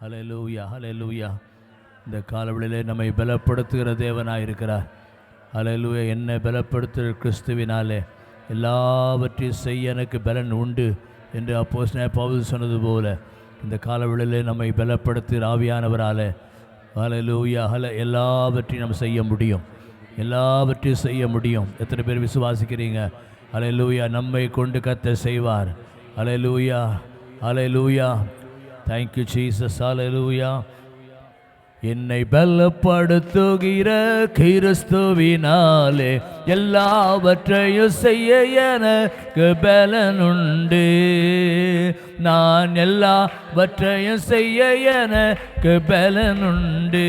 ஹல்லேலூயா, ஹல்லேலூயா. இந்த காலவெளியிலே நம்மை பலப்படுத்துகிற தேவனாக இருக்கிறார். ஹல்லேலூயா. என்னை பலப்படுத்துகிற கிறிஸ்துவினாலே எல்லாவற்றையும் செய்ய எனக்கு பலன் உண்டு என்று அப்போஸ்தலனாகிய பவுல் சொன்னது போல இந்த காலவெளியிலே நம்மை பலப்படுத்துகிற ஆவியானவராலே ஹல்லேலூயா எல்லாவற்றையும் நம்ம செய்ய முடியும், எல்லாவற்றையும் செய்ய முடியும். எத்தனை பேர் விசுவாசிக்கிறீங்க? ஹல்லேலூயா. நம்மை கொண்டு கர்த்தர் செய்வார். Hallelujah, hallelujah. Thank you Jesus. Hallelujah. என்னை பலப்படுத்துகிற கிறிஸ்துவினாலே எல்லாவற்றையும் செய்ய எனக்கு பலனுண்டு. நான் எல்லாவற்றையும் செய்ய எனக்கு பலனுண்டு.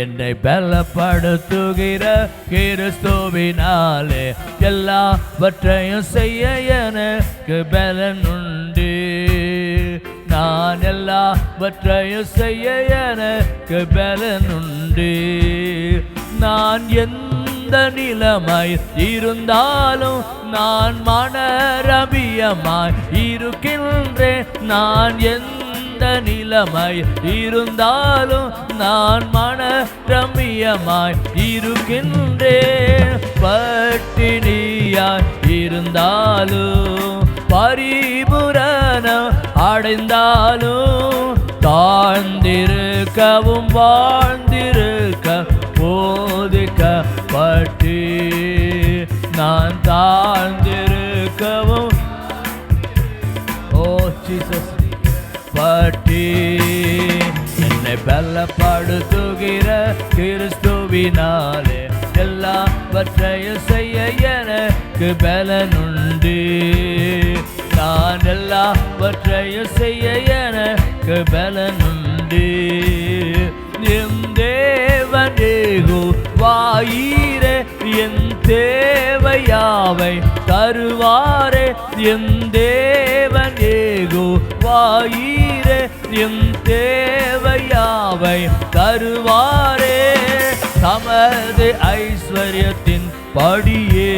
என்னை பலப்படுத்துகிற கிறிஸ்துவினாலே எல்லாவற்றையும் செய்ய எனக்கு பலனுண்டு. நான் எல்லாவற்றையும் செய்ய எனக்கு பலனுண்டு. நான் எந்த நிலைமை இருந்தாலும் நான் மனரபியமாய் இருக்கின்றேன். நான் எந்த நிலைமை இருந்தாலும் நான் மனரமியமாய் இருக்கின்றேன். பட்டினியாய் இருந்தாலும் பரிபூரணம் அடைந்தாலும் தாழ்ந்திருக்கவும் வாழ்ந்திருக்க போதிக்கப்பட்டு நான் தாழ்ந்திருக்கவும் ஜீசஸ் பட்டி என்னை பலப்படுத்துகிற கிறிஸ்துவினாலே எல்லாவற்றையும் செய்ய எனக்கு பலனுண்டு. நான் எல்லாவற்றையும் செய்ய எனக்கு பலனுண்டு. என் தேவன் யெகோவாயீரே என் தேவையாவை தருவாரே. என் தேவன் யெகோவாயீரே என் தேவையாவை தருவாரே. தமது ஐஸ்வர்யத்தின் படியே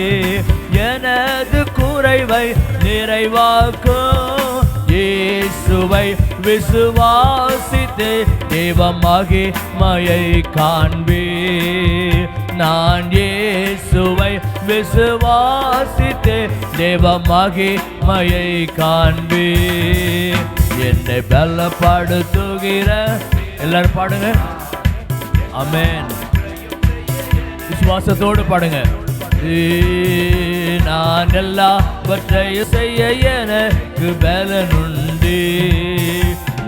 எனது குறைவை நிறைவாக்கும். இயேசுவை விசுவாசித்து தேவ மகிமையை காண்பே. நான் இயேசுவை விசுவாசித்து தேவ மகிமையை காண்பே. என்னை பலப்படுத்துகிற எல்லாரும் பாடுங்க. ஆமென். விசுவாசத்தோடு பாடுங்க. நான் எல்லாவற்றையும் செய்ய எனக்கு பலனுண்டு.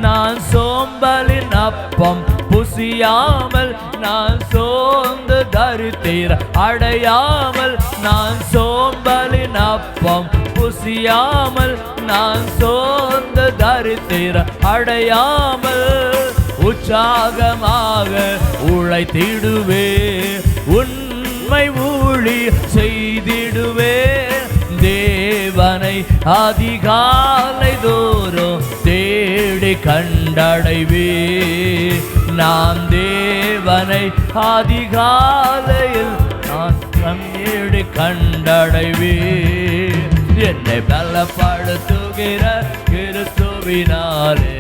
நான் சோம்பலின் அப்பம் புசியாமல் நான் சோர்ந்து தரித்திர அடையாமல். நான் சோம்பலின் அப்பம் புசியாமல் நான் சோர்ந்து தரித்திர அடையாமல் உற்சாகமாக உழைத்திடுவே. உண்மை ஊழி செய்திடுவே. தேவனை அதிகாலை தோறும் தேடி கண்டடைவே. நான் தேவனை அதிகாலையில் நான் தேடி கண்டடைவே. என்னை பலப்படுத்துகிற கிறிஸ்துவினாலே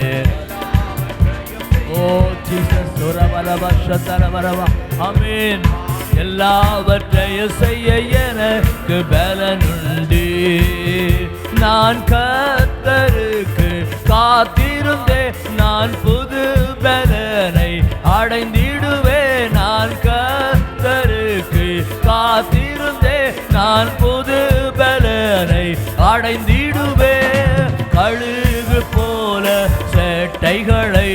ஆமென். எல்லாவற்றையும் செய்ய எனக்கு பலனுண்டு. நான் கர்த்தருக்கு காத்திருந்தே நான் புது பலனை அடைந்திடுவே. நான் கர்த்தருக்கு காத்திருந்தே நான் புது பலனை அடைந்திடுவே. கழுகு போல சேட்டைகளை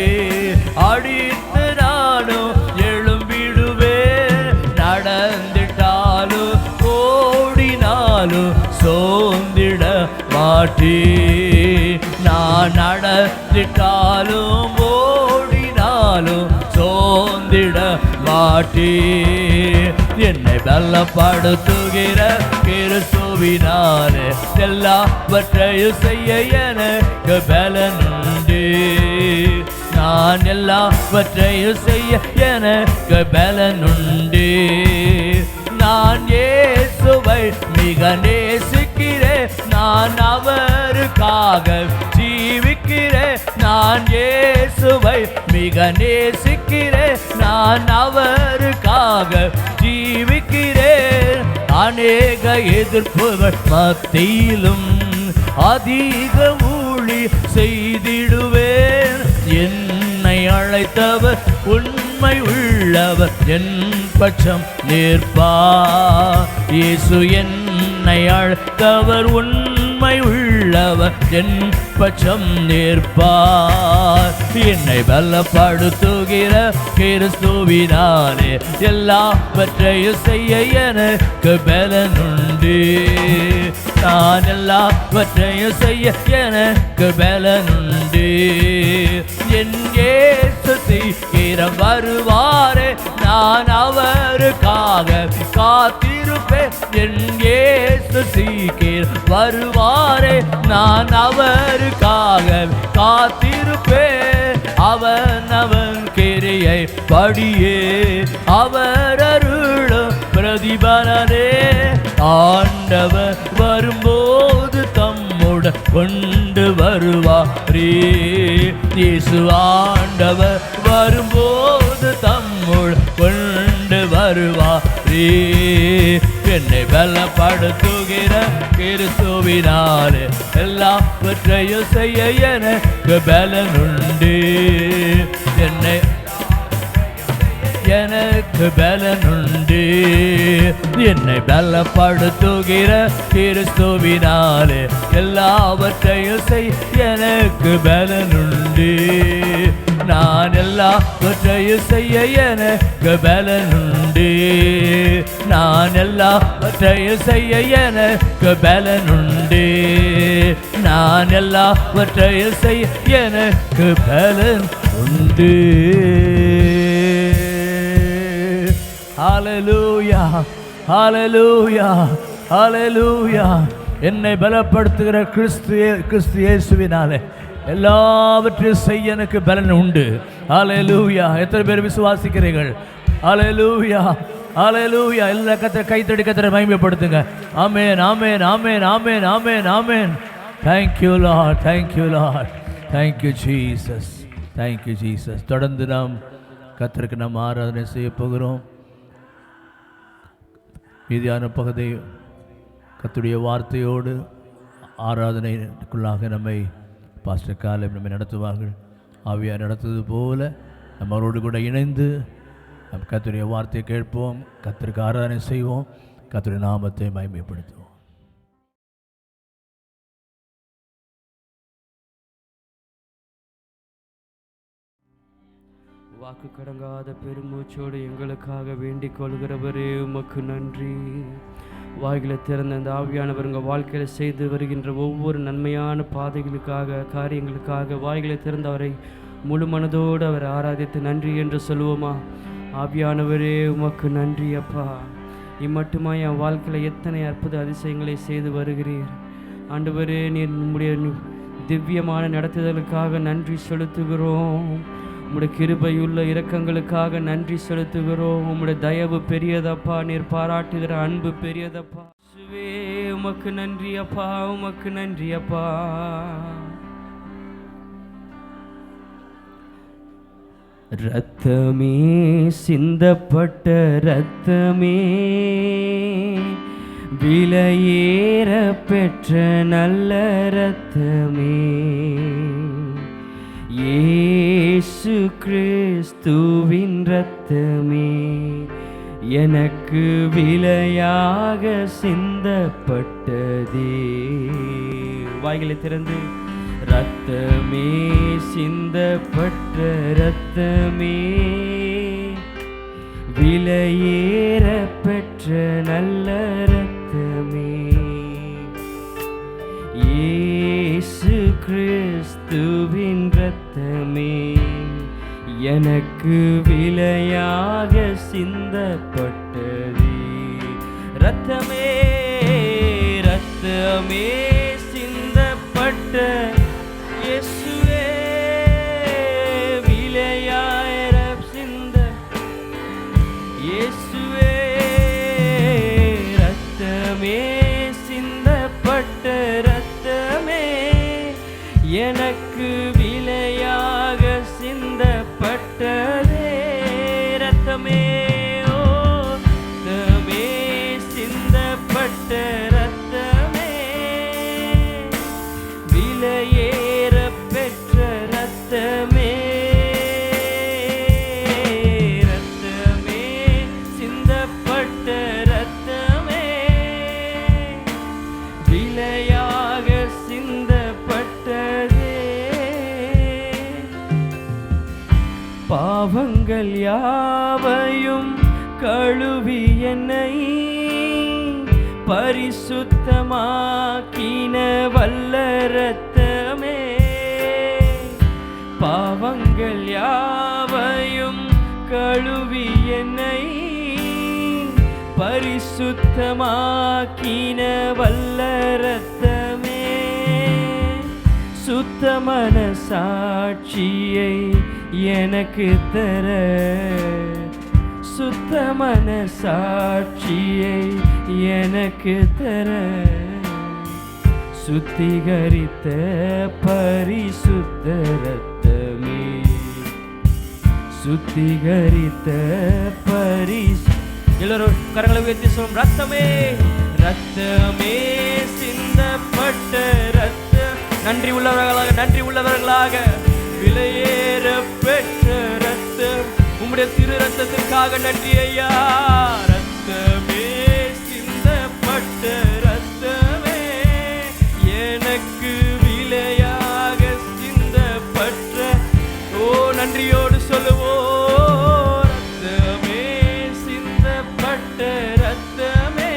அடித்து நானும் எழும்பிடுவே. நடந்திட்டாலும் ஓடினாலும் சோர்ந்திட மாட்டே. நான் நடந்திட்டாலும் ஓடினாலும் சோர்ந்திட மாட்டே. என்னை பலப்படுத்துகிற கிறிஸ்துவினாலே எல்லாவற்றையும் செய்ய எனக்கு பலனுண்டு. நான் எல்லாவற்றையும் செய்ய எனக்கு பலனுண்டு. நான் இயேசுவை மிக நேசிக்கிறேன். நான் அவருக்காக ஜீவிக்கிறேன். நான் நான் இயேசுவை மிக நேசிக்கிறேன், நான் அவருக்காக ஜீவிக்கிறேன். அநேக எதிர்ப்புகள் மத்தியிலும் அதிக ஊழி செய்திடுவேன். என்னை அழைத்தவர் உண்மை உள்ளவர், என் பட்சம் நிற்பார். இயேசு என்னை அழைத்தவர் உண்மை உள்ளவர், என் பட்சம் நிற்பார். என்னை பலப்படுத்துகிற கிறிஸ்துவினாலே எல்லாவற்றையும் செய்ய எனக்கு பலனுண்டு. நான் எல்லாவற்றையும் செய்ய எனக்கு பலனுண்டு. என் இயேசு சீக்கிரம் வருவாரே, நான் அவருக்காக காத்திருப்பேன். என் இயேசு சீக்கிரம் வருவாரே, நான் அவருக்காக காத்திருப்பேன். அவன் கிரியை படியே அவர் அருளும் பிரதிபலனே. ஆண்டவர் வரும்போது தம்முடன் கொண்டு வருவாரே. இயேசு ஆண்டவர் வரும்போது தம்முடன் கொண்டு வருவாரே. என்னை பலப்படுத்துகிற கிறிஸ்துவினாலே எல்லாவற்றையும் செய்ய எனக்கு பலனுண்டு. எனக்கு பலனுண்டு. என்னை பலப்படுத்துகிற கிறிஸ்துவினாலே எல்லாவற்றையும் செய்ய எனக்கு பலனுண்டு. நான் எல்லாவற்றையும் செய்ய எனக்கு பலனுண்டு. நான் எல்லாவற்றையும் செய்ய எனக்கு பலனுண்டு. நான் எல்லாவற்றையும் செய்ய எனக்கு பலன் உண்டு. ஹல்லேலூயா, ஹல்லேலூயா, ஹல்லேலூயா. என்னை பலப்படுத்துகிற கிறிஸ்து இயேசுவினாலே எல்லாவற்றையும் செய்ய எனக்கு பலன் உண்டு. ஹல்லேலூயா. எத்தனை பேர் விசுவாசிக்கிறீர்கள்? ஹல்லேலூயா, ஹல்லேலூயா. எல்லா கைத்தடி கத்தரை மகிமைப்படுத்துங்க. ஆமென், ஆமென், ஆமென், ஆமென், ஆமென், ஆமென். Thank you Lord, thank you Lord, thank you Jesus, thank you Jesus. தொடர்ந்து நாம் கர்த்தருக்கு நாம் ஆராதனை செய்ய போகிறோம். மீதியான பகுதி கர்த்தருடைய வார்த்தையோடு ஆராதனைக்குள்ளாக நம்மை பாஸ்டர் காலேப் நம்மை நடத்துவார்கள். ஆவியார் நடத்துவது போல நம்ம அவரோடு கூட இணைந்து நம் கர்த்தருடைய வார்த்தையை கேட்போம், கர்த்தருக்கு ஆராதனை செய்வோம், கர்த்தருடைய நாமத்தை மகிமைப்படுத்துவோம். வாக்கு கடங்காத பெருமூச்சோடு எங்களுக்காக வேண்டிக் கொள்கிறவரே உமக்கு நன்றி. வாய்களை திறந்த அந்த ஆவியானவர் உங்கள் வாழ்க்கையில் செய்து வருகின்ற ஒவ்வொரு நன்மையான பாதைகளுக்காக காரியங்களுக்காக வாய்களை திறந்த அவரை முழு மனதோடு அவரை ஆராதித்து நன்றி என்று சொல்லுவோமா? ஆவியானவரே உமக்கு நன்றி அப்பா. இம்மட்டுமா என் வாழ்க்கையில் எத்தனை அற்புத அதிசயங்களை செய்து வருகிறீர் ஆண்டவரே. நீர் நம்முடைய திவ்யமான நடத்துதலுக்காக நன்றி செலுத்துகிறோம். உம்முடைய கிருபையுள்ள இரக்கங்களுக்காக நன்றி செலுத்துகிறோம். உம்முடைய தயவு பெரியதப்பா, நீர் பாராட்டுகிற அன்பு பெரியதப்பா. இயேசுவே உமக்கு நன்றி அப்பா, உமக்கு நன்றி அப்பா. இரத்தமே சிந்தப்பட்ட இரத்தமே, விலையேற பெற்ற நல்ல இரத்தமே, இயேசு கிறிஸ்துவின் இரத்தமே, எனக்கு விலையாக சிந்தப்பட்டதே. வாய்களை திறந்து இரத்தமே சிந்தப்பட்ட இரத்தமே, விலையேற பெற்ற நல்ல இரத்தமே, இயேசு கிறிஸ்துவின் இரத்தமே, எனக்கு விலையாக சிந்தப்பட்டதே. இரத்தமே இரத்தமே சிந்தப்பட்ட இயேசுவே, விலையாயிர சிந்த இயேசுவே, இரத்தமே சிந்தப்பட்ட இரத்தமே, எனக்கு விலையா பாவங்கள் யாவையும் கழுவி என்னை பரிசுத்தமாக்கின வல்ல இரத்தமே, பாவங்கள் யாவையும் கழுவி என்னை பரிசுத்தமாக்கின வல்ல இரத்தமே, சுத்த மனசாட்சியை எனக்கு தர, சுத்த மனசாட்சியை எனக்கு தர, சுத்திகரித்த பரிசுத்த இரத்தமே, சுத்திகரித்த எல்லாரும் கரங்களை உயர்த்தி சொல்லும். ரத்தமே ரத்தமே சிந்தப்பட்ட ரத்தம், நன்றி உள்ளவர்களாக விலையேற பெற்ற ரத்தம், உம்முடைய திரு ரத்தத்திற்காக நன்றி ஐயா. ரத்தமே சிந்தப்பட்ட ரத்தமே, எனக்கு விலையாக சிந்தப்பட்ட, ஓ நன்றியோடு சொல்லுவோம். ரத்தமே சிந்தப்பட்ட ரத்தமே,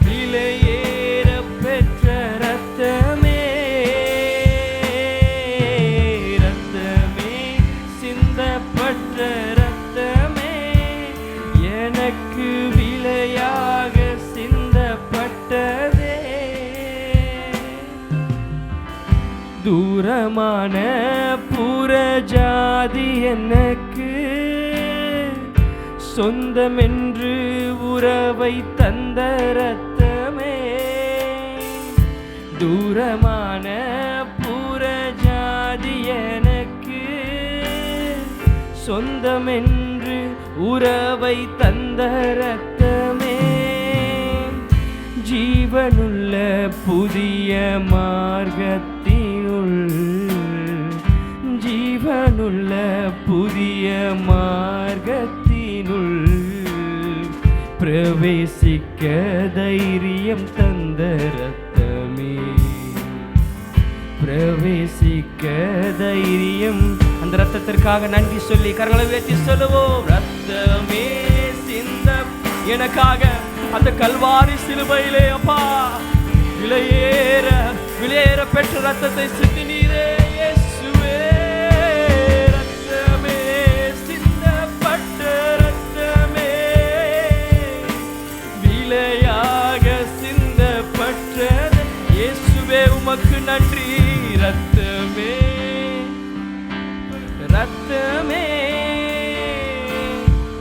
விலையேற பெற்ற ரத்தமே, ரத்தமே சிந்தப்பட்ட ரத்தமே, எனக்கு விலையாக சிந்தப்பட்டதே. தூரமான புறஜாதி எனக்கு சொந்தமென்று உறவை தந்த ரத்தமே, தூரமான புறஜாதி எனக்கு சொந்தமென்று உறவை தந்த ரத்தமே, ஜீவனுள்ள புதிய மார்க்கத்தினுள், ஜீவனுள்ள புதிய மார்க்கத்தினுள் பிரவேசிக்க தைரியம் தந்த ரத்தமே, பிரவேசிக்க தைரியம். அந்த ரத்தத்திற்காக நன்றி சொல்லி கரங்களை உயர்த்தி சொல்லுவோம். ரத்தமே சிந்த எனக்காக அந்த கல்வாரி சிலுவையிலே அப்பா விலையேற பெற்ற ரத்தத்தை சிந்தினீரே இயேசுவே. ரத்தமே சிந்தப்பட்ட ரத்தமே, விலையாக சிந்தப்பட்ட இயேசுவே உமக்கு நன்றி. ரத்தமே ரத்தமே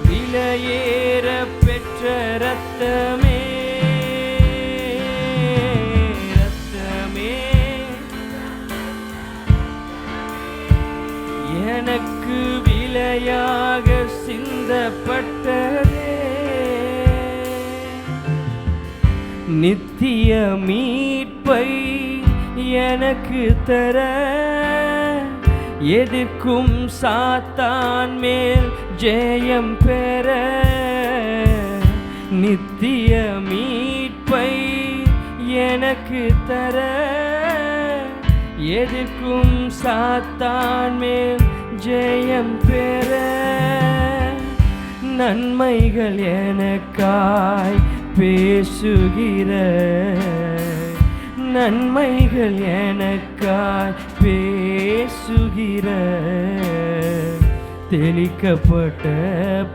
விலையேற பெற்ற ரத்தமே, ரத்தமே எனக்கு விலையாக சிந்தப்பட்டதே. நித்திய மீட்பை எனக்கு தர, எதிர்க்கும் சாத்தான் மேல் ஜெயம் பெற, நித்திய மீட்பை எனக்கு தர, எதிர்க்கும் சாத்தான் மேல் ஜெயம் பெற, நன்மைகள் எனக்காய் பேசுகிற, நன்மைகள் எனக்காய் பேசுகிற, தெளிக்கப்பட்ட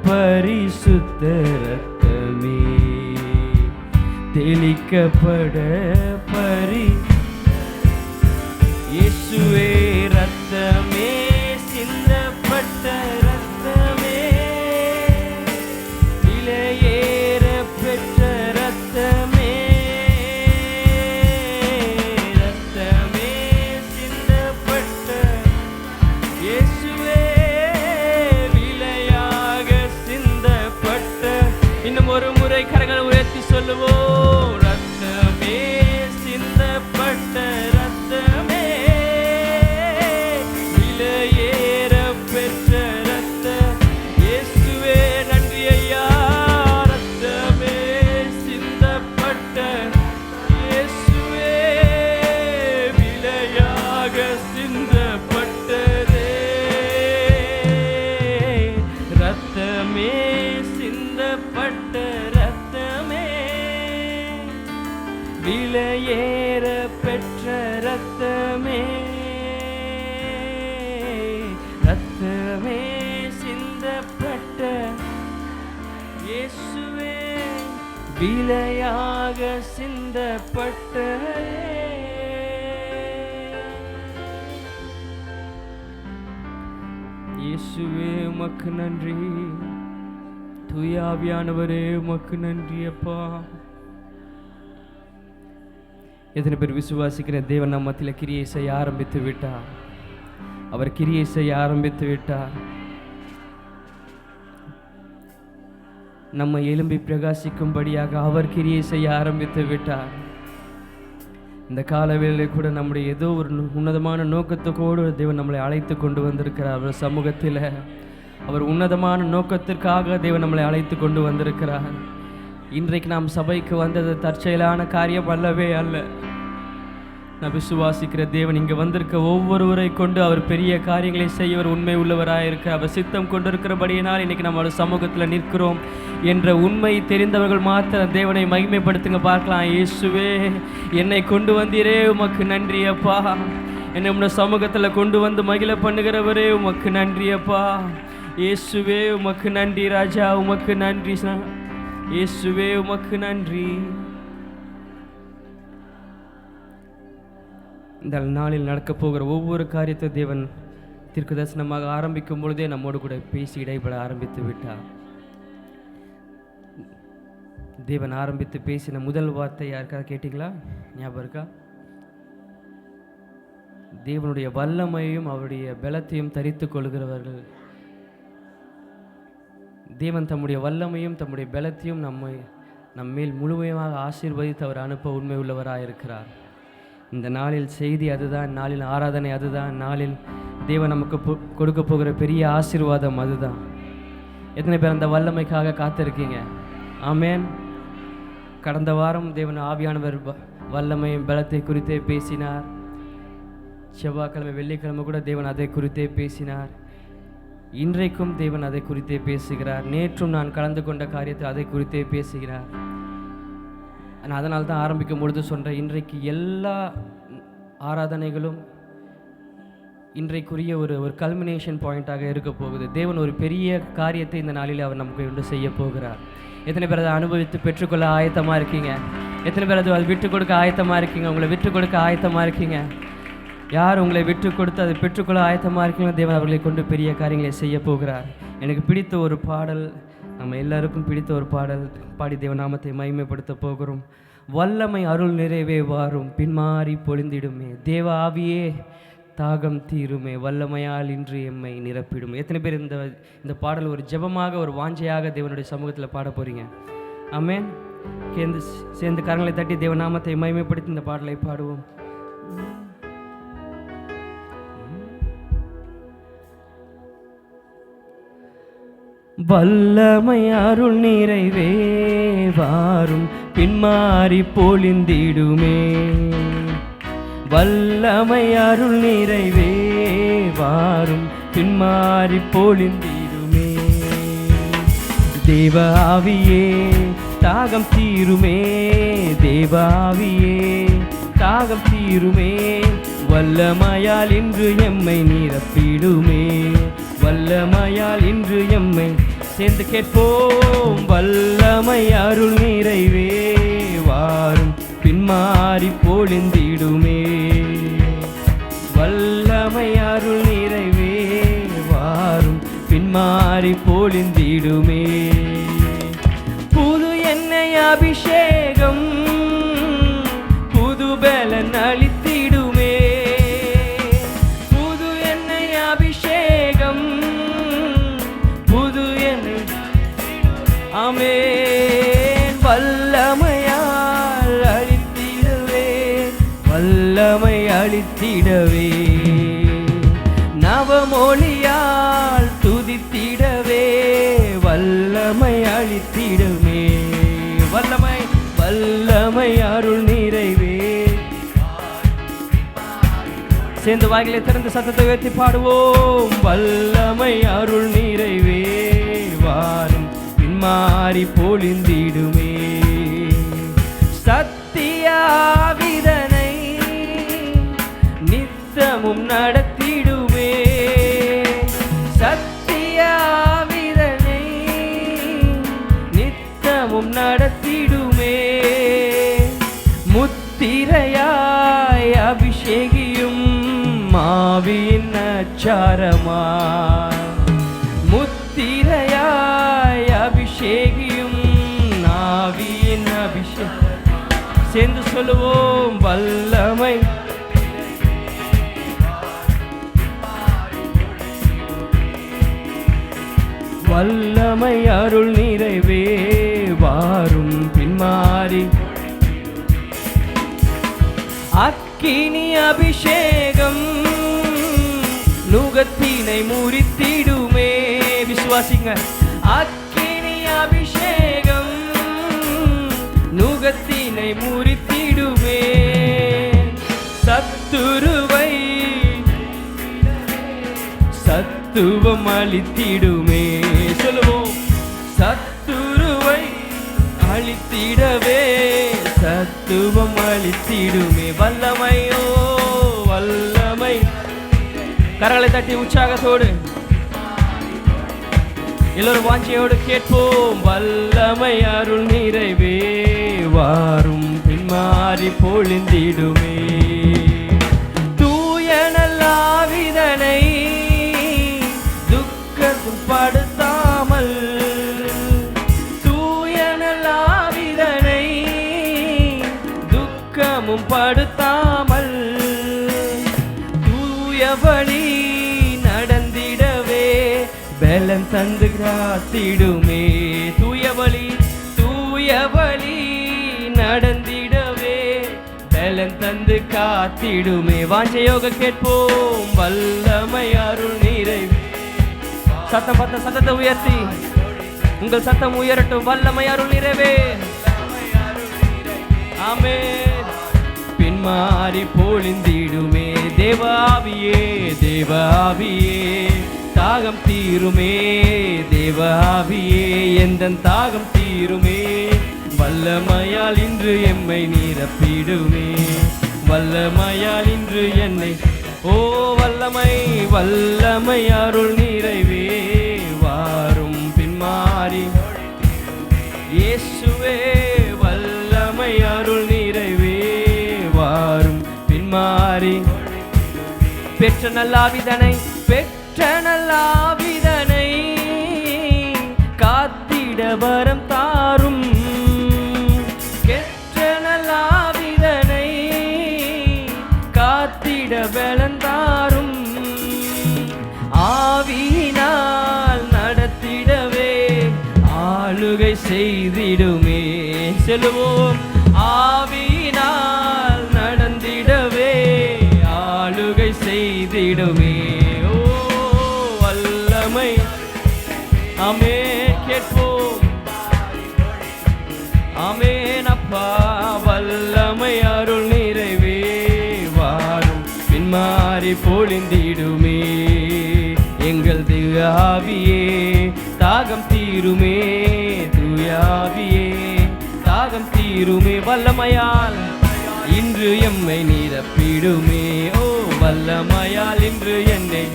பரிசுத்த ரத்தமே, தெளிக்கப்பட இயேசுவே. ரத்தமே சிந்தப்பட்ட ரத்தமே, விலையேற பெற்ற ரத்தமே, ரத்தமே சிந்தப்பட்ட இயேசுவே, விலையாக சிந்தப்பட்ட. இன்னும் ஒரு முறை கரங்களை உயர்த்தி சொல்லுவோம். ரத்தமே சிந்தப்பட்ட ரத்தமே, விலையேற பெற்ற ரத்தமே, ரத்தமே சிந்தப்பட்ட இயேசுவே, விலையாக சிந்தப்பட்ட இயேசுவே உமக்கு நன்றி. தூய ஆவியானவரே உமக்கு நன்றி அப்பா. எத்தனை பேர் விசுவாசிக்கிற தேவன் நம் மத்தியில் கிரியை செய்ய ஆரம்பித்து விட்டார். அவர் கிரியை செய்ய ஆரம்பித்து விட்டார். நம்ம எலும்பி பிரகாசிக்கும்படியாக அவர் கிரியை செய்ய ஆரம்பித்து விட்டார். இந்த காலவேளையில் கூட நம்முடைய ஏதோ ஒரு உன்னதமான நோக்கத்துக்கோடு தேவன் நம்மளை அழைத்து கொண்டு வந்திருக்கிறார். அவர் சமூகத்தில் அவர் உன்னதமான நோக்கத்திற்காக தேவன் நம்மளை அழைத்து கொண்டு வந்திருக்கிறார். இன்றைக்கு நாம் சபைக்கு வந்தது தற்செயலான காரியம் அல்லவே அல்ல. நான் விசுவாசிக்கிற தேவன் இங்கே வந்திருக்க ஒவ்வொருவரை கொண்டு அவர் பெரிய காரியங்களை செய்ய அவர் உண்மை உள்ளவராக இருக்க அவர் சித்தம் கொண்டிருக்கிறபடியினால் இன்றைக்கி நம்ம அவர் சமூகத்தில் நிற்கிறோம் என்ற உண்மை தெரிந்தவர்கள் மாத்திரம் தேவனை மகிமைப்படுத்துங்க பார்க்கலாம். இயேசுவே, என்னை கொண்டு வந்தீரே உமக்கு நன்றி அப்பா. என்னை உடைய சமூகத்தில் கொண்டு வந்து மகிழ பண்ணுகிறவரே உமக்கு நன்றி அப்பா. இயேசுவே உமக்கு நன்றி ராஜா, உமக்கு நன்றி இயேசுவே, உமக்கு நன்றி. இந்த நாளில் நடக்கப் போகிற ஒவ்வொரு காரியத்தை தேவன் தீர்க்க தரிசனமாக ஆரம்பிக்கும் பொழுதே நம்மோடு கூட பேசி இடைபட ஆரம்பித்து விட்டார். தேவன் ஆரம்பித்து பேசின முதல் வார்த்தை யாருக்காக கேட்டீங்களா? ஞாபகம் இருக்கா? தேவனுடைய வல்லமையும் அவருடைய பலத்தையும் தரித்து கொள்கிறவர்கள். தேவன் தம்முடைய வல்லமையும் தம்முடைய பலத்தையும் நம்மேல் முழுமையாக ஆசீர்வதித்து அவர் அனுப்ப உண்மை உள்ளவராக இருக்கிறார். இந்த நாளில் செய்தி அதுதான், நாளில் ஆராதனை அதுதான், நாளில் தேவன் நமக்கு கொடுக்க போகிற பெரிய ஆசீர்வாதம் அதுதான். எத்தனை பேர் அந்த வல்லமைக்காக காத்திருக்கீங்க? ஆமேன். கடந்த வாரம் தேவன் ஆவியானவர் வல்லமையும் பலத்தை குறித்தே பேசினார். செவ்வாய்க்கிழமை வெள்ளிக்கிழமை கூட தேவன் அதை குறித்தே பேசினார். இன்றைக்கும் தேவன் அதை குறித்தே பேசுகிறார். நேற்றும் நான் கலந்து கொண்ட காரியத்தில் அதை குறித்தே பேசுகிறார். நான் அதனால தான் ஆரம்பிக்கும் பொழுது சொல்கிறேன், இன்றைக்கு எல்லா ஆராதனைகளும் இன்றைக்குரிய ஒரு கல்மினேஷன் பாயிண்ட்டாக இருக்க போகுது. தேவன் ஒரு பெரிய காரியத்தை இந்த நாளில் அவர் நமக்கு கொண்டு செய்ய போகிறார். எத்தனை பேர் அதை அனுபவித்து பெற்றுக்கொள்ள ஆயத்தமாக இருக்கீங்க? எத்தனை பேர் அதை விட்டு கொடுக்க ஆயத்தமாக இருக்கீங்க? உங்களை விட்டு கொடுக்க ஆயத்தமாக இருக்கீங்க? யார் உங்களை விட்டு கொடுத்து அதை பெற்றுக்கொள்ள ஆயத்தமாக இருக்கீங்களோ தேவன் அவர்களை கொண்டு பெரிய காரியங்களை செய்ய போகிறார். எனக்கு பிடித்த ஒரு பாடல், நம்ம எல்லாருக்கும் பிடித்த ஒரு பாடல் பாடி தேவநாமத்தை மகிமைப்படுத்த போகிறோம். வல்லமை அருள் நிறைவே வாரும், பின்மாறி பொழிந்திடுமே, தேவ ஆவியே தாகம் தீருமே, வல்லமையால் இன்று எம்மை நிரப்பிடும். எத்தனை பேர் இந்த பாடல் ஒரு ஜெபமாக ஒரு வாஞ்சையாக தேவனுடைய சமூகத்தில் பாட போகிறீங்க? ஆமென். சேர்ந்து கரங்களை தட்டி தேவநாமத்தை மகிமைப்படுத்தி இந்த பாடலை பாடுவோம். வல்லமை அருள் நிறைவே வாரும், பின்மாறி பொழிந்திடுமே, வல்லமை அருள் நிறைவே வாரும், பின்மாறி பொழிந்திடுமே, தேவ ஆவியே தாகம் தீருமே, தேவ ஆவியே தாகம் தீருமே, வல்லமையால் இன்று எம்மை நிரப்பிடுமே, வல்லமையால் இன்று எம்மை சேர்ந்து கேட்போம். வல்லமை அருள் நிறைவே வாரும், பின்மாறி பொழிந்திடுமே, வல்லமை அருள் நிறைவே வாரும், பின்மாறி பொழிந்திடுமே, புது எண்ணெய் அபிஷேகம் புது பலன் அளித்திடுமே, புது எண்ணெய் அபிஷேகம் புது எண்ணெய். ஆமென். வல்லமையால் அளித்திடவே, வல்லமை அளித்திடவே, நவமொழியால் துதித்திடவே, வல்லமை அளித்திடுமே, வல்லமை வல்லமை அருள் நிறைவே. சேர்ந்து வாய்களை திறந்து சத்தத்தை உயர்த்தி பாடுவோம். வல்லமை அருள் நிறைவே வாரும், பின்மாறி பொழிந்திடுமே, சத்திய ஆவிதனை நித்தமும் நடத்திடுமே. சத்திய ஆவிதனை நித்தமும் நடத்திடுமே. முத்திரையாய் அபிஷேகியும் ஆவியின் அச்சாரமாய். முத்திரையாய் அபிஷேகியும் ஆவியின் அபிஷேகம். சேர்ந்து சொல்லுவோம். வல்லமை வல்லமை அருள் நிறைவே வாரும் பின்மாறி. அக்கினி அபிஷேகம் நுகத்தினை முறித்திடுமே. விசுவாசிங்க. அக்கினி அபிஷேகம் நுகத்தினை முறித்திடுமே. சத்துருவை சத்துவம் அளித்திடுமே. சொல்லுவோம். சத்துருவை அளித்திடவே சத்துவம் அளித்திடுமே. வல்லமையோ வல்லமை. கரங்களை தட்டி உற்சாகத்தோடு எல்லோரும் வாஞ்சியோடு கேட்போம். வல்லமை அருள் நிறைவே வாரும் பின்மாறி பொழிந்திடுமே. தூய நல்லாவிதனை துக்கத்தும் படுத்தாமல். தூய நல்லாவிதனை துக்கமும் படுத்தாமல். தூய வழி நடந்திடவே பலன் தந்து காத்திடுமே. தூய வழி நடந்திடவே பலன் தந்து காத்திடுமே. வாஞ்சையோக கேட்போம். வல்லமை அருள் நிறைவே. சத்தத்தை உயர்த்தி உங்கள் சத்தம் உயரட்டும். வல்லமை அருள் நிறைவே. ஆமென். பின்மாறி பொழிந்திடுமே. தேவாவியே தேவாவியே தாகம் தீருமே. தேவாவியே எந்தன் தாகம் தீருமே. வல்லமையால் இன்று எம்மை நிரப்பிடுமே. வல்லமையால் இன்று என்னை. ஓ வல்லமை வல்லமை அருள் நிறைவே வாரும் பின்மாறி. இயேசுவே வல்லமை அருள் நிறைவே வாரும் பின்மாறி. பெற்ற நல்லாவிதனை காத்திட வரம் தாரும். கெற்ற நல்லாவிதனை காத்திட பலன் தாரும். ஆவியினால் நடத்திடவே ஆளுகை செய்திடுமே. செல்லுவோம். ஆவியினால் நடந்திடவே ஆளுகை செய்திடுமே. ஓ வல்லமை. ஆமே கேட்போம். ஆமேன் அப்பா. வல்லமை அருள் நிறைவே வாரும் பின்மாறி பொழிந்திடுமே. எங்கள் தூயாவியே தாகம் தீருமே. தூயாவியே தாகம் தீருமே. வல்லமையால் இன்று எம்மை நிரப்பிடுமே. ஓ வல்லமையால் இன்று என்னை.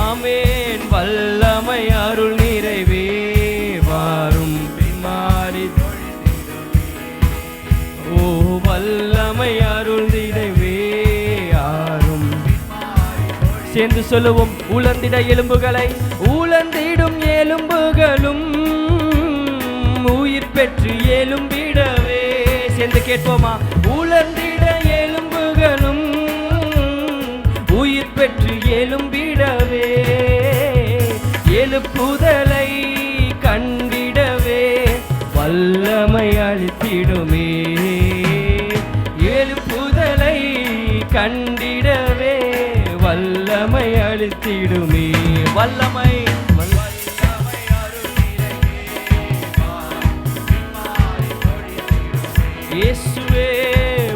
ஆமென். வல்லமை அருள் நிறைவே வாரும் பின்மாறி. ஓ வல்லமை அருள் நிறைவே ஆரும். சேர்ந்து சொல்லுவோம். உலர்ந்திட எலும்புகளை உலர்ந்திடும் எலும்புகளும் உயிர் பெற்று எலும்பிடவே. சேர்ந்து கேட்போமா. உலர்ந்திட எலும்புகளும் உயிர் பெற்று எலும்பிடவே. எழுப்புதலை கண்டிடவே வல்லமை அளித்திடுமே. எழுப்புதலை கண்டிடவே வல்லமை அளித்திடுமே. வல்லமை இயேசுவே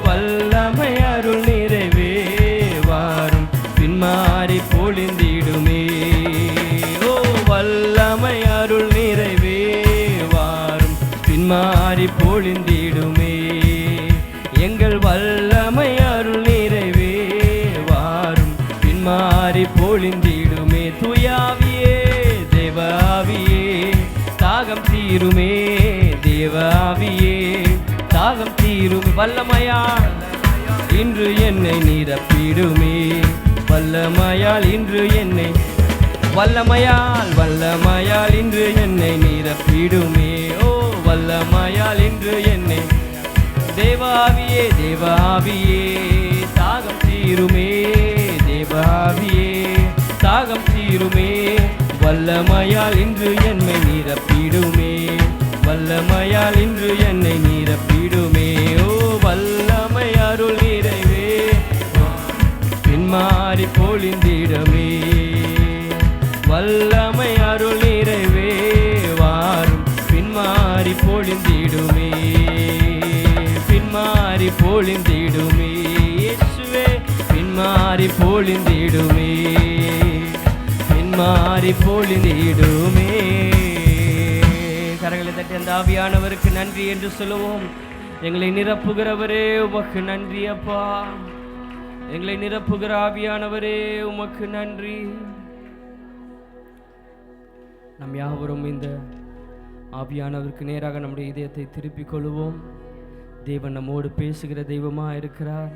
வல்லமை அருள் நிறைவே வாரும் பின்மாறி பொழிந்திடுமே. ஓ வல்லமை அருள் நிறைவே வாரும் பின்மாறி பொழிந்திடுமே. வல்லமை அருள் நிறைவே வாரும் பின்மாறி பொழிந்திடுமே. தூயாவியே தேவாவியே தாகம் தீருமே, தேவாவியே தாகம் தீரும். வல்லமையால் இன்று என்னை நிரப்பிடுமே, வல்லமையால் இன்று என்னை வல்லமையால் இன்று என்னை நிரப்பிடுமே. ஓ வல்லமையால் இன்று என்னை தேவாவியே தேவாவியே தாகம் தீருமே, தேவாவியே தாகம் தீருமே. வல்லமையால் இன்று என்னை நிரப்பிடுமே, வல்லமையால் இன்று என்னை நிரப்பிடுமே. ஓ வல்லமை அருள் நிறைவே பின்மாறி பொழிந்திடமே, வல்லமை அருள் நிறைவே வாரும் பின்மாறி பொழிந்திடுமே, பின்மாறி பொழிந்திடுமே. இயேசுவே பின்மாறி பொழிந்திடுமே, பின்மாறி பொழிந்திடுமே. கரங்களை தட்டி அந்த ஆவியானவருக்கு நன்றி என்று சொல்லுவோம். எங்களை நிரப்புகிறவரே உமக்கு நன்றி அப்பா, எங்களை நிரப்புகிற ஆவியானவரே உமக்கு நன்றி. நம் யாவரும் இந்த ஆவியானவருக்கு நேராக நம்முடைய இதயத்தை திருப்பிக் கொள்வோம். தேவன் நம்மோடு பேசுகிற தெய்வமாக இருக்கிறார்,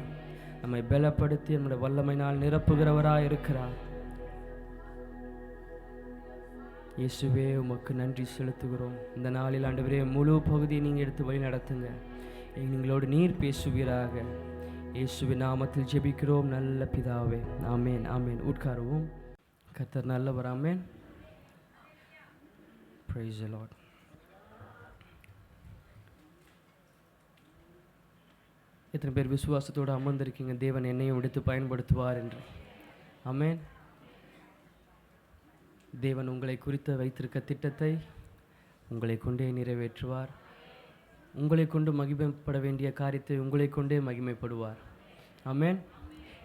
நம்மை பலப்படுத்தி நம்முடைய வல்லமையினால் நிரப்புகிறவராக இருக்கிறார். இயேசுவே உமக்கு நன்றி செலுத்துகிறோம். இந்த நாளில் ஆண்டவரே முழு பகுதியை நீங்கள் எடுத்து வழி நடத்துங்க, எங்களோடு நீர் பேசுவீராக. இயேசுவின் நாமத்தில் ஜெபிக்கிறோம் நல்ல பிதாவே, ஆமேன் ஆமேன். உட்காருவோம். கர்த்தர் நல்லவர். ஆமேன். Praise the Lord. எத்தனை பேர் விசுவாசத்தோடு அமர்ந்திருக்கீங்க தேவன் என்னையும் எடுத்து பயன்படுத்துவார் என்று? ஆமேன். தேவன் உங்களை குறித்து வைத்திருக்க திட்டத்தை உங்களை கொண்டே நிறைவேற்றுவார். உங்களை கொண்டு மகிமைப்பட வேண்டிய காரியத்தை உங்களை கொண்டே மகிமைப்படுவார். ஆமேன்.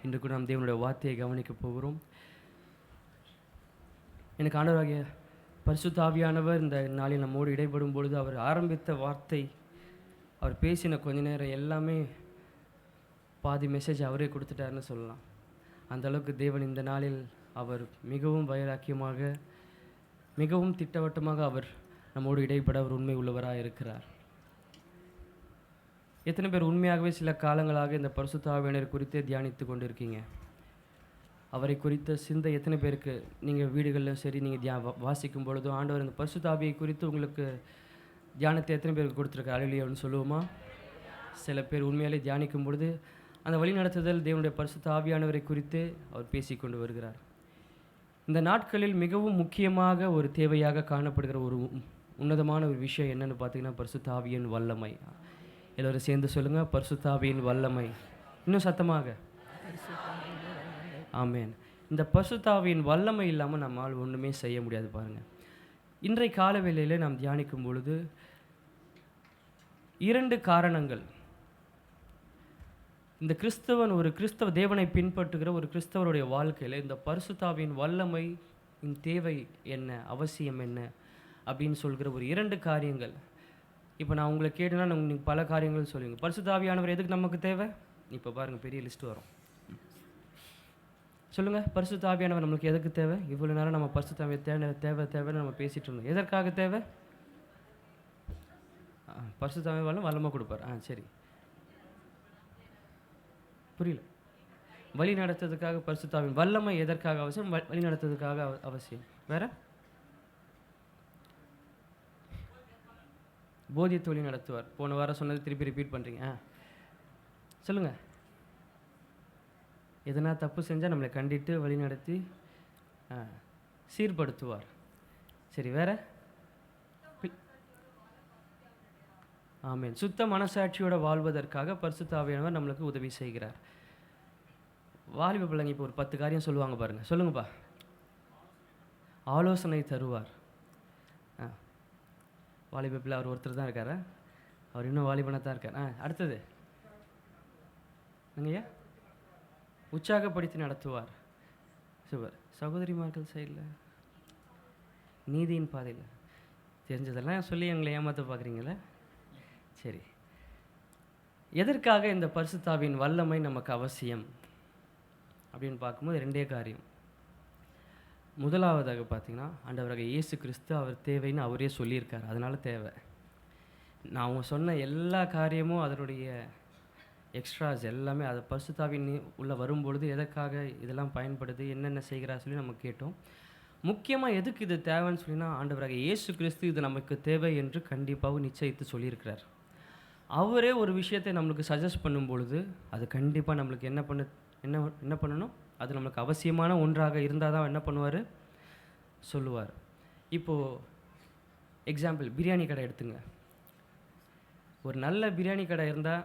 இன்று கூட நாம் தேவனுடைய வார்த்தையை கவனிக்க போகிறோம். எனக்கு ஆண்டவராகிய பரிசுத்த ஆவியானவர் இந்த நாளில் நம்மோடு இடைப்படும் பொழுது அவர் ஆரம்பித்த வார்த்தை, அவர் பேசின கொஞ்ச நேரம் எல்லாமே பாதி மெசேஜ் அவரே கொடுத்துட்டாருன்னு சொல்லலாம். அந்த அளவுக்கு தேவன் இந்த நாளில் அவர் மிகவும் வைராக்கியமாக மிகவும் திட்டவட்டமாக அவர் நம்மோடு இடைப்பட அவர் உண்மை உள்ளவராக இருக்கிறார். எத்தனை பேர் உண்மையாகவே சில காலங்களாக இந்த பரிசுத்த ஆவியானவர் குறித்தே தியானித்து கொண்டு இருக்கீங்க? அவரை குறித்த சிந்தை எத்தனை பேருக்கு நீங்கள் வீடுகளிலும் சரி நீங்கள் வாசிக்கும் பொழுதும் ஆண்டவர் இந்த பரிசுத்த ஆவியை குறித்து உங்களுக்கு தியானத்தை எத்தனை பேருக்கு கொடுத்துருக்காரு? அல்லேலூயான்னு சொல்லுவோமா? சில பேர் உண்மையாலே தியானிக்கும் பொழுது அந்த வழி நடத்துதல் தேவனுடைய பரிசுத்த ஆவியானவரை குறித்து அவர் பேசிக்கொண்டு வருகிறார். இந்த நாட்களில் மிகவும் முக்கியமாக ஒரு தேவையாக காணப்படுகிற ஒரு உன்னதமான ஒரு விஷயம் என்னென்னு பார்த்தீங்கன்னா பரிசுத்த ஆவியின் வல்லமை. எல்லோரும் சேர்ந்து சொல்லுங்கள், பரிசுத்த ஆவியின் வல்லமை. இன்னும் சத்தமாக. ஆமேன். இந்த பரிசுத்த ஆவியின் வல்லமை இல்லாமல் நம்மால் ஒன்றுமே செய்ய முடியாது. பாருங்கள், இன்றைய காலவேளையில் நாம் தியானிக்கும் பொழுது 2 காரணங்கள். இந்த ஒரு கிறிஸ்தவ தேவனை பின்பற்றுகிற ஒரு கிறிஸ்தவருடைய வாழ்க்கையில் இந்த பரிசுத்த ஆவியின் வல்லமை தேவை என்ன, அவசியம் என்ன அப்படின்னு சொல்கிற ஒரு 2 காரியங்கள். இப்போ நான் உங்களை கேட்டேன்னா நீங்கள் பல காரியங்கள் சொல்லுவீங்க. பரிசுத்த ஆவியானவர் எதுக்கு நமக்கு தேவை? இப்போ பாருங்கள், பெரிய லிஸ்ட் வரும். சொல்லுங்கள், பரிசுத்த ஆவியானவர் நம்மளுக்கு எதுக்கு தேவை? இவ்வளோ நேரம் நம்ம பரிசுத்த ஆவியை தேவைன்னு நம்ம பேசிகிட்டு இருந்தோம். எதற்காக தேவை? பரிசுத்த ஆவியானவர் வல்லமை கொடுப்பார். சரி, புரியல. வழி நடத்துறதுக்காக பரிசுத்த ஆவியின் வல்லமை எதற்காக அவசியம்? வழி நடத்துறதுக்காக அவசியம். வேற போதியத்தை வழி நடத்துவார். போன வாரம் சொன்னது திருப்பி ரிப்பீட் பண்ணுறீங்க. சொல்லுங்கள். எதனா தப்பு செஞ்சால் நம்மளை கண்டித்து வழி நடத்தி சீர்படுத்துவார். சரி, வேற? ஆமேன். சுத்த மனசாட்சியோட வாழ்வதற்காக பரிசுத்த ஆவியானவர் நம்மளுக்கு உதவி செய்கிறார். வாலிப பிள்ளைங்க இப்போ ஒரு 10 காரியம் சொல்லுவாங்க பாருங்கள். சொல்லுங்கப்பா. ஆலோசனை தருவார். வாலிப பிள்ளை அவர் ஒருத்தர் தான் இருக்காரா? அவர் இன்னும் வாலிபனாக தான் இருக்கார். அடுத்தது அங்கேயா உற்சாகப்படுத்தி நடத்துவார். சூப்பர். சகோதரிமார்கள் சைடில் நீதியின் பாதையில் தெரிஞ்சதெல்லாம் சொல்லி எங்களை ஏமாற்ற பார்க்குறீங்களே. சரி, எதற்காக இந்த பரிசுத்தாவின் வல்லமை நமக்கு அவசியம் அப்படின்னு பார்க்கும்போது ரெண்டே காரியம். முதலாவதாக பார்த்தீங்கன்னா, ஆண்டவராக இயேசு கிறிஸ்து அவர் தேவைன்னு அவரே சொல்லியிருக்கார். அதனால தேவை. நான் அவங்க சொன்ன எல்லா காரியமும் அதனுடைய எக்ஸ்ட்ராஸ் எல்லாமே அது பரிசுத்தாவின் உள்ள வரும்பொழுது எதற்காக இதெல்லாம் பயன்படுது, என்னென்ன செய்கிறார் சொல்லி நம்ம கேட்டோம். முக்கியமாக எதுக்கு இது தேவைன்னு சொல்லினா, ஆண்டவராக இயேசு கிறிஸ்து இது நமக்கு தேவை என்று கண்டிப்பாக நிச்சயித்து சொல்லியிருக்கிறார். அவரே ஒரு விஷயத்தை நம்மளுக்கு சஜஸ்ட் பண்ணும் பொழுது அது கண்டிப்பாக நம்மளுக்கு என்ன பண்ணணும், அது நம்மளுக்கு அவசியமான ஒன்றாக இருந்தால் தான் என்ன பண்ணுவார், சொல்லுவார். இப்போது எக்ஸாம்பிள் பிரியாணி கடை எடுத்துங்க. ஒரு நல்ல பிரியாணி கடை இருந்தால்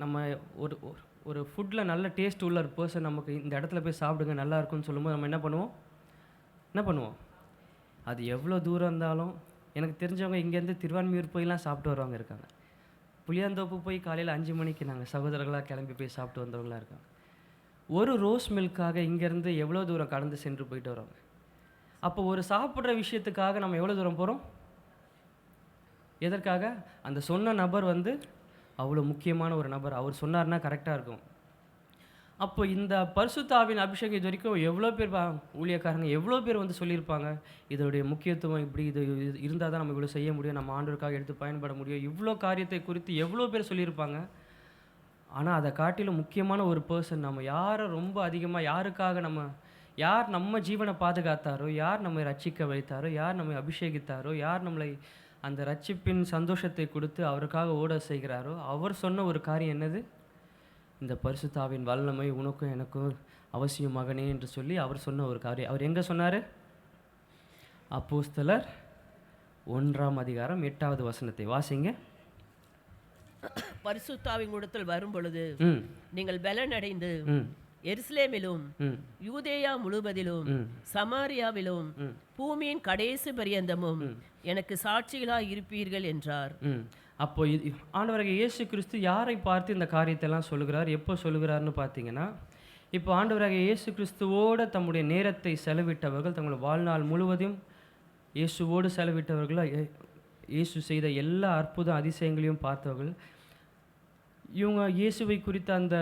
நம்ம ஒரு ஒரு ஃபுட்டில் நல்ல டேஸ்ட் உள்ள ஒரு பர்சன் நமக்கு இந்த இடத்துல போய் சாப்பிடுங்க நல்லா இருக்குன்னு சொல்லும்போது நம்ம என்ன பண்ணுவோம், அது எவ்வளோ தூரம் இருந்தாலும். எனக்கு தெரிஞ்சவங்க இங்கேருந்து திருவான்மியூர் போய்லாம் சாப்பிட்டு வருவாங்க இருக்காங்க. புளியாந்தோப்பு போய் காலையில் 5 மணிக்கு நாங்கள் சகோதரர்களாக கிளம்பி போய் சாப்பிட்டு வந்தவங்களாம் இருக்காங்க. ஒரு ரோஸ் மில்க்காக இங்கேருந்து எவ்வளோ தூரம் கடந்து சென்று போயிட்டு வருவாங்க. அப்போ ஒரு சாப்பிட்ற விஷயத்துக்காக நம்ம எவ்வளோ தூரம் போகிறோம், எதற்காக? அந்த சொன்ன நபர் அவ்வளோ முக்கியமான ஒரு நபர், அவர் சொன்னார்னா கரெக்டாக இருக்கும். அப்போ இந்த பரிசுத்தாவின் அபிஷேகம் இது வரைக்கும் எவ்வளோ பேர் ஊழியக்காரங்க எவ்வளோ பேர் சொல்லியிருப்பாங்க, இதோடைய முக்கியத்துவம் இப்படி, இது இருந்தால் தான் நம்ம இவ்வளோ செய்ய முடியும், நம்ம ஆண்டவருக்காக எடுத்து பயன்பட முடியும், இவ்வளோ காரியத்தை குறித்து எவ்வளோ பேர் சொல்லியிருப்பாங்க. ஆனால் அதை காட்டிலும் முக்கியமான ஒரு பர்சன், நம்ம யாரை ரொம்ப அதிகமாக யாருக்காக யார் நம்ம ஜீவனை பாதுகாத்தாரோ, யார் நம்மை ரட்சிக்க வைத்தாரோ, யார் நம்மை அபிஷேகித்தாரோ, யார் நம்மளை அந்த ரட்சிப்பின் சந்தோஷத்தை கொடுத்து அவருக்காக ஓட செய்கிறாரோ, அவர் சொன்ன ஒரு காரியம் என்னது, இந்த பரிசுத்தாவின் வல்லமை உனக்கும் எனக்கும் அவசியம் மகனே என்று சொல்லி அவர் சொன்ன ஒரு காரியம். அவர் எங்கே சொன்னார்? அப்போஸ்தலர் 1:8 வாசிங்க. பரிசுத்தாவின் கூடத்தில் வரும் பொழுது நீங்கள் பலன் அடைந்து எருசலேமிலும் யூதேயா முழுவதிலும் சமாரியாவிலும் பூமியின் கடைசி பரியந்தமும் எனக்கு சாட்சிகளாக இருப்பீர்கள் என்றார். அப்போ ஆண்டவராகிய இயேசு கிறிஸ்து யாரை பார்த்து இந்த காரியத்தெல்லாம் சொல்லுகிறார், எப்போ சொல்லுகிறார்னு பார்த்தீங்கன்னா, இப்போ ஆண்டவராகிய இயேசு கிறிஸ்துவோடு தம்முடைய நேரத்தை செலவிட்டவர்கள், தங்களுடைய வாழ்நாள் முழுவதும் இயேசுவோடு செலவிட்டவர்கள், இயேசு செய்த எல்லா அற்புத அதிசயங்களையும் பார்த்தவர்கள், இவங்க இயேசுவை குறித்த அந்த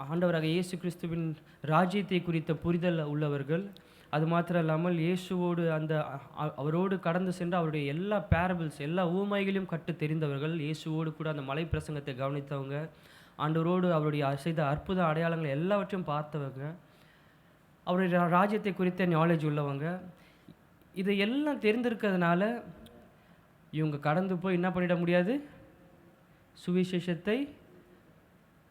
ஆண்டவராக இயேசு கிறிஸ்துவின் ராஜ்யத்தை குறித்த புரிதல் உள்ளவர்கள். அது மாத்திரம் இல்லாமல் இயேசுவோடு அவரோடு கடந்து சென்று அவருடைய எல்லா பேரபிள்ஸ் எல்லா ஊமைகளையும் கட்டு தெரிந்தவர்கள், இயேசுவோடு கூட அந்த மலை பிரசங்கத்தை கவனித்தவங்க, ஆண்டவரோடு அவருடைய செய்த அற்புத அடையாளங்கள் எல்லாவற்றையும் பார்த்தவங்க, அவருடைய ராஜ்யத்தை குறித்த நாலேஜ் உள்ளவங்க. இதை எல்லாம் தெரிந்திருக்கிறதுனால இவங்க கடந்து போய் என்ன பண்ணிட முடியாது, சுவிசேஷத்தை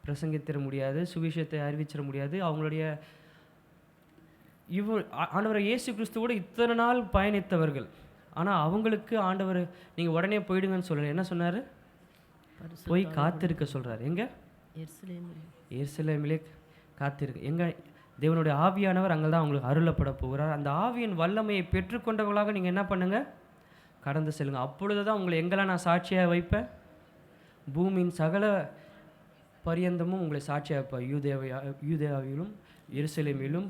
பிரசங்கித்திட முடியாது, சுவிசேஷத்தை அறிவிச்சிட முடியாது. அவங்களுடைய ஆண்டவர் இயேசு கிறிஸ்துவோடு இத்தனை நாள் பயணித்தவர்கள், ஆனால் அவங்களுக்கு ஆண்டவர் நீங்கள் உடனே போயிடுங்கன்னு சொல்லலை. என்ன சொன்னார்? போய் காத்திருக்க சொல்கிறார். எங்கே? எருசலேமிலே காத்திருக்க. எங்கே? தேவனுடைய ஆவியானவர் அங்கே தான் அவங்களுக்கு அருளப்பட போகிறார். அந்த ஆவியின் வல்லமையை பெற்றுக்கொண்டவர்களாக நீங்கள் என்ன பண்ணுங்கள், கடந்து செல்லுங்கள். அப்பொழுது தான் உங்களை எங்கெல்லாம் நான் சாட்சியாக வைப்பேன், பூமியின் சகல பரியந்தமும் உங்களை சாட்சியாக வைப்பேன். யூதேயாவிலும் எருசலேமிலும்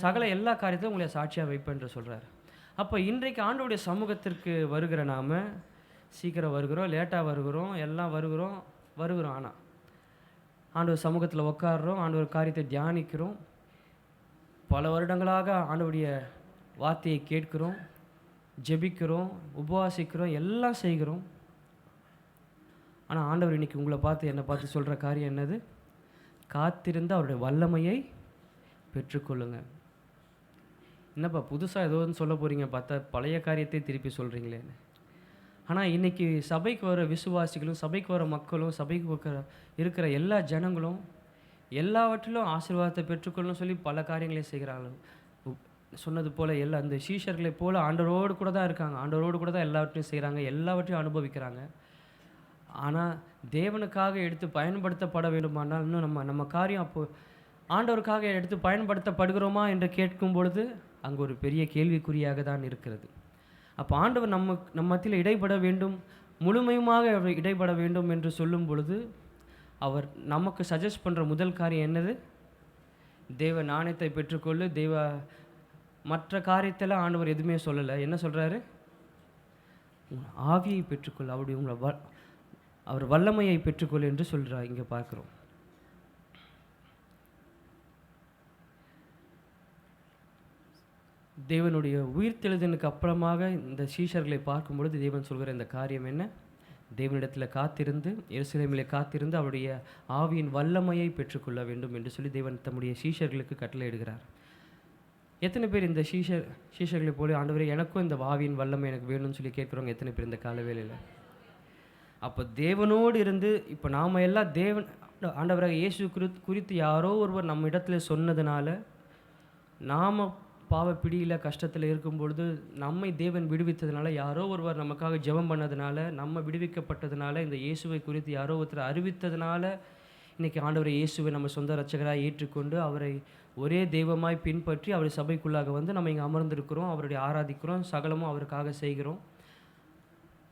சகல எல்லா காரியத்திலும் உங்களை சாட்சியாக வைப்பேன் என்று சொல்கிறார். அப்போ இன்றைக்கு ஆண்டவருடைய சமூகத்திற்கு வருகிற நாம் சீக்கிரம் வருகிறோம், லேட்டாக வருகிறோம், எல்லாம் வருகிறோம். ஆனால் ஆண்டவர் சமூகத்தில் உட்காடுறோம், ஆண்டவர் காரியத்தை தியானிக்கிறோம், பல வருடங்களாக ஆண்டவருடைய வார்த்தையை கேட்கிறோம், ஜெபிக்கிறோம், உபவாசிக்கிறோம், எல்லாம் செய்கிறோம். ஆனால் ஆண்டவர் இன்றைக்கி உங்களை பார்த்து என்னை பார்த்து சொல்கிற காரியம் என்னது, காத்திருந்து அவருடைய வல்லமையை பெற்றுக்கொள்ளுங்க. என்னப்பா புதுசாக ஏதோ சொல்ல போகிறீங்க, பார்த்தா பழைய காரியத்தை திருப்பி சொல்கிறீங்களேன்னு. ஆனால் இன்றைக்கி சபைக்கு வர விசுவாசிகளும், சபைக்கு வர மக்களும், சபைக்கு இருக்கிற எல்லா ஜனங்களும் எல்லாவற்றிலும் ஆசீர்வாதத்தை பெற்றுக்கொள்ளணும் சொல்லி பல காரியங்களையும் செய்கிறாங்க. சொன்னது போல் அந்த சீஷர்களை போல் ஆண்டவரோடு கூட தான் இருக்காங்க, ஆண்டவரோடு கூட தான் எல்லாவற்றையும் செய்கிறாங்க, எல்லாவற்றையும் அனுபவிக்கிறாங்க. ஆனால் தேவனுக்காக எடுத்து பயன்படுத்தப்பட வேண்டுமானால் இன்னும் நம்ம காரியம் அப்போது ஆண்டவருக்காக எடுத்து பயன்படுத்தப்படுகிறோமா என்று கேட்கும் பொழுது அங்கே ஒரு பெரிய கேள்விக்குறியாக தான் இருக்கிறது. அப்போ ஆண்டவர் நம்ம மத்தியில் இடைப்பட வேண்டும், முழுமையுமாக இடைப்பட வேண்டும் என்று சொல்லும் பொழுது அவர் நமக்கு சஜஸ்ட் பண்ணுற முதல் காரியம் என்னது, தேவ நாணயத்தை பெற்றுக்கொள்ளு. மற்ற காரியத்தெல்லாம் ஆண்டவர் எதுவுமே சொல்லலை. என்ன சொல்கிறாரு? ஆவியை பெற்றுக்கொள், அவருடைய உங்களை அவர் வல்லமையை பெற்றுக்கொள் என்று சொல்கிறார். இங்கே பார்க்குறோம். தேவனுடைய உயிர்த்தெழுதலுக்கு அப்புறமாக இந்த சீஷர்களை பார்க்கும் பொழுது தேவன் சொல்கிற இந்த காரியம் என்ன? தேவனிடத்தில் காத்திருந்து, எருசலேமிலே காத்திருந்து அவருடைய ஆவியின் வல்லமையை பெற்றுக்கொள்ள வேண்டும் என்று சொல்லி தேவன் தம்முடைய சீஷர்களுக்கு கட்டளையிடுகிறார். எத்தனை பேர் இந்த சீஷர்களை போல, ஆண்டவரே எனக்கும் இந்த ஆவியின் வல்லமை எனக்கு வேணும்னு சொல்லி கேட்குறவங்க எத்தனை பேர் இந்த காலவேளையில்? அப்போ தேவனோடு இருந்து, இப்போ நாம் எல்லாம் தேவன் ஆண்டவராக இயேசு குறித்து யாரோ ஒருவர் நம்ம இடத்துல சொன்னதுனால, நாம் பாவ பிடியில் கஷ்டத்தில் இருக்கும் பொழுது நம்மை தேவன் விடுவித்ததுனால, யாரோ ஒருவர் நமக்காக ஜெபம் பண்ணதுனால, நம்ம விடுவிக்கப்பட்டதுனால, இந்த இயேசுவை குறித்து யாரோ ஒருத்தர் அறிவித்ததுனால, இன்றைக்கி ஆண்டவரை இயேசுவை நம்ம சொந்த இரட்சகராக ஏற்றுக்கொண்டு அவரை ஒரே தெய்வமாய் பின்பற்றி அவர் சபைக்குள்ளாக வந்து நம்ம இங்கே அமர்ந்திருக்கிறோம், அவருடைய ஆராதிக்கிறோம், சகலமும் அவருக்காக செய்கிறோம்.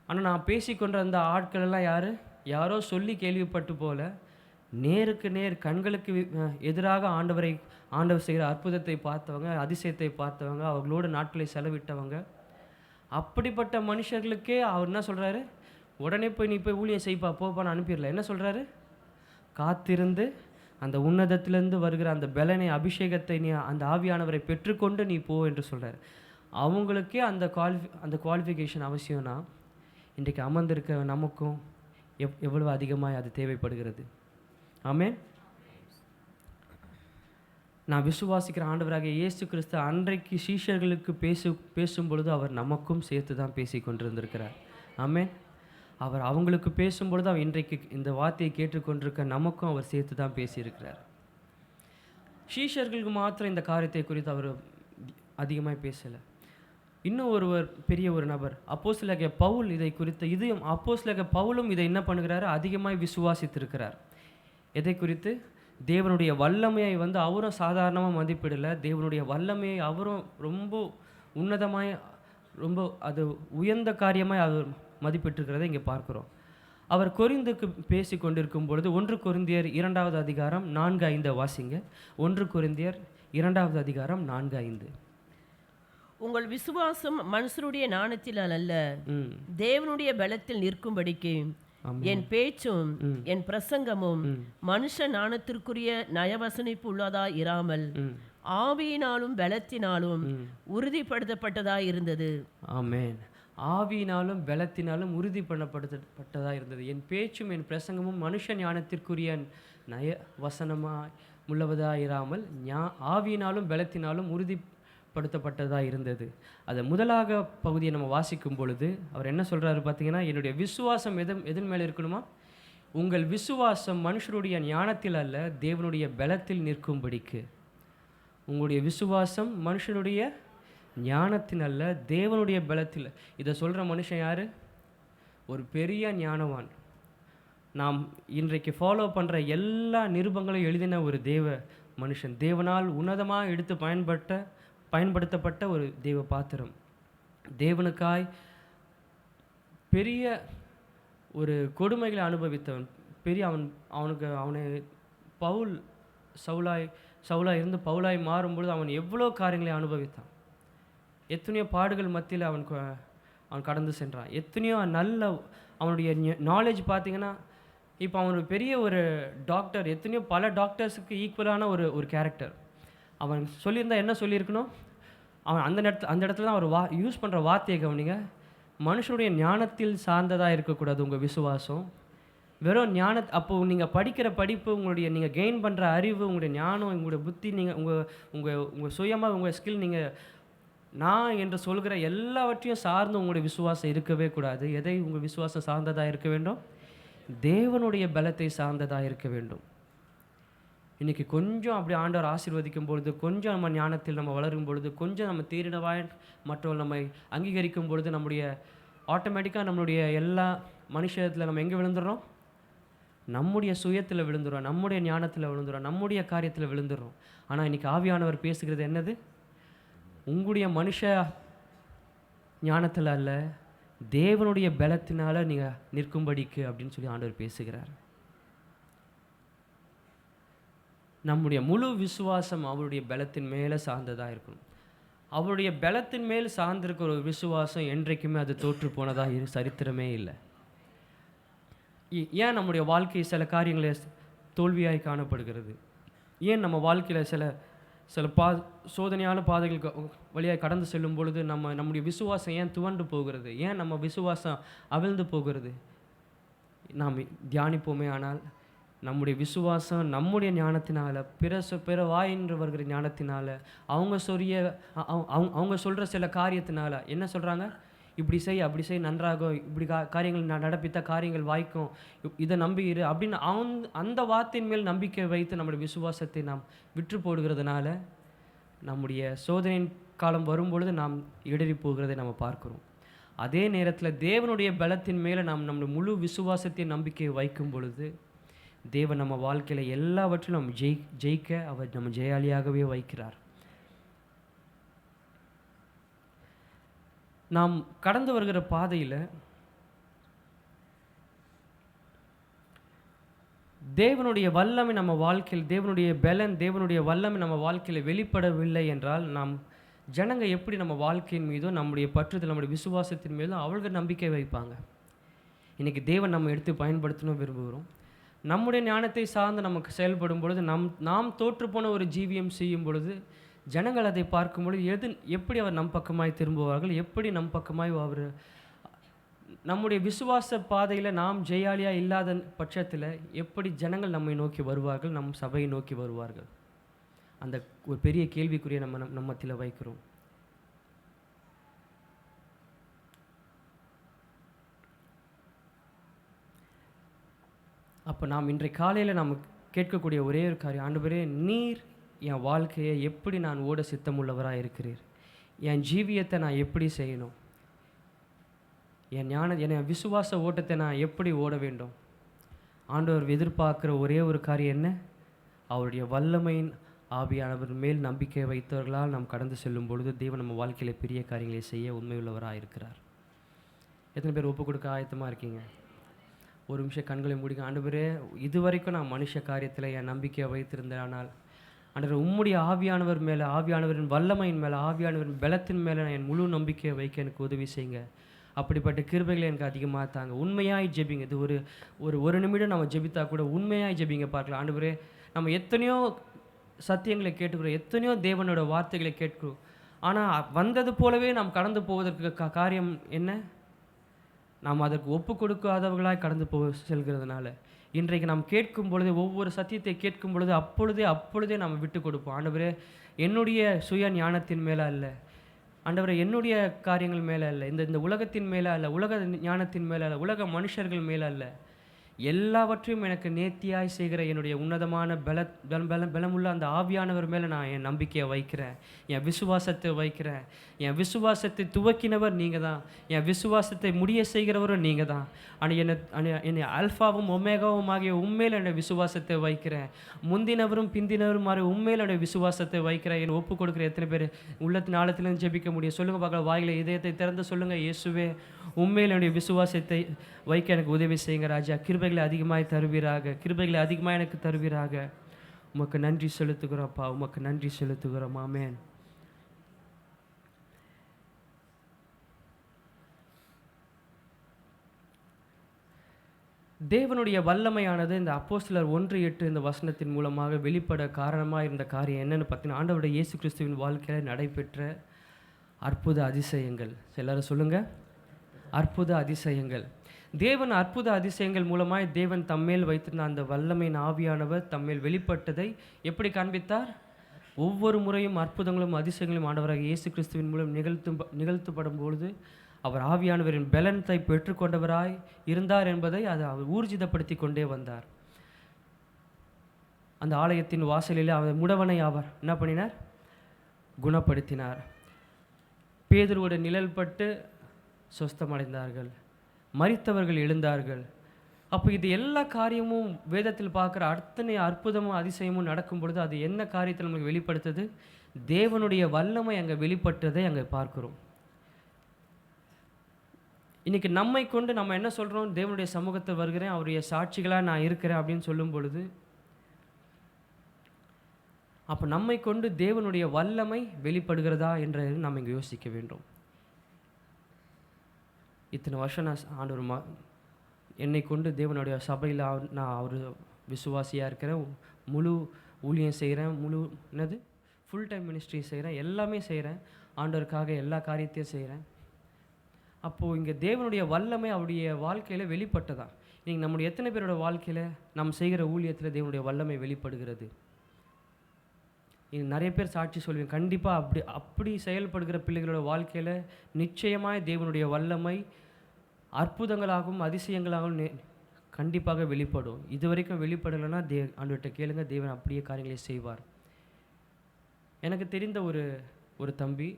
ஆனால் நான் பேசிக்கொண்ட அந்த ஆட்கள் எல்லாம் யாரோ சொல்லி கேள்விப்பட்டு போல, நேருக்கு நேர் கண்களுக்கு எதிராக ஆண்டவர் செய்கிற அற்புதத்தை பார்த்தவங்க, அதிசயத்தை பார்த்தவங்க, அவர்களோடு நாட்களை செலவிட்டவங்க. அப்படிப்பட்ட மனுஷர்களுக்கே அவர் என்ன சொல்கிறாரு? உடனே போய் நீ போய் ஊழியம் செய்ப்பா, போப்பான்னு அனுப்பிடல. என்ன சொல்கிறாரு? காத்திருந்து அந்த உன்னதத்திலேருந்து வருகிற அந்த பலனை, அபிஷேகத்தை நீ அந்த ஆவியானவரை பெற்றுக்கொண்டு நீ போ என்று சொல்கிறார். அவங்களுக்கே அந்த குவாலிஃபிகேஷன் அவசியம்னா, இன்றைக்கு அமர்ந்திருக்க நமக்கும் எவ்வளவு அதிகமாக அது தேவைப்படுகிறது. ஆமென். நான் விசுவாசிக்கிற ஆண்டவராக இயேசு கிறிஸ்து அன்றைக்கு சீஷர்களுக்கு பேசும் பொழுது அவர் நமக்கும் சேர்த்து தான் பேசி கொண்டிருந்திருக்கிறார். ஆமென். அவர் அவங்களுக்கு பேசும்பொழுது அவர் இன்றைக்கு இந்த வார்த்தையை கேட்டுக்கொண்டிருக்க நமக்கும் அவர் சேர்த்து தான் பேசியிருக்கிறார். சீஷர்களுக்கு மாத்திரம் இந்த காரியத்தை குறித்து அவர் அதிகமாக பேசலை. இன்னும் ஒருவர், பெரிய ஒரு நபர், அப்போஸ்தலனாகிய பவுல் இதை குறித்து, அப்போஸ்தலனாகிய பவுலும் இதை என்ன பண்ணுகிறாரு? அதிகமாக விசுவாசித்திருக்கிறார். எதை குறித்து? தேவனுடைய வல்லமையை அவரும் சாதாரணமாக மதிப்பிடலை. தேவனுடைய வல்லமையை அவரும் ரொம்ப உன்னதமாய், ரொம்ப அது உயர்ந்த காரியமாய் அவர் மதிப்பிட்டிருக்கிறதை இங்கே பார்க்குறோம். அவர் கொரிந்துக்கு பேசி கொண்டிருக்கும் பொழுது 1 கொரிந்தியர் 2வது அதிகாரம் 4-5 வாசிங்க. 1 கொரிந்தியர் 2வது அதிகாரம் 4-5. உங்கள் விசுவாசம் மனுஷருடைய ஞானத்தினால் அல்ல, தேவனுடைய பலத்தில் நிற்கும்படிக்கு என் பேச்சும் என் பிரசங்கமும் மனுஷ ஞானத்திற்குரிய நயவசனிப்பு உள்ளதா இராமல் ஆவியினாலும் பலத்தினாலும் உறுதிப்படுத்தப்பட்டதா இருந்தது. ஆமென். ஆவியினாலும் பலத்தினாலும் உறுதி பண்ணப்பட்டதாக இருந்தது. என் பேச்சும் என் பிரசங்கமும் மனுஷ ஞானத்திற்குரிய நய வசனமாய் உள்ளவதாக இராமல் ஆவியினாலும் பலத்தினாலும் உறுதிப்படுத்தப்பட்டதாக இருந்தது. அதை முதலாக பகுதியை நம்ம வாசிக்கும் பொழுது அவர் என்ன சொல்கிறாரு பார்த்தீங்கன்னா, என்னுடைய விசுவாசம் எதன் மேலே இருக்கணுமா? உங்கள் விசுவாசம் மனுஷருடைய ஞானத்தில் அல்ல, தேவனுடைய பலத்தில் நிற்கும்படிக்கு. உங்களுடைய விசுவாசம் மனுஷனுடைய ஞானத்தின் அல்ல, தேவனுடைய பலத்தில். இதை சொல்கிற மனுஷன் யார்? ஒரு பெரிய ஞானவான். நாம் இன்றைக்கு ஃபாலோ பண்ணுற எல்லா நிருபங்களையும் எழுதின ஒரு தேவ மனுஷன், தேவனால் உன்னதமாக எடுத்து பயன்படுத்தப்பட்ட ஒரு தேவ பாத்திரம். தேவனுக்காய் பெரிய ஒரு கொடுமைகளை அனுபவித்தவன், பெரிய அவனை பவுல் சவுலாய் இருந்து பவுலாய் மாறும்பொழுது அவன் எவ்வளோ காரியங்களை அனுபவித்தான். எத்தனையோ பாடுகள் மத்தியில் அவன் கடந்து சென்றான். எத்தனையோ நல்ல அவனுடைய நாலேஜ் பார்த்திங்கன்னா, இப்போ அவன் பெரிய ஒரு டாக்டர், எத்தனையோ பல டாக்டர்ஸுக்கு ஈக்குவலான ஒரு கேரக்டர். அவன் சொல்லியிருந்தா என்ன சொல்லியிருக்கணும்? அவன் அந்த இடத்துல தான் அவர் யூஸ் பண்ணுற வார்த்தையை கவனிங்க. மனுஷனுடைய ஞானத்தில் சார்ந்ததாக இருக்கக்கூடாது உங்கள் விசுவாசம். வெறும் அப்போது நீங்கள் படிக்கிற படிப்பு, நீங்கள் கெயின் பண்ணுற அறிவு, உங்களுடைய ஞானம், உங்களுடைய புத்தி, நீங்கள் உங்கள் சுயமாக உங்கள் ஸ்கில், நீங்கள் நான் என்று சொல்கிற எல்லாவற்றையும் சார்ந்து உங்களுடைய விசுவாசம் இருக்கவே கூடாது. எதை உங்கள் விசுவாசம் சார்ந்ததாக இருக்க வேண்டும்? தேவனுடைய பலத்தை சார்ந்ததாக இருக்க வேண்டும். இன்றைக்கி கொஞ்சம் அப்படி ஆண்டவர் ஆசீர்வதிக்கும் பொழுது, கொஞ்சம் நம்ம ஞானத்தில் நம்ம வளரும் பொழுது, கொஞ்சம் நம்ம தீரினவாய் மற்றவர்கள் நம்மை அங்கீகரிக்கும் பொழுது, நம்முடைய ஆட்டோமேட்டிக்காக நம்மளுடைய எல்லா மனுஷத்தில் நம்ம எங்கே விழுந்துடுறோம்? நம்முடைய சுயத்தில் விழுந்துடுறோம், நம்முடைய ஞானத்தில் விழுந்துடுறோம், நம்முடைய காரியத்தில் விழுந்துடுறோம். ஆனால் இன்றைக்கி ஆவியானவர் பேசுகிறது என்னது? உங்களுடைய மனுஷ ஞானத்தில் அல்ல, தேவனுடைய பலத்தினால நீங்கள் நிற்கும்படிக்கு அப்படின்னு சொல்லி ஆண்டவர் பேசுகிறார். நம்முடைய முழு விசுவாசம் அவருடைய பலத்தின் மேலே சார்ந்ததாக இருக்கணும். அவருடைய பலத்தின் மேல் சார்ந்திருக்கிற ஒரு விசுவாசம் என்றைக்குமே அது தோற்று போனதாக சரித்திரமே இல்லை. ஏன் நம்முடைய வாழ்க்கை சில காரியங்களில் தோல்வியாய் காணப்படுகிறது? ஏன் நம்ம வாழ்க்கையில் சில சில சோதனையான பாதைகளுக்கு வழியாக கடந்து செல்லும் பொழுது நம்முடைய விசுவாசம் ஏன் துவண்டு போகிறது? ஏன் நம்ம விசுவாசம் அவிழ்ந்து போகிறது? நாம் தியானிப்போமே. ஆனால் நம்முடைய விசுவாசம் நம்முடைய ஞானத்தினால, பிற வாயின்று வருகிற ஞானத்தினால, அவங்க சொல்கிற சில காரியத்தினால என்ன சொல்கிறாங்க, இப்படி செய் அப்படி செய் நன்றாகும், இப்படி காரியங்கள் நடப்பித்த காரியங்கள் வாய்க்கும், இதை நம்பியிரு அப்படின்னு அந்த வார்த்தையின் மேல் நம்பிக்கை வைத்து நம்முடைய விசுவாசத்தை நாம் விற்று போடுகிறதுனால நம்முடைய சோதனையின் காலம் வரும்பொழுது நாம் இடறி போகிறதை நம்ம பார்க்குறோம். அதே நேரத்தில் தேவனுடைய பலத்தின் மேலே நாம் நம்முடைய முழு விசுவாசத்தை நம்பிக்கையை வைக்கும் பொழுது தேவன் நம்ம வாழ்க்கையில் எல்லாவற்றிலும் நம்ம ஜெயிக்க அவர் நம்ம ஜெயாலியாகவே வைக்கிறார். நாம் கடந்து வருகிற பாதையில் தேவனுடைய வல்லமை நம்ம வாழ்க்கையில், தேவனுடைய பலன், தேவனுடைய வல்லமை நம்ம வாழ்க்கையில் வெளிப்படவில்லை என்றால் நாம் ஜனங்க எப்படி நம்ம வாழ்க்கையின் மீதும் நம்முடைய பற்றுதல், நம்முடைய விசுவாசத்தின் மீதும் அவர்கள் நம்பிக்கை வைப்பாங்க? இன்றைக்கி தேவன் நம்ம எடுத்து பயன்படுத்தணும் விரும்புகிறோம். நம்முடைய ஞானத்தை சார்ந்து நமக்கு செயல்படும் பொழுது நாம் தோற்றுப்போன ஒரு ஜீவியம் செய்யும் பொழுது ஜனங்கள் அதை பார்க்கும் பொழுது எப்படி அவர் நம் பக்கமாய் திரும்புவார்கள்? எப்படி நம் பக்கமாய் அவர் நம்முடைய விசுவாச பாதையில் நாம் ஜெயாலியாக இல்லாத பட்சத்தில் எப்படி ஜனங்கள் நம்மை நோக்கி வருவார்கள், நம் சபையை நோக்கி வருவார்கள்? அந்த ஒரு பெரிய கேள்விக்குரிய நம்ம மத்தியில் வைக்கிறோம். அப்போ நாம் இன்றைய காலையில் நாம் கேட்கக்கூடிய ஒரே ஒரு காரியம், ஆண்டவரே நீர் என் வாழ்க்கையை எப்படி நான் ஓட சித்தமுள்ளவராக இருக்கிறீர்? என் ஜீவியத்தை நான் எப்படி செய்யணும்? என் விசுவாச ஓட்டத்தை நான் எப்படி ஓட வேண்டும்? ஆண்டவர் எதிர்பார்க்குற ஒரே ஒரு காரியம் என்ன? அவருடைய வல்லமையின் ஆவியானவர் மேல் நம்பிக்கை வைத்தவர்களால் நாம் கடந்து செல்லும் பொழுது தேவன் நம்ம வாழ்க்கையில் பெரிய காரியங்களை செய்ய உண்மையுள்ளவராக இருக்கிறார். எத்தனை பேர் ஒப்பு கொடுக்க ஆயத்தமாக இருக்கீங்க? ஒரு நிமிஷம் கண்களை மூடிங்க. ஆண்டவரே, இதுவரைக்கும் நான் மனுஷ காரியத்தில் என் நம்பிக்கையை வைத்திருந்தேன். ஆனால் ஆண்டவர் உம்முடைய ஆவியானவர் மேலே, ஆவியானவரின் வல்லமையின் மேலே, ஆவியானவரின் பலத்தின் மேலே நான் என் முழு நம்பிக்கையை வைக்க எனக்கு உதவி செய்யுங்க. அப்படிப்பட்ட கிருபைகளை எனக்கு அதிகமாக தாங்க. உண்மையாய் ஜெபிங்க. இது ஒரு நிமிடம் நம்ம ஜெபித்தா கூட உண்மையாய் ஜெபிங்க பார்க்கலாம். ஆண்டவரே, நம்ம எத்தனையோ சத்தியங்களை கேட்டுக்கிறோம், எத்தனையோ தேவனோட வார்த்தைகளை கேட்கிறோம். ஆனால் வந்தது போலவே நாம் கடந்து போவதற்கு காரியம் என்ன? நாம் அதற்கு ஒப்பு கொடுக்காதவர்களாய் கடந்து செல்கிறதுனால இன்றைக்கு நாம் கேட்கும் பொழுது, ஒவ்வொரு சத்தியத்தை கேட்கும் பொழுது அப்பொழுதே நாம் விட்டு கொடுப்போம். ஆண்டவரே, என்னுடைய சுய ஞானத்தின் மேலே அல்ல, ஆண்டவரே என்னுடைய காரியங்கள் மேலே அல்ல, இந்த உலகத்தின் மேலே அல்ல, உலக ஞானத்தின் மேலே அல்ல, உலக மனுஷர்கள் மேலே அல்ல, எல்லாவற்றையும் எனக்கு நேர்த்தியாய் செய்கிற என்னுடைய உன்னதமான பலமுள்ள அந்த ஆவியானவர் மேலே நான் என் நம்பிக்கையை வைக்கிறேன், என் விசுவாசத்தை வைக்கிறேன். என் விசுவாசத்தை துவக்கினவர் நீங்கள் தான், என் விசுவாசத்தை முடிய செய்கிறவரும் நீங்கள் தான். ஆனால் என்னை அல்ஃபாவும் ஒமேகாவும் ஆகிய உண்மையில் என்னுடைய விசுவாசத்தை வைக்கிறேன். முந்தினவரும் பிந்தினவரும் மாதிரி உண்மையில் என்னுடைய விசுவாசத்தை வைக்கிறேன். என்னை ஒப்பு கொடுக்குற எத்தனை பேர் உள்ளத்தின் ஆழத்திலும் ஜெபிக்க முடியும்? சொல்லுங்கள் பார்க்கலாம். வாயில இதயத்தை திறந்து சொல்லுங்கள், இயேசுவே உண்மையில் என்னுடைய விசுவாசத்தை வைக்க எனக்கு உதவி செய்யுங்க ராஜா. கிருபைகளை அதிகமாய் தருவீராக, கிருபைகளை அதிகமாக எனக்கு தருவீராக. உமக்கு நன்றி செலுத்துகிறோம்ப்பா, உமக்கு நன்றி செலுத்துகிறோம். ஆமென். தேவனுடைய வல்லமையானது இந்த அப்போஸ்தலர் 1:8 இந்த வசனத்தின் மூலமாக வெளிப்பட காரணமாக இருந்த காரியம் என்னென்னு பார்த்தீங்கன்னா, ஆண்டவருடைய இயேசு கிறிஸ்துவின் வாழ்க்கையில் நடைபெற்ற அற்புத அதிசயங்கள். எல்லாரும் சொல்லுங்கள், அற்புத அதிசயங்கள். தேவன் அற்புத அதிசயங்கள் மூலமாய் தேவன் தம்மேல் வைத்திருந்த அந்த வல்லமையின் ஆவியானவர் தம்மேல் வெளிப்பட்டதை எப்படி காண்பித்தார்? ஒவ்வொரு முறையும் அற்புதங்களும் அதிசயங்களும் ஆண்டவராக இயேசு கிறிஸ்துவின் மூலம் நிகழ்த்தப்படும் பொழுது அவர் ஆவியானவரின் பலத்தை பெற்றுக்கொண்டவராய் இருந்தார் என்பதை அதை அவர் ஊர்ஜிதப்படுத்தி கொண்டே வந்தார். அந்த ஆலயத்தின் வாசலில் அவர் முடவனை அவர் என்ன பண்ணினார்? குணப்படுத்தினார். பேதுருவோட நிழல் பட்டு சொஸ்தமடைந்தார்கள், மரித்தவர்கள் எழுந்தார்கள். அப்போ இது எல்லா காரியமும் வேதத்தில் பார்க்குற அத்தனை அற்புதமும் அதிசயமும் நடக்கும் பொழுது அது என்ன காரியத்தில் நமக்கு வெளிப்படுத்துது? தேவனுடைய வல்லமை அங்கே வெளிப்பட்டதை அங்கே பார்க்குறோம். இன்றைக்கி நம்மை கொண்டு நம்ம என்ன சொல்கிறோம்? தேவனுடைய சமூகத்தை வருகிறேன், அவருடைய சாட்சிகளாக நான் இருக்கிறேன் அப்படின்னு சொல்லும் பொழுது அப்போ நம்மை கொண்டு தேவனுடைய வல்லமை வெளிப்படுகிறதா என்று நாம் இங்கே யோசிக்க வேண்டும். இத்தனை வருஷம் நான் ஆண்டவர் என்னை கொண்டு தேவனுடைய சபையில் நான் ஒரு விசுவாசியாக இருக்கிறேன், முழு ஊழியம் செய்கிறேன், ஃபுல் டைம் மினிஸ்ட்ரி செய்கிறேன், எல்லாமே செய்கிறேன், ஆண்டவருக்காக எல்லா காரியத்தையும் செய்கிறேன். அப்போது இங்கே தேவனுடைய வல்லமை அவருடைய வாழ்க்கையில் வெளிப்பட்டதா? நீங்கள் நம்முடைய எத்தனை பேரோட வாழ்க்கையில் நம்ம செய்கிற ஊழியத்தில் தேவனுடைய வல்லமை வெளிப்படுகிறது? இது நிறைய பேர் சாட்சி சொல்லுவேன். கண்டிப்பாக அப்படி செயல்படுகிற பிள்ளைகளோட வாழ்க்கையில் நிச்சயமாக தேவனுடைய வல்லமை அற்புதங்களாகவும் அதிசயங்களாகவும் கண்டிப்பாக வெளிப்படும். இது வரைக்கும் வெளிப்படலைன்னா ஆண்டவர்கிட்ட கேளுங்க, தேவன் அப்படியே காரியங்களை செய்வார். எனக்கு தெரிந்த ஒரு தம்பி,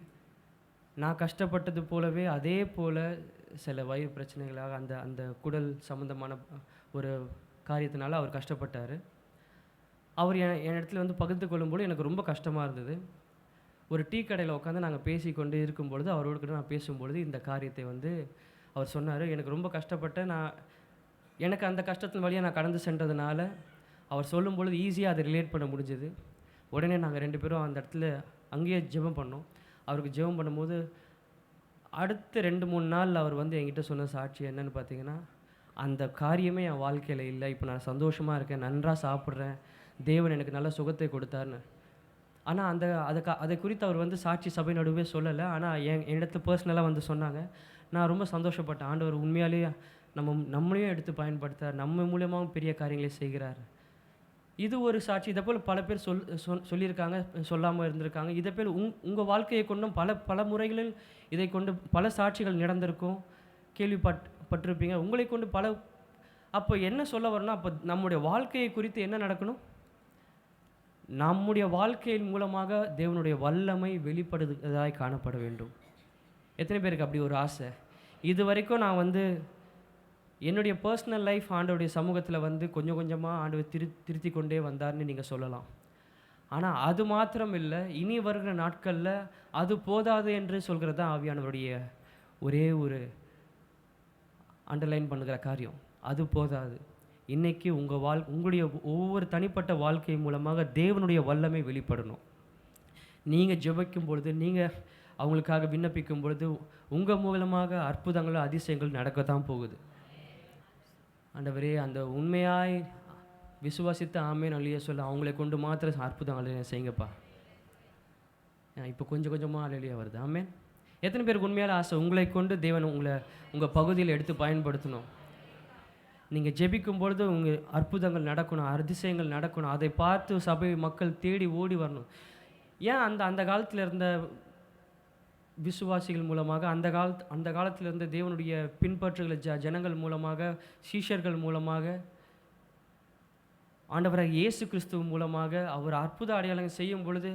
நான் கஷ்டப்பட்டது போலவே அதே போல் சில வயிறு பிரச்சனைகளாக அந்த குடல் சம்மந்தமான ஒரு காரியத்தினால அவர் கஷ்டப்பட்டார். அவர் என் இடத்துல வந்து பகிர்ந்து கொள்ளும்போது எனக்கு ரொம்ப கஷ்டமாக இருந்தது. ஒரு டீ கடையில் உட்காந்து நாங்கள் பேசிக்கொண்டு இருக்கும்பொழுது அவரோட கூட நான் பேசும்பொழுது இந்த காரியத்தை வந்து அவர் சொன்னார். எனக்கு ரொம்ப கஷ்டப்பட்டேன், எனக்கு அந்த கஷ்டத்தின் வழியாக நான் கடந்து சென்றதுனால அவர் சொல்லும்பொழுது ஈஸியாக அதை ரிலேட் பண்ண முடிஞ்சுது. உடனே நாங்கள் 2 பேரும் அந்த இடத்துல அங்கேயே ஜெபம் பண்ணோம். அவருக்கு ஜெபம் பண்ணும்போது அடுத்த 2-3 நாள் அவர் வந்து என்கிட்ட சொன்ன சாட்சி என்னன்னு பார்த்தீங்கன்னா, அந்த காரியமே என் வாழ்க்கையில் இல்லை, இப்போ நான் சந்தோஷமாக இருக்கேன், நன்றாக சாப்பிட்றேன், தேவன் எனக்கு நல்ல சுகத்தை கொடுத்தாருன்னு. ஆனால் அதை குறித்து அவர் வந்து சாட்சி சபை நடுவே சொல்லலை. ஆனால் என்னிடத்துல பர்சனலாக வந்து சொன்னாங்க. நான் ரொம்ப சந்தோஷப்பட்டேன். ஆண்டவர் உண்மையாலேயே நம்மளையும் எடுத்து பயன்படுத்தார், நம்ம மூலியமாகவும் பெரிய காரியங்களை செய்கிறார். இது ஒரு சாட்சி. இதை போல் பல பேர் சொல்லியிருக்காங்க, சொல்லாமல் இருந்திருக்காங்க. இதை போல் உங்கள் வாழ்க்கையை கொண்டும் பல முறைகளில் இதை கொண்டு பல சாட்சிகள் நடந்திருக்கும், கேள்விப்பட்டிருப்பீங்க. உங்களை கொண்டு அப்போ என்ன சொல்ல வரணும்? அப்போ நம்முடைய வாழ்க்கையை குறித்து என்ன நடக்கணும்? நம்முடைய வாழ்க்கையின் மூலமாக தேவனுடைய வல்லமை வெளிப்படுவதாய் காணப்பட வேண்டும். எத்தனை பேருக்கு அப்படி ஒரு ஆசை? இது வரைக்கும் நான் வந்து என்னுடைய பர்சனல் லைஃப் ஆண்டவருடைய சமூகத்தில் வந்து கொஞ்சம் கொஞ்சமாக ஆண்டவர் திருத்தி கொண்டே வந்தார்னு நீங்கள் சொல்லலாம். ஆனால் அது மாத்திரம் இல்லை, இனி வருகிற நாட்களில் அது போதாது என்று சொல்கிறது தான் ஆவியானவருடைய ஒரே ஒரு அண்டர்லைன் பண்ணுகிற காரியம். அது போதாது. இன்றைக்கி உங்களுடைய ஒவ்வொரு தனிப்பட்ட வாழ்க்கை மூலமாக தேவனுடைய வல்லமை வெளிப்படணும். நீங்கள் ஜெபிக்கும் பொழுது, நீங்கள் அவங்களுக்காக விண்ணப்பிக்கும் பொழுது உங்கள் மூலமாக அற்புதங்கள் அதிசயங்கள் நடக்க தான் போகுது. ஆண்டவரே, அந்த உண்மையாய் விசுவாசித்த ஆமேன் அல்லையா சொல்ல அவங்களை கொண்டு மாத்திரம் அற்புதங்களை செய்யுங்கப்பா. இப்போ கொஞ்சம் கொஞ்சமாக அலையிலேயே வருது. ஆமேன். எத்தனை பேருக்கு உண்மையால ஆசை உங்களை கொண்டு தேவன் உங்கள் பகுதியில் எடுத்து பயன்படுத்தணும்? நீங்கள் ஜெபிக்கும் பொழுது உங்கள் அற்புதங்கள் நடக்கணும், அதிசயங்கள் நடக்கணும், அதை பார்த்து சபை மக்கள் தேடி ஓடி வரணும். ஏன் அந்த காலத்தில் இருந்த விசுவாசிகள் மூலமாக, அந்த காலத்தில் இருந்த தேவனுடைய பின்பற்றுகிற ஜனங்கள் மூலமாக, சீஷர்கள் மூலமாக, ஆண்டவராக இயேசு கிறிஸ்துவ மூலமாக அவர் அற்புத அடையாளங்கள் செய்யும் பொழுது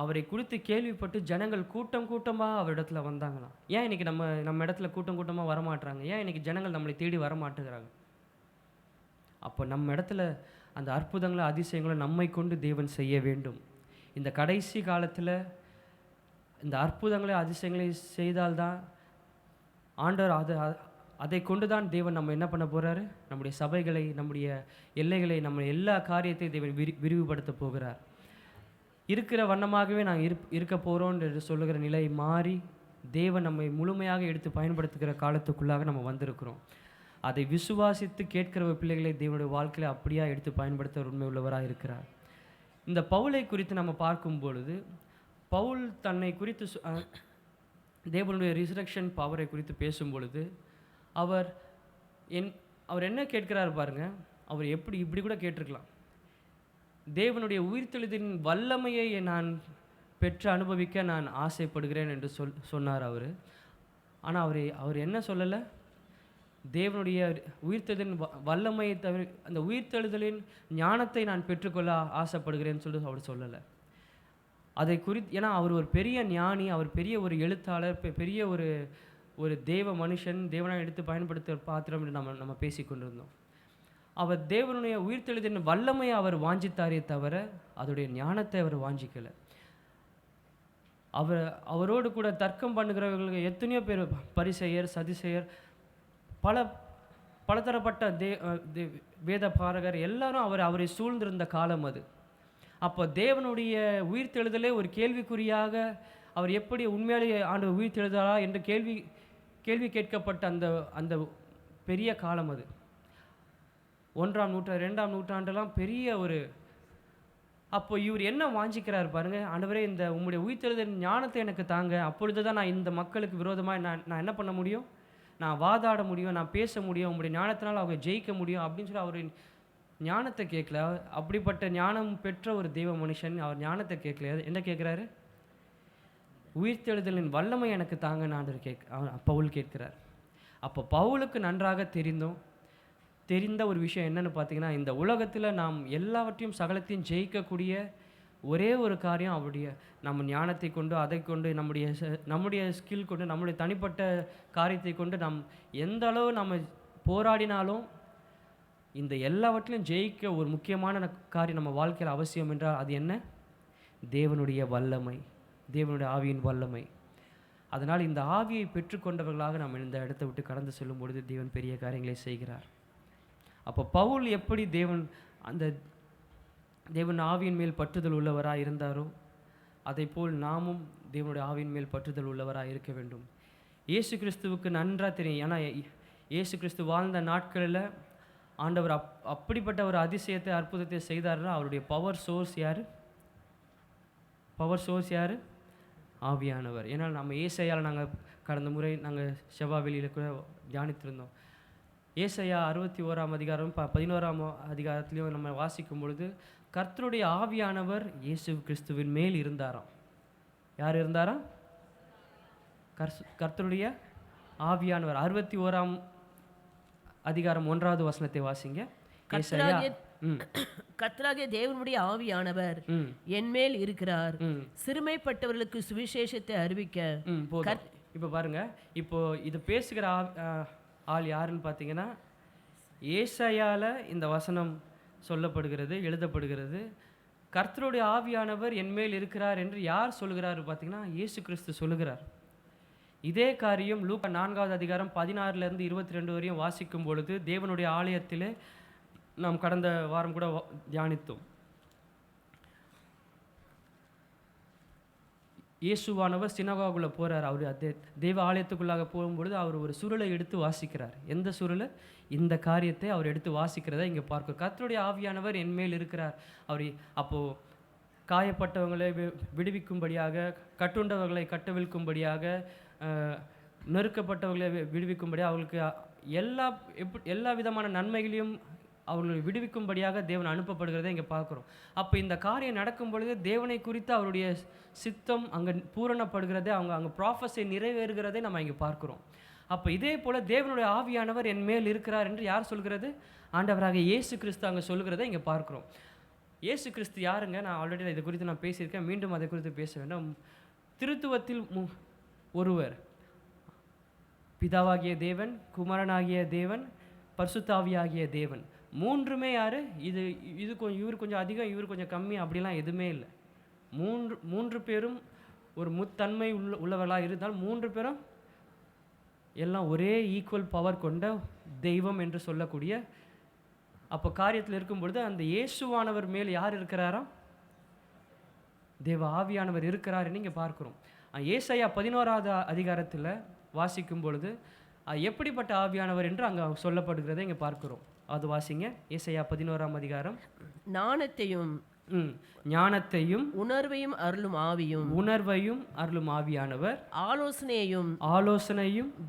அவரை குறித்து கேள்விப்பட்டு ஜனங்கள் கூட்டமாக அவரிடத்துல வந்தாங்களாம். ஏன் இன்றைக்கி நம்ம இடத்துல கூட்டமாக வரமாட்டுறாங்க? ஏன் இன்றைக்கி ஜனங்கள் நம்மளை தேடி வரமாட்டுகிறாங்க? அப்போ நம்ம இடத்துல அந்த அற்புதங்களை அதிசயங்களை நம்மை கொண்டு தேவன் செய்ய வேண்டும். இந்த கடைசி காலத்தில் இந்த அற்புதங்களை அதிசயங்களை செய்தால்தான் ஆண்டவர் அதை கொண்டு தான் தேவன் நம்ம என்ன பண்ண போகிறாரு? நம்முடைய சபைகளை, நம்முடைய எல்லைகளை, நம்ம எல்லா காரியத்தையும் தேவன் விரிவுபடுத்த போகிறார். இருக்கிற வண்ணமாகவே நாங்கள் இருக்க போகிறோம் என்று சொல்லுகிற நிலை மாறி தேவன் நம்மை முழுமையாக எடுத்து பயன்படுத்துகிற காலத்துக்குள்ளாக நம்ம வந்திருக்கிறோம். அதை விசுவாசித்து கேட்கிற பிள்ளைகளை தேவனுடைய வாழ்க்கையில் அப்படியா எடுத்து பயன்படுத்த உண்மை உள்ளவராக இருக்கிறார். இந்த பவுலை குறித்து நம்ம பார்க்கும் பொழுது, பவுல் தன்னை குறித்து தேவனுடைய ரிசரக்ஷன் பவரை குறித்து பேசும் பொழுது அவர் என்ன கேட்கிறார் பாருங்க. அவர் இப்படி கூட கேட்டிருக்கலாம், தேவனுடைய உயிர்த்தெழுதலின் வல்லமையை நான் பெற்று அனுபவிக்க நான் ஆசைப்படுகிறேன் என்று சொன்னார் அவர். ஆனால் அவர் என்ன சொல்லலை? தேவனுடைய உயிர்த்தெழுதலின் வல்லமையை தவிர அந்த உயிர்த்தெழுதலின் ஞானத்தை நான் பெற்றுக்கொள்ள ஆசைப்படுகிறேன்னு சொல்லிட்டு அவர் சொல்லலை. அதை குறித்து, ஏன்னா அவர் ஒரு பெரிய ஞானி, அவர் பெரிய ஒரு எழுத்தாளர், பெரிய ஒரு தேவ மனுஷன், தேவனாக எடுத்து பயன்படுத்த பாத்திரம் என்று நம்ம பேசி கொண்டிருந்தோம். அவர் தேவனுடைய உயிர்த்தெழுதலின் வல்லமையை அவர் வாஞ்சித்தாரே தவிர அதோடைய ஞானத்தை அவர் வாஞ்சிக்கலை. அவரோடு கூட தர்க்கம் பண்ணுகிறவர்களுக்கு எத்தனையோ பேர், பரிசெயர், சதிசெயர், பலதரப்பட்ட வேத பாரகர் எல்லாரும் அவரை சூழ்ந்திருந்த காலம் அது. அப்போ தேவனுடைய உயிர்த்தெழுதலே ஒரு கேள்விக்குறியாக, அவர் எப்படி உண்மையாலேயே ஆண்டவர் உயிர்த்தெழுதாரா என்று கேள்வி கேட்கப்பட்ட அந்த அந்த பெரிய காலம் அது. 1ஆம் நூற்றாண்டு 2ஆம் நூற்றாண்டெல்லாம் பெரிய ஒரு. அப்போ இவர் என்ன வாஞ்சிக்கிறார் பாருங்க, ஆண்டவரே இந்த உம்முடைய உயிர்த்தெழுதல் ஞானத்தை எனக்கு தாங்க, அப்பொழுது தான் நான் இந்த மக்களுக்கு விரோதமாக நான் என்ன பண்ண முடியும், நான் வாதாட முடியும், நான் பேச முடியும், உங்களுடைய ஞானத்தினால் அவங்க ஜெயிக்க முடியும் அப்படின்னு சொல்லி அவர் ஞானத்தை கேட்கல. அப்படிப்பட்ட ஞானம் பெற்ற ஒரு தெய்வ மனுஷன் அவர் ஞானத்தை கேட்கல. என்ன கேட்குறாரு? உயிர்த்தெழுதலின் வல்லமை எனக்கு தாங்கன்னு ஆண்டவர் பவுல் கேட்கிறார். அப்போ பவுலுக்கு நன்றாக தெரிந்த ஒரு விஷயம் என்னென்னு பார்த்தீங்கன்னா, இந்த உலகத்தில் நாம் எல்லாவற்றையும் சகலத்தையும் ஜெயிக்கக்கூடிய ஒரே ஒரு காரியம் அவருடைய நம்ம ஞானத்தை கொண்டு, அதை கொண்டு, நம்முடைய ஸ்கில் கொண்டு, நம்முடைய தனிப்பட்ட காரியத்தை கொண்டு நாம் எந்த அளவு நம்ம போராடினாலும் இந்த எல்லாவற்றிலும் ஜெயிக்க ஒரு முக்கியமான காரியம் நம்ம வாழ்க்கையில் அவசியம் என்றால் அது என்ன? தேவனுடைய வல்லமை, தேவனுடைய ஆவியின் வல்லமை. அதனால் இந்த ஆவியை பெற்றுக்கொண்டவர்களாக நாம் இந்த இடத்தை விட்டு கடந்து செல்லும் பொழுது தேவன் பெரிய காரியங்களை செய்கிறார். அப்போ பவுல் எப்படி தேவன் ஆவியின் மேல் பற்றுதல் உள்ளவராக இருந்தாரோ அதை போல் நாமும் தேவனுடைய ஆவியின் மேல் பற்றுதல் உள்ளவராக இருக்க வேண்டும். இயேசு கிறிஸ்துவுக்கு நன்றாக தெரியும். ஏன்னா இயேசு கிறிஸ்து வாழ்ந்த நாட்களில் ஆண்டவர் அப்படிப்பட்ட ஒரு அதிசயத்தை அற்புதத்தை செய்தார்னா அவருடைய பவர் சோர்ஸ் யார்? ஆவியானவர். ஏன்னா நம்ம ஏசாயால் நாங்கள் கடந்த முறை நாங்கள் செவ்வாவெளியில் கூட தியானித்திருந்தோம். ஏசாயா 61ஆம் அதிகாரம் 11ஆம் அதிகாரத்துலேயும் நம்ம வாசிக்கும் பொழுது கர்த்தருடைய ஆவியானவர் இயேசு கிறிஸ்துவின் மேல் இருந்தாராம். யார் இருந்தாராம்? கர்த்தருடைய ஆவியானவர். 61ஆம் அதிகாரம் 1வது வசனத்தை வாசிங்க. கர்த்தராகிய தேவனுடைய ஆவியானவர் என்மேல் இருக்கிறார், சிறுமைப்பட்டவர்களுக்கு சுவிசேஷத்தை அறிவிக்க. இப்போ பாருங்க, இப்போ இது பேசுகிற ஆள் யாருன்னு பார்த்தீங்கன்னா, ஏசாயால இந்த வசனம் சொல்லப்படுகிறது, எழுதப்படுகிறது. கர்த்தருடைய ஆவியானவர் என்மேல் இருக்கிறார் என்று யார் சொல்லுகிறார் பார்த்தீங்கன்னா, இயேசு கிறிஸ்து சொல்லுகிறார். இதே காரியம் லூக்கா 4வது அதிகாரம் 16லேருந்து 22 வரையும் வாசிக்கும் பொழுது தேவனுடைய ஆலயத்திலே நாம் கடந்த வாரம் கூட தியானித்தோம். இயேசுவானவர் சினகாகுள்ளே போகிறார். அவர் தேவ ஆலயத்துக்குள்ளாக போகும்பொழுது அவர் ஒரு சுருளை எடுத்து வாசிக்கிறார். எந்த சுருளை? இந்த காரியத்தை அவர் எடுத்து வாசிக்கிறத இங்கே பார்க்கிறோம். கர்த்தருடைய ஆவியானவர் என்மேல் இருக்கிறார். அவர் அப்போது காயப்பட்டவங்களை விடுவிக்கும்படியாக, கட்டுண்டவர்களை கட்டவிழ்க்கும்படியாக, நெருக்கப்பட்டவர்களை விடுவிக்கும்படியாக, அவர்களுக்கு எல்லா விதமான நன்மைகளையும் அவர்களை விடுவிக்கும்படியாக தேவன் அனுப்பப்படுகிறதை இங்கே பார்க்குறோம். அப்போ இந்த காரியம் நடக்கும் பொழுது தேவனை குறித்து அவருடைய சித்தம் அங்கே பூரணப்படுகிறதே, அங்கே ப்ராஃபஸை நிறைவேறுகிறதை நம்ம இங்கே பார்க்குறோம். அப்போ இதே போல் தேவனுடைய ஆவியானவர் என் மேல் இருக்கிறார் என்று யார் சொல்கிறது? ஆண்டவராக இயேசு கிறிஸ்து அங்கே சொல்கிறதை இங்கே பார்க்குறோம். இயேசு கிறிஸ்து யாருங்க? நான் ஆல்ரெடி இதை குறித்து நான் பேசியிருக்கேன், மீண்டும் அதை குறித்து பேச வேண்டும். திருத்துவத்தில் ஒருவர், பிதாவாகிய தேவன், குமாரனாகிய தேவன், பரிசுத்தாவியாகிய தேவன். மூன்றுமே யார்? இது கொஞ்சம், இவர் கொஞ்சம் அதிகம், இவர் கொஞ்சம் கம்மி, அப்படிலாம் எதுவுமே இல்லை. மூன்று பேரும் ஒரு முத்தன்மை உள்ளவர்களாக இருந்தால் மூன்று பேரும் எல்லாம் ஒரே ஈக்குவல் பவர் கொண்ட தெய்வம் என்று சொல்லக்கூடிய அப்போ காரியத்தில் இருக்கும் பொழுது அந்த இயேசுவானவர் மேல் யார் இருக்கிறாரா? தேவ ஆவியானவர் இருக்கிறார் இங்கே பார்க்குறோம். ஏசாயா 11வது அதிகாரத்தில் வாசிக்கும் பொழுது எப்படிப்பட்ட ஆவியானவர் என்று அங்கே சொல்லப்படுகிறதை இங்கே பார்க்குறோம். அது வாசிங்க. ஏசாயா 11ஆம் அதிகாரம். ஞானத்தையும் உணர்வையும் அருளும் ஆவியானவர், ஆலோசனையும்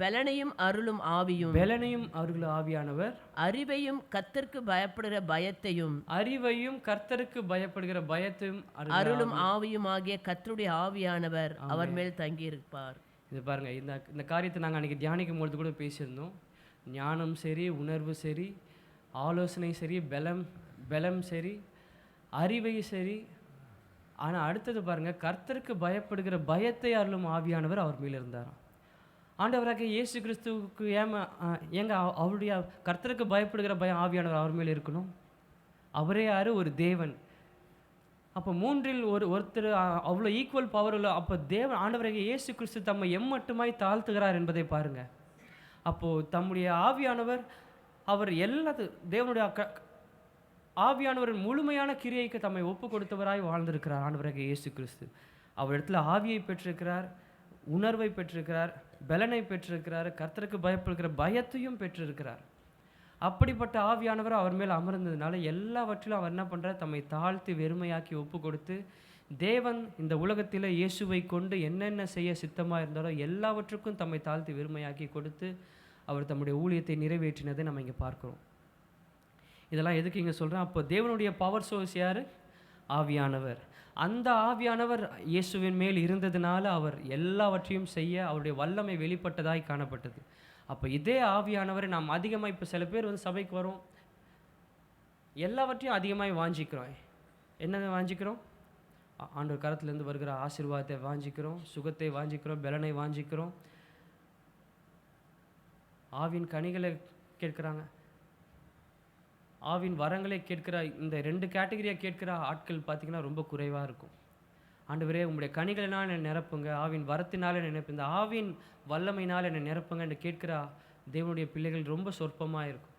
பலனையும் அருளும் ஆவியானவர், அறிவையும் கர்த்தருக்கு பயப்படுகிற பயத்தையும் அருளும் ஆவியும் ஆகிய கர்த்தருடைய ஆவியானவர் அவர் மேல் தங்கியிருப்பார். இது பாருங்க, இந்த காரியத்தை நாங்கள் அன்றைக்கி தியானிக்கும் பொழுது கூட பேசியிருந்தோம். ஞானம் சரி, உணர்வு சரி, ஆலோசனை சரி, பலம் சரி, அறிவை சரி. ஆனால் அடுத்தது பாருங்கள், கர்த்தருக்கு பயப்படுகிற பயத்தை அருளும் ஆவியானவர் அவர் மேல் இருந்தாராம். ஆண்டவராக இயேசு கிறிஸ்துவுக்கு ஏங்க அவருடைய கர்த்தருக்கு பயப்படுகிற பயம் ஆவியானவர் அவர் மேல் இருக்கணும்? அவரே யார்? ஒரு தேவன். அப்போ மூன்றில் ஒருத்தர் அவ்வளோ ஈக்குவல் பவர் உள்ள அப்போ தேவன் ஆண்டவராக இயேசு கிறிஸ்து தம்மை எம்மட்டுமாய் தாழ்த்துகிறார் என்பதை பாருங்கள். அப்போது தம்முடைய ஆவியானவர் அவர் தேவனுடைய ஆவியானவரின் முழுமையான கிரியைக்கு தம்மை ஒப்பு கொடுத்தவராய் வாழ்ந்திருக்கிறார் ஆண்டவராகிய இயேசு கிறிஸ்து. அவர் இடத்துல ஆவியை பெற்றிருக்கிறார், உணர்வை பெற்றிருக்கிறார், பலனை பெற்றிருக்கிறார், கர்த்தருக்கு பயப்படுகிற பயத்தையும் பெற்றிருக்கிறார். அப்படிப்பட்ட ஆவியானவர் அவர் மேல் அமர்ந்ததுனால எல்லாவற்றிலும் அவர் என்ன பண்ணுறார், தம்மை தாழ்த்தி வெறுமையாக்கி ஒப்பு கொடுத்து, தேவன் இந்த உலகத்தில் இயேசுவை கொண்டு என்னென்ன செய்ய சித்தமாக இருந்தாரோ எல்லாவற்றுக்கும் தம்மை தாழ்த்தி வெறுமையாக்கி கொடுத்து அவர் தம்முடைய ஊழியத்தை நிறைவேற்றினதை நம்ம இங்கே பார்க்குறோம். இதெல்லாம் எதுக்கு இங்கே சொல்கிறேன், அப்போ தேவனுடைய பவர் சோர்ஸ் யார்? ஆவியானவர். அந்த ஆவியானவர் இயேசுவின் மேல் இருந்ததுனால அவர் எல்லாவற்றையும் செய்ய அவருடைய வல்லமை வெளிப்பட்டதாய் காணப்பட்டது. அப்போ இதே ஆவியானவரை நாம் அதிகமாக, இப்போ சில பேர் வந்து சபைக்கு வரும், எல்லாவற்றையும் அதிகமாக வாஞ்சிக்கிறோம். என்னங்க வாஞ்சிக்கிறோம்? ஆண்டவர் கரத்துலேருந்து வருகிற ஆசீர்வாதத்தை வாஞ்சிக்கிறோம், சுகத்தை வாஞ்சிக்கிறோம், பலனை வாஞ்சிக்கிறோம், ஆவின் கனிகளை கேட்குறாங்க, ஆவின் வரங்களை கேட்கிற இந்த 2 கேட்டகரியாக கேட்கிற ஆட்கள் பார்த்திங்கன்னா ரொம்ப குறைவாக இருக்கும். ஆண்டவரே உங்களுடைய கனிகளினால் என்னை நிரப்புங்க, ஆவின் வரத்தினால் என்னை நிரப்பு, இந்த ஆவின் வல்லமையினால் என்னை நிரப்புங்க என்று கேட்கிற தேவனுடைய பிள்ளைகள் ரொம்ப சொற்பமாக இருக்கும்.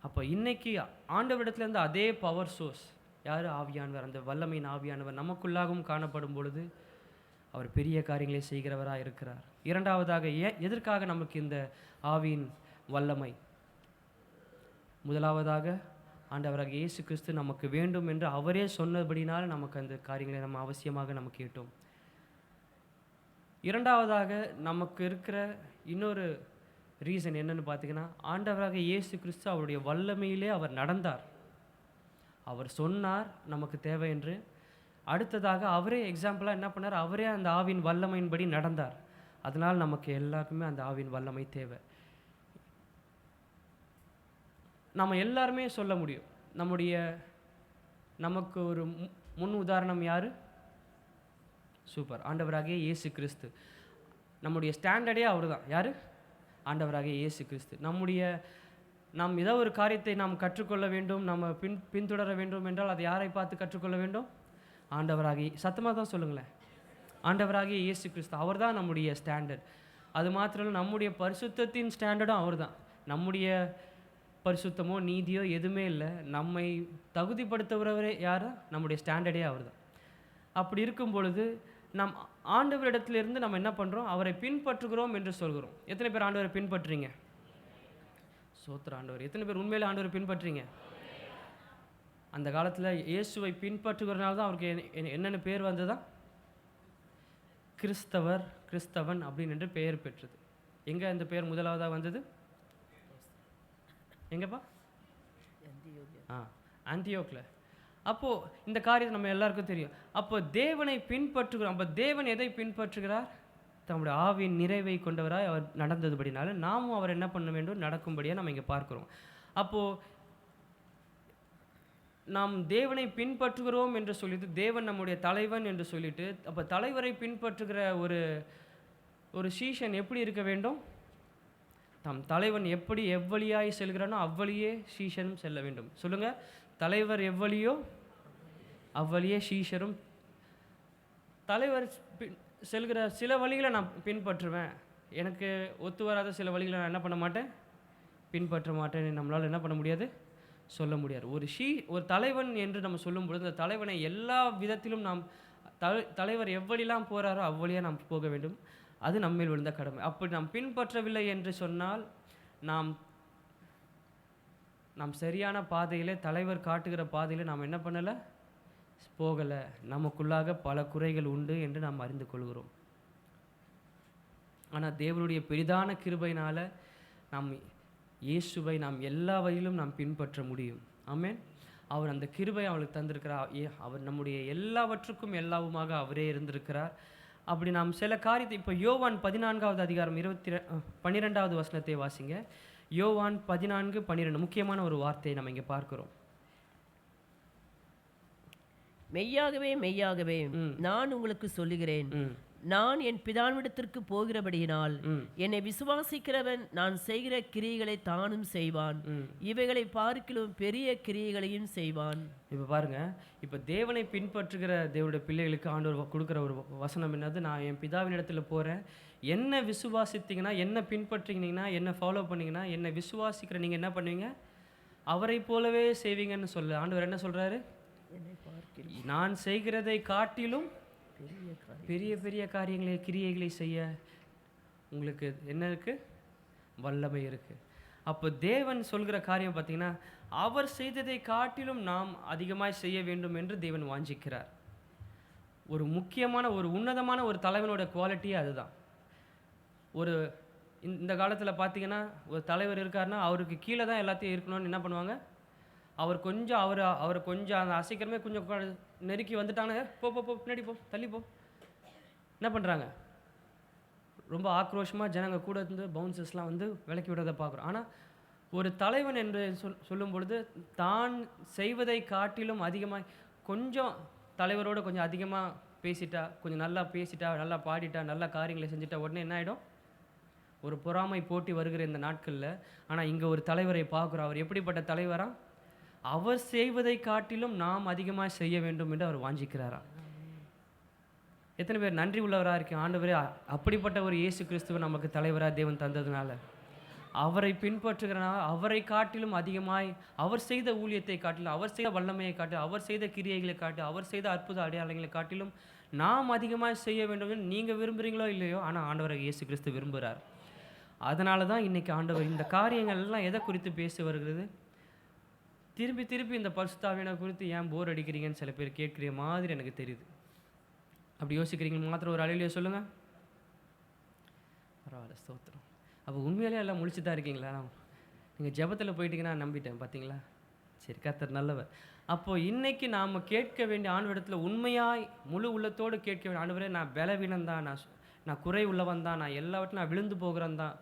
அப்போ இன்றைக்கி ஆண்டவரிடத்துலேருந்து அதே பவர் சோர்ஸ் யார்? ஆவியானவர். அந்த வல்லமையின் ஆவியானவர் நமக்குள்ளாகவும் காணப்படும் பொழுது அவர் பெரிய காரியங்களை செய்கிறவராக இருக்கிறார். இரண்டாவதாக எதற்காக நமக்கு இந்த ஆவியின் வல்லமை? முதலாவதாக ஆண்டவராக இயேசு கிறிஸ்து நமக்கு வேண்டும் என்று அவரே சொன்னபடினால் நமக்கு அந்த காரியங்களை நம்ம அவசியமாக நம்ம கேட்டோம். இரண்டாவதாக நமக்கு இருக்கிற இன்னொரு ரீசன் என்னன்னு பார்த்தீங்கன்னா, ஆண்டவராக இயேசு கிறிஸ்து அவருடைய வல்லமையிலே அவர் நடந்தார். அவர் சொன்னார் நமக்கு தேவை என்று. அடுத்ததாக அவரே எக்ஸாம்பிளாக என்ன பண்ணார், அவரே அந்த ஆவின் வல்லமையின்படி நடந்தார். அதனால் நமக்கு எல்லாருக்குமே அந்த ஆவின் வல்லமை தேவை. நம்ம எல்லாருமே சொல்ல முடியும். நமக்கு ஒரு முன் உதாரணம் யார்? சூப்பர், ஆண்டவராகிய இயேசு கிறிஸ்து. நம்முடைய ஸ்டாண்டர்டே அவர் தான். யார்? ஆண்டவராகிய இயேசு கிறிஸ்து. நாம் ஏதோ ஒரு காரியத்தை நாம் கற்றுக்கொள்ள வேண்டும், நம்ம பின்தொடர வேண்டும் என்றால் அதை யாரை பார்த்து கற்றுக்கொள்ள வேண்டும்? ஆண்டவராகிய, சத்தமாக தான் சொல்லுங்களேன், ஆண்டவராகிய இயேசு கிறிஸ்து. அவர் தான் நம்முடைய ஸ்டாண்டர்ட். அது மாத்திரம் இல்லை, நம்முடைய பரிசுத்தத்தின் ஸ்டாண்டர்டும் அவர் தான். நம்முடைய பரிசுத்தமோ நீதியோ எதுவுமே இல்லை, நம்மை தகுதிப்படுத்துகிறவரே யார்? நம்முடைய ஸ்டாண்டர்டே அவர் தான். அப்படி இருக்கும் பொழுது நம் ஆண்டவரிடத்திலிருந்து நம்ம என்ன பண்ணுறோம், அவரை பின்பற்றுகிறோம் என்று சொல்கிறோம். எத்தனை பேர் ஆண்டவரை பின்பற்றுறீங்க? சோத்திர ஆண்டவர். எத்தனை பேர் உண்மையிலே ஆண்டவரை பின்பற்றுறீங்க? அந்த காலத்தில் இயேசுவை பின்பற்றுகிறனால தான் அவருக்கு என்னென்ன பேர் வந்ததா? கிறிஸ்தவன் அப்படின்னு என்று பெயர் பெற்றது. எங்கே அந்த பெயர் முதலாவதாக வந்தது? எங்கப்பா? ஆந்தியோக்கில். அப்போது இந்த காரியத்தை நம்ம எல்லாருக்கும் தெரியும். அப்போ தேவனை பின்பற்றுகிறோம். அப்போ தேவன் எதை பின்பற்றுகிறார்? தம்முடைய ஆவியின் நிறைவை கொண்டவராய் அவர் நடந்ததுபடினால நாமும் அவர் என்ன பண்ண வேண்டும், நடக்கும்படியாக நம்ம இங்கே பார்க்குறோம். அப்போது நாம் தேவனை பின்பற்றுகிறோம் என்று சொல்லிட்டு, தேவன் நம்முடைய தலைவன் என்று சொல்லிட்டு, அப்போ தலைவரை பின்பற்றுகிற ஒரு சீஷன் எப்படி இருக்க வேண்டும்? தம் தலைவன் எப்படி எவ்வழியாய் செல்கிறானோ அவ்வழியே சீஷனும் செல்ல வேண்டும். சொல்லுங்கள், தலைவர் எவ்வழியோ அவ்வழியே சீஷரும். தலைவர் செல்கிற சில வழிகளை நான் பின்பற்றுவேன், எனக்கு ஒத்து வராத சில வழிகளை நான் என்ன பண்ண மாட்டேன், பின்பற்ற மாட்டேன். நம்மளால் என்ன பண்ண முடியாது, சொல்ல முடியாது. ஒரு தலைவன் என்று நம்ம சொல்லும் பொழுது அந்த தலைவனை எல்லா விதத்திலும் நாம் தலைவர் எவ்வழிலாம் போகிறாரோ அவ்வழியாக நாம் போக வேண்டும். அது நம்மேல் விழுந்த கடமை. அப்படி நாம் பின்பற்றவில்லை என்று சொன்னால் நாம் சரியான பாதையில், தலைவர் காட்டுகிற பாதையில் நாம் என்ன பண்ணலை, போகலை. நமக்குள்ளாக பல குறைகள் உண்டு என்று நாம் அறிந்து கொள்கிறோம். ஆனால் தேவனுடைய பெரிதான கிருபையினால் நாம் இயேசுவை நாம் எல்லா வழியிலும் நாம் பின்பற்ற முடியும். ஆமென். அவர் அந்த கிருபை அவளுக்கு தந்திருக்கிறார். அவர் நம்முடைய எல்லாவற்றுக்கும் எல்லாவுமாக அவரே இருந்திருக்கிறார். அப்படி நாம் சில காரியத்தை, இப்போ யோவான் 14வது அதிகாரம் 12வது வசனத்தை வாசிங்க. யோவான் 14:12 முக்கியமான ஒரு வார்த்தையை நம்ம இங்கே பார்க்கிறோம். மெய்யாகவே மெய்யாகவே நான் உங்களுக்கு சொல்லுகிறேன், நான் என் பிதாவிடத்திற்கு போகிறபடியினால் என்னை விசுவாசிக்கிறவன் நான் செய்கிற கிரியைகளை தானும் செய்வான், இவைகளை பார்க்கிலும் பெரிய கிரியைகளையும் செய்வான். இப்போ பாருங்க, இப்போ தேவனை பின்பற்றுகிற தேவனுடைய பிள்ளைகளுக்கு ஆண்டவர் கொடுக்குற ஒரு வசனம் என்னது, நான் என் பிதாவின் இடத்துல போகிறேன், என்ன விசுவாசித்தீங்கன்னா, என்ன பின்பற்றிங்கன்னா, என்ன ஃபாலோ பண்ணிங்கன்னா, என்னை விசுவாசிக்கிற நீங்கள் என்ன பண்ணுவீங்க, அவரை போலவே செய்வீங்கன்னு சொல்ல ஆண்டவர் என்ன சொல்கிறாரு? நான் செய்கிறதை காட்டிலும் பெரிய பெரிய காரியங்களை கிரியைகளை செய்ய உங்களுக்கு என்ன இருக்குது? வல்லமை இருக்குது. அப்போ தேவன் சொல்கிற காரியம் பார்த்தீங்கன்னா, அவர் செய்ததை காட்டிலும் நாம் அதிகமாய் செய்ய வேண்டும் என்று தேவன் வாஞ்சிக்கிறார். ஒரு முக்கியமான ஒரு உன்னதமான ஒரு தலைவனோட குவாலிட்டியே அதுதான். ஒரு இந்த காலத்தில் பார்த்தீங்கன்னா, ஒரு தலைவர் இருக்காருன்னா அவருக்கு கீழே தான் எல்லாத்தையும் இருக்கணும்னு என்ன பண்ணுவாங்க? அவரை கொஞ்சம் அந்த அசைக்கிறமே கொஞ்சம் நெருக்கி வந்துட்டாங்க, போ போ போ பின்னாடி போ, தள்ளி போ, என்ன பண்ணுறாங்க? ரொம்ப ஆக்ரோஷமாக ஜனங்க கூட இருந்து பவுன்சர்ஸ்லாம் வந்து விலக்கி விடுறதை பார்க்குறோம். ஆனால் ஒரு தலைவன் என்று சொல்லும் பொழுது தான் செய்வதை காட்டிலும் அதிகமாக கொஞ்சம் தலைவரோடு கொஞ்சம் அதிகமாக பேசிட்டா, கொஞ்சம் நல்லா பேசிட்டா, நல்லா பாடிட்டா, நல்ல காரியங்களை செஞ்சுட்டா உடனே என்ன ஆகிடும்? ஒரு பொறாமை போட்டி வருகிற இந்த நாட்களில். ஆனால் இங்கே ஒரு தலைவரை பார்க்குறோம். அவர் எப்படிப்பட்ட தலைவரா? அவர் செய்வதை காட்டிலும் நாம் அதிகமாக செய்ய வேண்டும் என்று அவர் வாஞ்சிக்கிறாராம். எத்தனை பேர் நன்றி உள்ளவராக இருக்கேன், ஆண்டவரே அப்படிப்பட்ட ஒரு இயேசு கிறிஸ்துவை நமக்கு தலைவராக தேவன் தந்ததுனால, அவரை பின்பற்றுகிறனால அவரை காட்டிலும் அதிகமாய் அவர் செய்த ஊழியத்தை காட்டிலும், அவர் செய்த வல்லமையை காட்டிலும், அவர் செய்த கிரியைகளை காட்டிலும், அவர் செய்த அற்புத அடையாளங்களை காட்டிலும் நாம் அதிகமாக செய்ய வேண்டும் என்று நீங்கள் விரும்புகிறீங்களோ இல்லையோ, ஆனால் ஆண்டவரை இயேசு கிறிஸ்து விரும்புகிறார். அதனால தான் இன்றைக்கி ஆண்டவர் இந்த காரியங்கள் எல்லாம் எதை குறித்து பேசி வருகிறது? திருப்பி திருப்பி இந்த பரிசுத்த ஆவியானவர் குறித்து ஏன் போர் அடிக்கிறீங்கன்னு சில பேர் கேட்குற மாதிரி எனக்கு தெரியுது. அப்படி யோசிக்கிறீங்க மாத்திரம் ஒரு அலையிலேயே சொல்லுங்கள். பரவாயில்ல, ஸ்தோத்திரம். அப்போ உண்மையிலே எல்லாம் முழிச்சு தான் இருக்கீங்களா? நீங்கள் ஜெபத்தில் போயிட்டீங்கன்னா நம்பிட்டேன், பார்த்தீங்களா? சரி, கர்த்தர் நல்லவர். அப்போது இன்றைக்கி நாம் கேட்க வேண்டிய ஆண்டவரிடத்தில் உண்மையாய் முழு உள்ளத்தோடு கேட்க வேண்டிய, ஆண்டவரே நான் பலவீனம் தான், நான் குறை உள்ளவன் தான், நான் எல்லாவற்றும் நான் விழுந்து போகிறேன் தான்,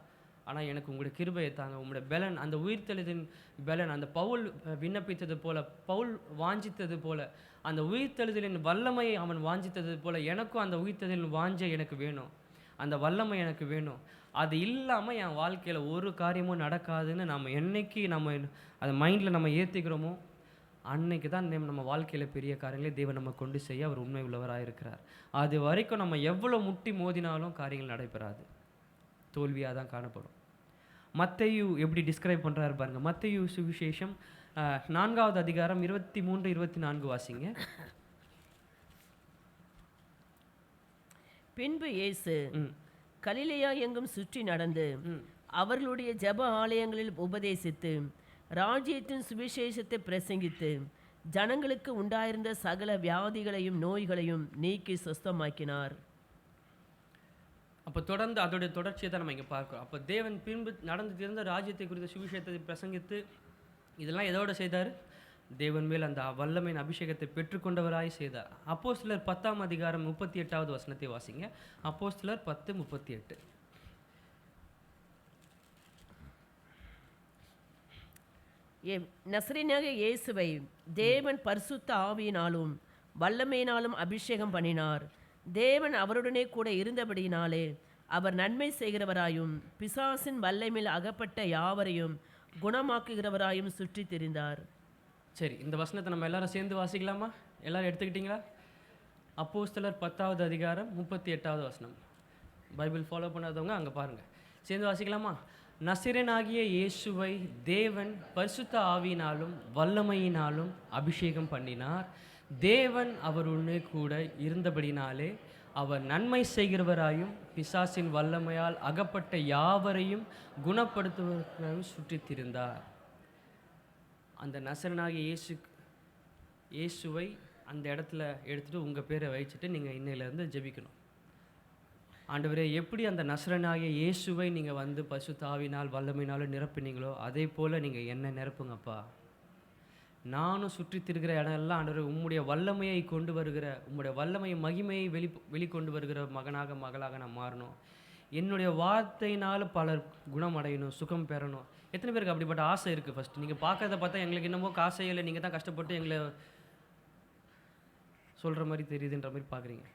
ஆனால் எனக்கு உங்களுடைய கிருபையை தாங்க, உங்களுடைய பலன், அந்த உயிர்த்தெழுதின் பலன், அந்த பவுல் விண்ணப்பித்தது போல, பவுல் வாஞ்சித்தது போல, அந்த உயிர்த்தெழுதலின் வல்லமையை அவன் வாஞ்சித்தது போல எனக்கும் அந்த உயிர்த்தெழுதலின் வாஞ்சை எனக்கு வேணும், அந்த வல்லமை எனக்கு வேணும். அது இல்லாமல் என் வாழ்க்கையில் ஒரு காரியமும் நடக்காதுன்னு என்னைக்கு அதை மைண்டில் நம்ம ஏற்றிக்கிறோமோ அன்னைக்கு தான் நம்ம வாழ்க்கையில் பெரிய காரியங்களே தேவன் நம்ம கொண்டு செய்ய அவர் உண்மை உள்ளவராக இருக்கிறார். அது வரைக்கும் நம்ம எவ்வளோ முட்டி மோதினாலும் காரியங்கள் நடைபெறாது, தோல்வியாக தான் காணப்படும். மத்தேயு எப்படி டிஸ்கிரைப் பண்ணுறாரு பாருங்க. மத்தேயு சுவிசேஷம் 4வது அதிகாரம் 23-24 வாசிங்க. பின்பு இயேசு கலிலேயா எங்கும் சுற்றி நடந்து அவர்களுடைய ஜெப ஆலயங்களில் உபதேசித்து ராஜ்யத்தின் சுவிசேஷத்தை பிரசங்கித்து ஜனங்களுக்கு உண்டாயிருந்த சகல வியாதிகளையும் நோய்களையும் நீக்கி சுஸ்தமாக்கினார். அப்போ தொடர்ந்து அதோடைய தொடர்ச்சியை தான் நம்ம இங்கே பார்க்குறோம். அப்போ தேவன் பின்பு நடந்து திறந்த ராஜ்யத்தை குறித்த சுவிசேஷத்தை பிரசங்கித்து இதெல்லாம் எதோடு செய்தார்? தேவன் மேல் அந்த வல்லமையின் அபிஷேகத்தை பெற்றுக்கொண்டவராய் செய்தார். அப்போஸ்தலர் 10ஆம் அதிகாரம் 38வது வசனத்தை வாசிங்க. அப்போஸ்தலர் 10:38. நசரேயனாகிய இயேசுவை தேவன் பரிசுத்த ஆவியினாலும் வல்லமையினாலும் அபிஷேகம் பண்ணினார். தேவன் அவருடனே கூட இருந்தபடியினாலே அவர் நன்மை செய்கிறவராயும் பிசாசின் வல்லமையில் அகப்பட்ட யாவரையும் குணமாக்குகிறவராயும் சுற்றி திரிந்தார். சரி, இந்த வசனத்தை நம்ம எல்லாரும் சேர்ந்து வாசிக்கலாமா? எல்லாரும் எடுத்துக்கிட்டீங்களா? அப்போஸ்தலர் 10வது அதிகாரம் 38வது வசனம். பைபிள் ஃபாலோ பண்ணாதவங்க அங்கே பாருங்கள், சேர்ந்து வாசிக்கலாமா? நசரேயனாகிய இயேசுவை தேவன் பரிசுத்த ஆவியினாலும் வல்லமையினாலும் அபிஷேகம் பண்ணினார். தேவன் அவருடனே கூட இருந்தபடினாலே அவர் நன்மை செய்கிறவராயும் பிசாசின் வல்லமையால் அகப்பட்ட யாவரையும் குணப்படுத்துவதற்காகவும் சுற்றித் திரிந்தார். அந்த நசரேயனாகிய இயேசுவை அந்த இடத்துல எடுத்துகிட்டு உங்கள் பேரை வச்சுட்டு நீங்கள் இன்னையிலேருந்து ஜெபிக்கணும். ஆண்டவரே, எப்படி அந்த நசரேயனாகிய இயேசுவை நீங்கள் வந்து பரிசுத்த ஆவியினால் வல்லமையினாலும் நிரப்பினீங்களோ அதே போல் நீங்கள் என்ன நிரப்புங்கப்பா. நானும் சுற்றி திருக்கிற இடம் எல்லாம் ஆண்டவரே உம்முடைய வல்லமையை கொண்டு வருகிற, உம்முடைய வல்லமையை மகிமையை வெளிக்கொண்டு வருகிற மகனாக மகளாக நான் மாறணும். என்னுடைய வார்த்தையினால் பலர் குணமடையணும், சுகம் பெறணும். எத்தனை பேருக்கு அப்படிப்பட்ட ஆசை இருக்குது? ஃபஸ்ட்டு நீங்கள் பார்க்கறத பார்த்தா எங்களுக்கு என்னமோ காசே இல்லை, நீங்கள் தான் கஷ்டப்பட்டு எங்களை சொல்கிற மாதிரி தெரியுதுன்ற மாதிரி பார்க்குறீங்க.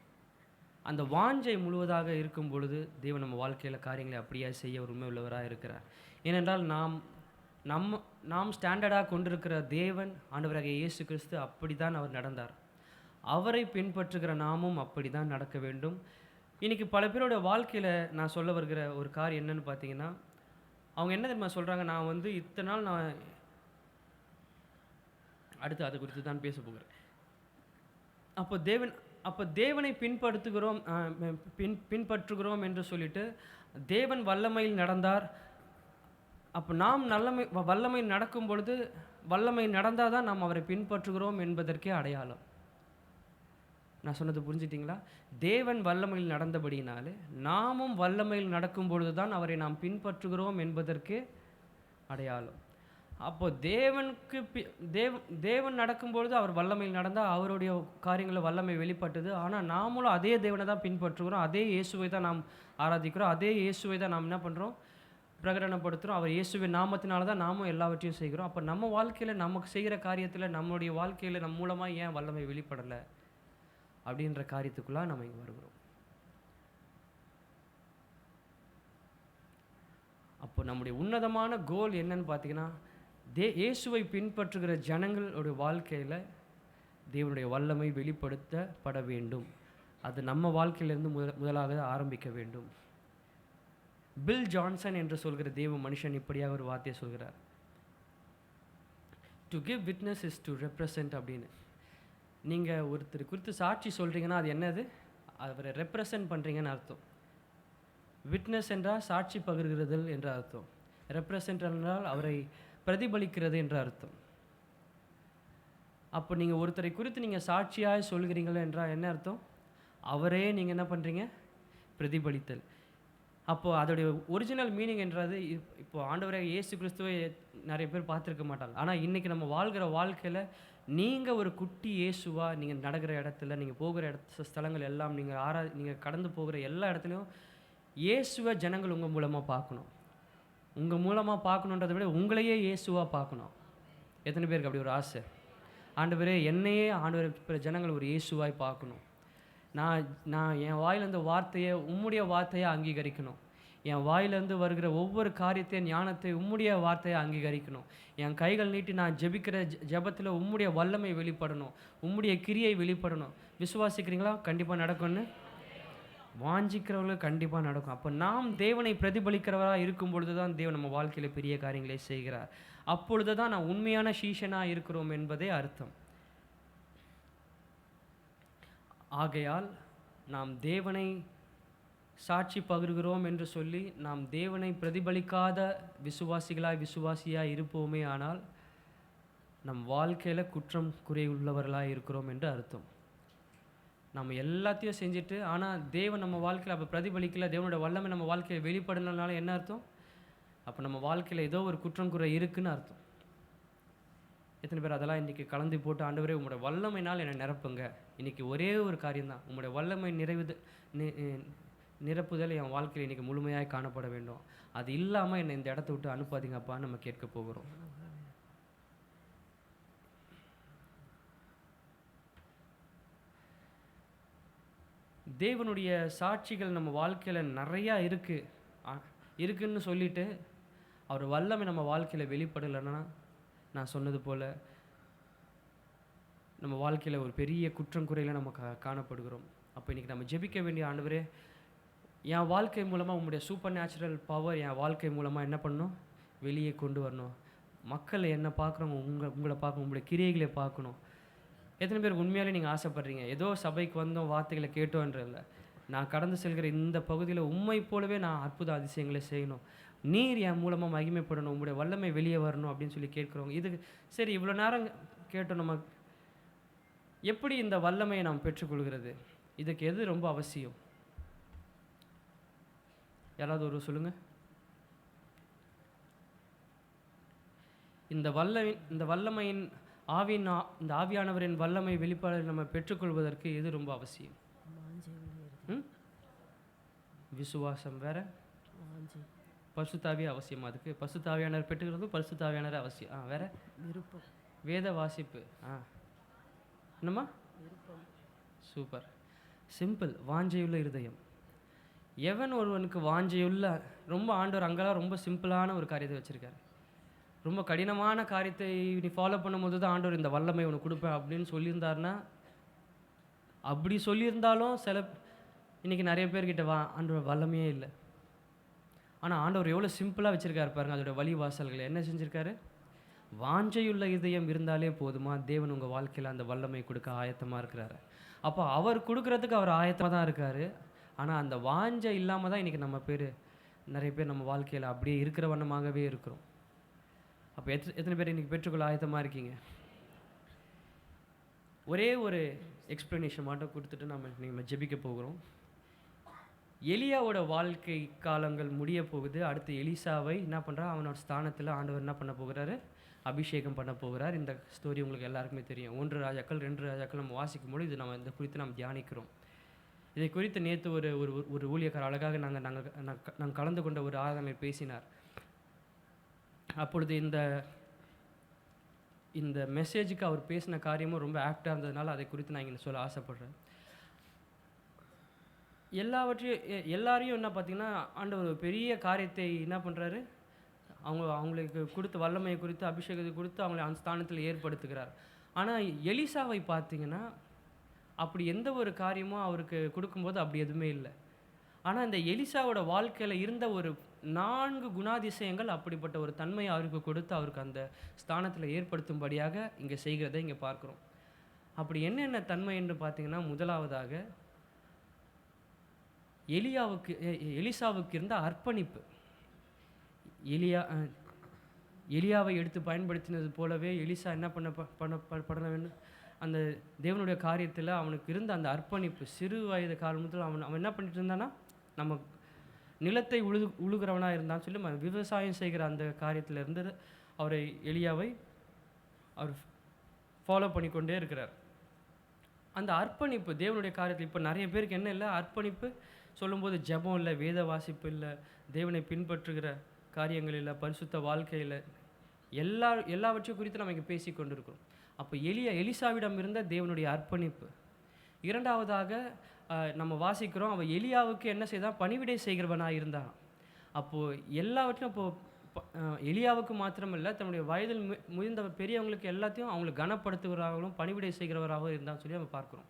அந்த வாஞ்சை முழுவதாக இருக்கும் பொழுது தேவன் நம்ம வாழ்க்கையில் காரியங்களை அப்படியே செய்ய ஒரு உண்மை உள்ளவராக இருக்கிறார். ஏனென்றால் நாம் ஸ்டாண்டர்டாக கொண்டிருக்கிற தேவன் ஆண்டவராகிய இயேசு கிறிஸ்து அப்படி தான் அவர் நடந்தார். அவரை பின்பற்றுகிற நாமும் அப்படி தான் நடக்க வேண்டும். இன்றைக்கி பல பேரோட வாழ்க்கையில் நான் சொல்ல வருகிற ஒரு காரியம் என்னன்னு பார்த்தீங்கன்னா, அவங்க என்ன தெரியுமா சொல்கிறாங்க? நான் வந்து இத்தனை நாள் நான் அடுத்து அதை குறித்து தான் பேச போகிறேன். அப்போ தேவனை பின்பற்றுகிறோம் என்று சொல்லிட்டு தேவன் வல்லமையில் நடந்தார். அப்போ நாம் வல்லமை நடக்கும் பொழுது வல்லமை நடந்தால் தான் நாம் அவரை பின்பற்றுகிறோம் என்பதற்கே அடையாளம். நான் சொன்னது புரிஞ்சிட்டிங்களா? தேவன் வல்லமையில் நடந்தபடினாலே நாமும் வல்லமையில் நடக்கும் பொழுது தான் அவரை நாம் பின்பற்றுகிறோம் என்பதற்கே அடையாளம். அப்போ தேவன் நடக்கும்பொழுது அவர் வல்லமையில் நடந்தால் அவருடைய காரியங்களில் வல்லமை வெளிப்பட்டது. ஆனால் நாமளும் அதே தேவனை தான் பின்பற்றுகிறோம், அதே இயேசுவை தான் நாம் ஆராதிக்கிறோம், அதே இயேசுவை தான் நாம் என்ன பண்ணுறோம், பிரகடனப்படுத்துகிறோம். அவர் இயேசுவின் நாமத்தினால தான் நாமும் எல்லாவற்றையும் செய்கிறோம். அப்போ நம்ம வாழ்க்கையில் நமக்கு செய்கிற காரியத்தில் நம்மளுடைய வாழ்க்கையில் நம் மூலமாக ஏன் வல்லமை வெளிப்படலை அப்படின்ற காரியத்துக்குள்ளாக நம்ம இங்கே வருகிறோம். அப்போ நம்முடைய உன்னதமான கோல் என்னன்னு பார்த்தீங்கன்னா, இயேசுவை பின்பற்றுகிற ஜனங்களுடைய வாழ்க்கையில் தேவனுடைய வல்லமை வெளிப்படுத்தப்பட வேண்டும். அது நம்ம வாழ்க்கையிலேருந்து முதலாக ஆரம்பிக்க வேண்டும். பில் ஜான்சன் என்று சொல்கிற தேவ மனுஷன் இப்படியாக ஒரு வார்த்தையை சொல்கிறார், to give witness is to represent அப்படின்னு. நீங்கள் ஒருத்தர் குறித்து சாட்சி சொல்கிறீங்கன்னா அது என்னது? அவரை ரெப்ரசன்ட் பண்ணுறீங்கன்னு அர்த்தம். விட்னஸ் என்றால் சாட்சி பகிர்கிறதல் என்ற அர்த்தம். ரெப்ரசன்ட் என்றால் அவரை பிரதிபலிக்கிறது என்ற அர்த்தம். அப்போ நீங்கள் ஒருத்தரை குறித்து நீங்கள் சாட்சியாக சொல்கிறீங்களா என்றால் என்ன அர்த்தம்? அவரே நீங்கள் என்ன பண்ணுறீங்க? பிரதிபலித்தல். அப்போது அதோடைய ஒரிஜினல் மீனிங் என்றது, இப்போ ஆண்டவரே இயேசு கிறிஸ்துவை நிறைய பேர் பார்த்துருக்க மாட்டாங்க. ஆனால் இன்றைக்கி நம்ம வாழ்கிற வாழ்க்கையில் நீங்கள் ஒரு குட்டி இயேசுவாக நீங்கள் நடக்கிற இடத்துல, நீங்கள் போகிற ஸ்தலங்கள் எல்லாம், நீங்கள் கடந்து போகிற எல்லா இடத்துலையும் இயேசுவை ஜனங்கள் உங்கள் மூலமாக பார்க்கணும். உங்கள் மூலமாக பார்க்கணுன்றதை விட உங்களையே இயேசுவாக பார்க்கணும். எத்தனை பேருக்கு அப்படி ஒரு ஆசை? ஆண்டவரே என்னையே ஆண்டவர் ஜனங்கள் ஒரு இயேசுவாய் பார்க்கணும். நான் என் வாயிலேருந்து வார்த்தையை உம்முடைய வார்த்தையை அங்கீகரிக்கணும். என் வாயிலேருந்து வருகிற ஒவ்வொரு காரியத்தையும் ஞானத்தை உம்முடைய வார்த்தையை அங்கீகரிக்கணும். என் கைகள் நீட்டி நான் ஜெபிக்கிற ஜெபத்தில் உம்முடைய வல்லமை வெளிப்படணும், உம்முடைய கிரியை வெளிப்படணும். விசுவாசிக்கிறீங்களா? கண்டிப்பாக நடக்கும்னு வாஞ்சிக்கிறவர்களுக்கு கண்டிப்பாக நடக்கும். அப்போ நாம் தேவனை பிரதிபலிக்கிறவராக இருக்கும் பொழுது தான் தேவன் நம்ம வாழ்க்கையில் பெரிய காரியங்களை செய்கிறார். அப்பொழுது தான் நான் உண்மையான சீஷனாக இருக்கிறோம் என்பதே அர்த்தம். ஆகையால் நாம் தேவனை சாட்சி பகிர்கிறோம் என்று சொல்லி நாம் தேவனை பிரதிபலிக்காத விசுவாசியாக இருப்போமே ஆனால் நம் வாழ்க்கையில் குற்றம் குறை உள்ளவர்களாக இருக்கிறோம் என்று அர்த்தம். நம்ம எல்லாத்தையும் செஞ்சுட்டு ஆனால் தேவன் நம்ம வாழ்க்கையில் அப்போ பிரதிபலிக்கல, தேவனோட வல்லமை நம்ம வாழ்க்கையில் வெளிப்படனால என்ன அர்த்தம்? அப்போ நம்ம வாழ்க்கையில் ஏதோ ஒரு குற்றம் குறை இருக்குன்னு அர்த்தம். எத்தனை பேர் அதெல்லாம் இன்றைக்கி கலந்து போட்டு, ஆண்டவரே உங்களுடைய வல்லமைனால் என்னை நிரப்புங்க. இன்றைக்கி ஒரே ஒரு காரியம்தான், உங்களுடைய வல்லமை நிரப்புதல் என் வாழ்க்கையில் இன்றைக்கி முழுமையாக காணப்பட வேண்டும். அது இல்லாமல் என்னை இந்த இடத்த விட்டு அனுப்பாதீங்கப்பான்னு நம்ம கேட்க போகிறோம். தேவனுடைய சாட்சிகள் நம்ம வாழ்க்கையில் நிறையா இருக்குன்னு சொல்லிட்டு அவர் வல்லமை நம்ம வாழ்க்கையில் வெளிப்படலைன்னா, நான் சொன்னது போல் நம்ம வாழ்க்கையில் ஒரு பெரிய குற்றம் குறையில் நம்ம காணப்படுகிறோம். அப்போ இன்றைக்கி நம்ம ஜெபிக்க வேண்டிய, ஆண்டவரே என் வாழ்க்கை மூலமாக உங்களுடைய சூப்பர் நேச்சுரல் பவர் என் வாழ்க்கை மூலமாக என்ன பண்ணணும்? வெளியே கொண்டு வரணும். மக்கள் என்ன பார்க்குறவங்க உங்களை பார்க்கணும், உங்களுடைய கிரியைகளை பார்க்கணும். எத்தனை பேர் உண்மையாலே நீங்கள் ஆசைப்படுறீங்க? ஏதோ சபைக்கு வந்தோம் வார்த்தைகளை கேட்டோன்றதில்ல, நான் கடந்து செல்கிற இந்த பகுதியில் உண்மை போலவே நான் அற்புத அதிசயங்களை செய்யணும், நீர் என் மூலமாக மகிமைப்படணும், உங்களுடைய வல்லமை வெளியே வரணும் அப்படின்னு சொல்லி கேட்குறோம். இதுக்கு சரி இவ்வளோ நேரம் கேட்டோம், நம்ம எப்படி இந்த வல்லமையை நாம் பெற்றுக்கொள்கிறது? இதுக்கு எது ரொம்ப அவசியம்? யாராவது ஒரு சொல்லுங்கள். இந்த வல்லமையின் இந்த ஆவியானவரின் வல்லமை வெளிப்பாடு நம்ம பெற்றுக்கொள்வதற்கு எது ரொம்ப அவசியம்? விசுவாசம் வேற, பரிசுத்தாவியே அவசியம். அதுக்கு பரிசுத்தாவியானவர் பெற்றுக்கிறது, பரிசுத்தாவியானவர் அவசியம். வேற விருப்பம், வேத வாசிப்பு. என்னம்மா? Super, simple. வாஞ்சையுள்ள இருதயம். எவன் ஒருவனுக்கு வாஞ்சையுள்ள, ரொம்ப ஆண்டவர் அங்கெல்லாம் ரொம்ப சிம்பிளான ஒரு காரியத்தை வச்சுருக்காரு. ரொம்ப கடினமான காரியத்தை நீ ஃபாலோ பண்ணும்போது தான் ஆண்டவர் இந்த வல்லமை உனக்கு கொடுப்பேன் அப்படின்னு சொல்லியிருந்தாருன்னா, அப்படி சொல்லியிருந்தாலும் இன்றைக்கி நிறைய பேர்கிட்ட ஆண்டவர் வல்லமையே இல்லை. ஆனால் ஆண்டவர் எவ்வளோ சிம்பிளாக வச்சுருக்காரு பாருங்கள். அதோட வழி வாசல்களை என்ன செஞ்சுருக்காரு? வாஞ்சையுள்ள இதயம் இருந்தாலே போதுமா, தேவன் உங்கள் வாழ்க்கையில் அந்த வல்லமை கொடுக்க ஆயத்தமாக இருக்கிறாரு. அப்போ அவர் கொடுக்கறதுக்கு அவர் ஆயத்தமாக தான் இருக்கார். ஆனால் அந்த வாஞ்சை இல்லாமல் தான் இன்றைக்கி நிறைய பேர் நம்ம வாழ்க்கையில் அப்படியே இருக்கிற வண்ணமாகவே இருக்கிறோம். அப்போ எத்தனை பேர் இன்றைக்கி பெற்றுக்கொள்ள ஆயத்தமாக இருக்கீங்க? ஒரே ஒரு எக்ஸ்ப்ளனேஷன் மட்டும் கொடுத்துட்டு நம்ம ஜெபிக்க போகிறோம். எலியாவோட வாழ்க்கை காலங்கள் முடிய போகுது. அடுத்து எலிசாவை என்ன பண்ணுறா, அவனோட ஸ்தானத்தில் ஆண்டவர் என்ன பண்ண போகிறாரு, அபிஷேகம் பண்ண போகிறார். இந்த ஸ்டோரி உங்களுக்கு எல்லாருக்குமே தெரியும். 1 ராஜாக்கள் 2 ராஜாக்கள் நம்ம வாசிக்கும்போது இது இந்த குறித்து நாம் தியானிக்கிறோம். இதை குறித்து நேற்று ஒரு ஊழியக்காரர் அழகாக நாங்கள் கலந்து கொண்ட ஒரு ஆராதனை பேசினார். அப்பொழுது இந்த மெசேஜுக்கு அவர் பேசின காரியமும் ரொம்ப ஆக்டாக இருந்ததுனால அதை குறித்து நான் இங்கே சொல்ல ஆசைப்படுறேன். எல்லாரையும் என்ன பார்த்தீங்கன்னா, ஆண்டவர் ஒரு பெரிய காரியத்தை என்ன பண்ணுறாரு, அவங்களுக்கு கொடுத்த வல்லமையை குறித்து, அபிஷேகத்தை கொடுத்து அவங்களை அந்த ஸ்தானத்தில் ஏற்படுத்துகிறார். ஆனால் எலிசாவை பார்த்தீங்கன்னா அப்படி எந்த ஒரு காரியமும் அவருக்கு கொடுக்கும்போது அப்படி எதுவுமே இல்லை. ஆனால் இந்த எலிசாவோட வாழ்க்கையில் இருந்த ஒரு 4 குணாதிசயங்கள் அப்படிப்பட்ட ஒரு தன்மையை அவருக்கு கொடுத்து அவருக்கு அந்த ஸ்தானத்தில் ஏற்படுத்தும்படியாக இங்கே செய்கிறதை இங்கே பார்க்குறோம். அப்படி என்னென்ன தன்மை என்று பார்த்தீங்கன்னா, முதலாவதாக எலிசாவுக்கு இருந்த அர்ப்பணிப்பு. எலியாவை எடுத்து பயன்படுத்தினது போலவே எலிசா என்ன பண்ண வேண்டும், அந்த தேவனுடைய காரியத்தில் அவனுக்கு இருந்த அந்த அர்ப்பணிப்பு. சிறு வயது காலத்தில் அவன் என்ன பண்ணிட்டு இருந்தான்னா, நம்ம நிலத்தை உழுகிறவனாக இருந்தான்னு சொல்லி விவசாயம் செய்கிற அந்த காரியத்தில் இருந்து எலியாவை அவர் ஃபாலோ பண்ணிக்கொண்டே இருக்கிறார். அந்த அர்ப்பணிப்பு தேவனுடைய காரியத்தில் இப்போ நிறைய பேருக்கு என்ன இல்லை, அர்ப்பணிப்பு சொல்லும்போது ஜெபம் இல்லை, வேத வாசிப்பு இல்லை, தேவனை பின்பற்றுகிற காரியங்கள் இல்லை, பரிசுத்த வாழ்க்கையில் எல்லாவற்றையும் குறித்து நம்ம இங்கே பேசி கொண்டிருக்கிறோம். அப்போ எலிசாவிடம் இருந்த தேவனுடைய அர்ப்பணிப்பு. இரண்டாவதாக நம்ம வாசிக்கிறோம், அவன் எலியாவுக்கு என்ன செய்தான், பணிவிடை செய்கிறவனாக இருந்தான். அப்போது எல்லாவற்றையும் எலியாவுக்கு மாத்திரமில்லை, தன்னுடைய வயதில் முதிர்ந்த பெரியவங்களுக்கு எல்லாத்தையும் அவங்களுக்கு கனப்படுத்துகிறவர்களும் பணிவிடை செய்கிறவராகவும் இருந்தான்னு சொல்லி நம்ம பார்க்குறோம்.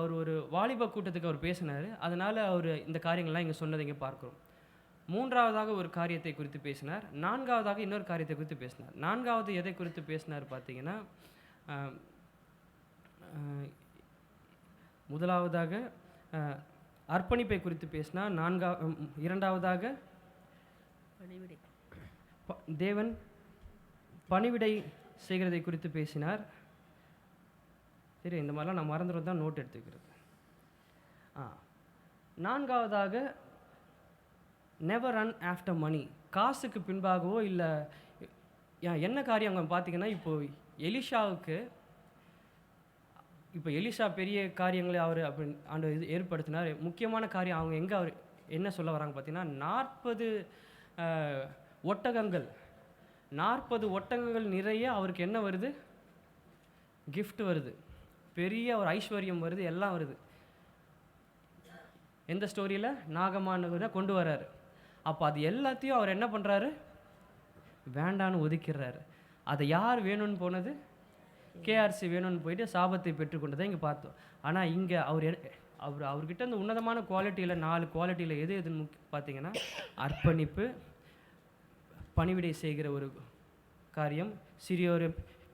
அவர் ஒரு வாலிப கூட்டத்துக்கு அவர் பேசினார். அதனால் அவர் இந்த காரியங்கள்லாம் இங்கே சொன்னதை இங்கே பார்க்குறோம். மூன்றாவதாக ஒரு காரியத்தை குறித்து பேசினார். நான்காவதாக இன்னொரு காரியத்தை குறித்து பேசினார். நான்காவது எதை குறித்து பேசினார் பார்த்தீங்கன்னா, முதலாவதாக அர்ப்பணிப்பை குறித்து பேசினார். இரண்டாவதாக தேவன் பணிவிடை செய்கிறதை குறித்து பேசினார். சரி, இந்த மாதிரிலாம் நான் மறந்துடும் தான் நோட் எடுத்துக்கிறது. நான்காவதாக நெவர் ரன் ஆஃப்டர் மணி. காசுக்கு பின்பாகவோ இல்லை என்ன காரியம் அங்கே பார்த்தீங்கன்னா, இப்போ எலிசா பெரிய காரியங்களை அவர் அப்படி ஏற்படுத்தினார். முக்கியமான காரியம் அவங்க எங்கே அவர் என்ன சொல்ல வராங்க பார்த்தீங்கன்னா, 40 ஒட்டகங்கள் நிறைய அவருக்கு என்ன வருது, கிஃப்ட் வருது, பெரிய ஒரு ஐஸ்வர்யம் வருது, எல்லாம் வருது. எந்த ஸ்டோரியில் நாகமானவரை கொண்டு வர்றாரு. அப்போ அது எல்லாத்தையும் அவர் என்ன பண்ணுறாரு, வேண்டான்னு ஒதுக்கிறாரு. அதை யார் வேணும்னு போனது, கேஆர்சி வேணும்னு போயிட்டு சாபத்தை பெற்றுக்கொண்டதை இங்கே பார்த்தோம். ஆனால் இங்கே அவர்கிட்ட இந்த உன்னதமான குவாலிட்டியில் 4 குவாலிட்டியில் எதுன்னு பார்த்தீங்கன்னா, அர்ப்பணிப்பு, பணிவிடை செய்கிற ஒரு காரியம், சிறியோர்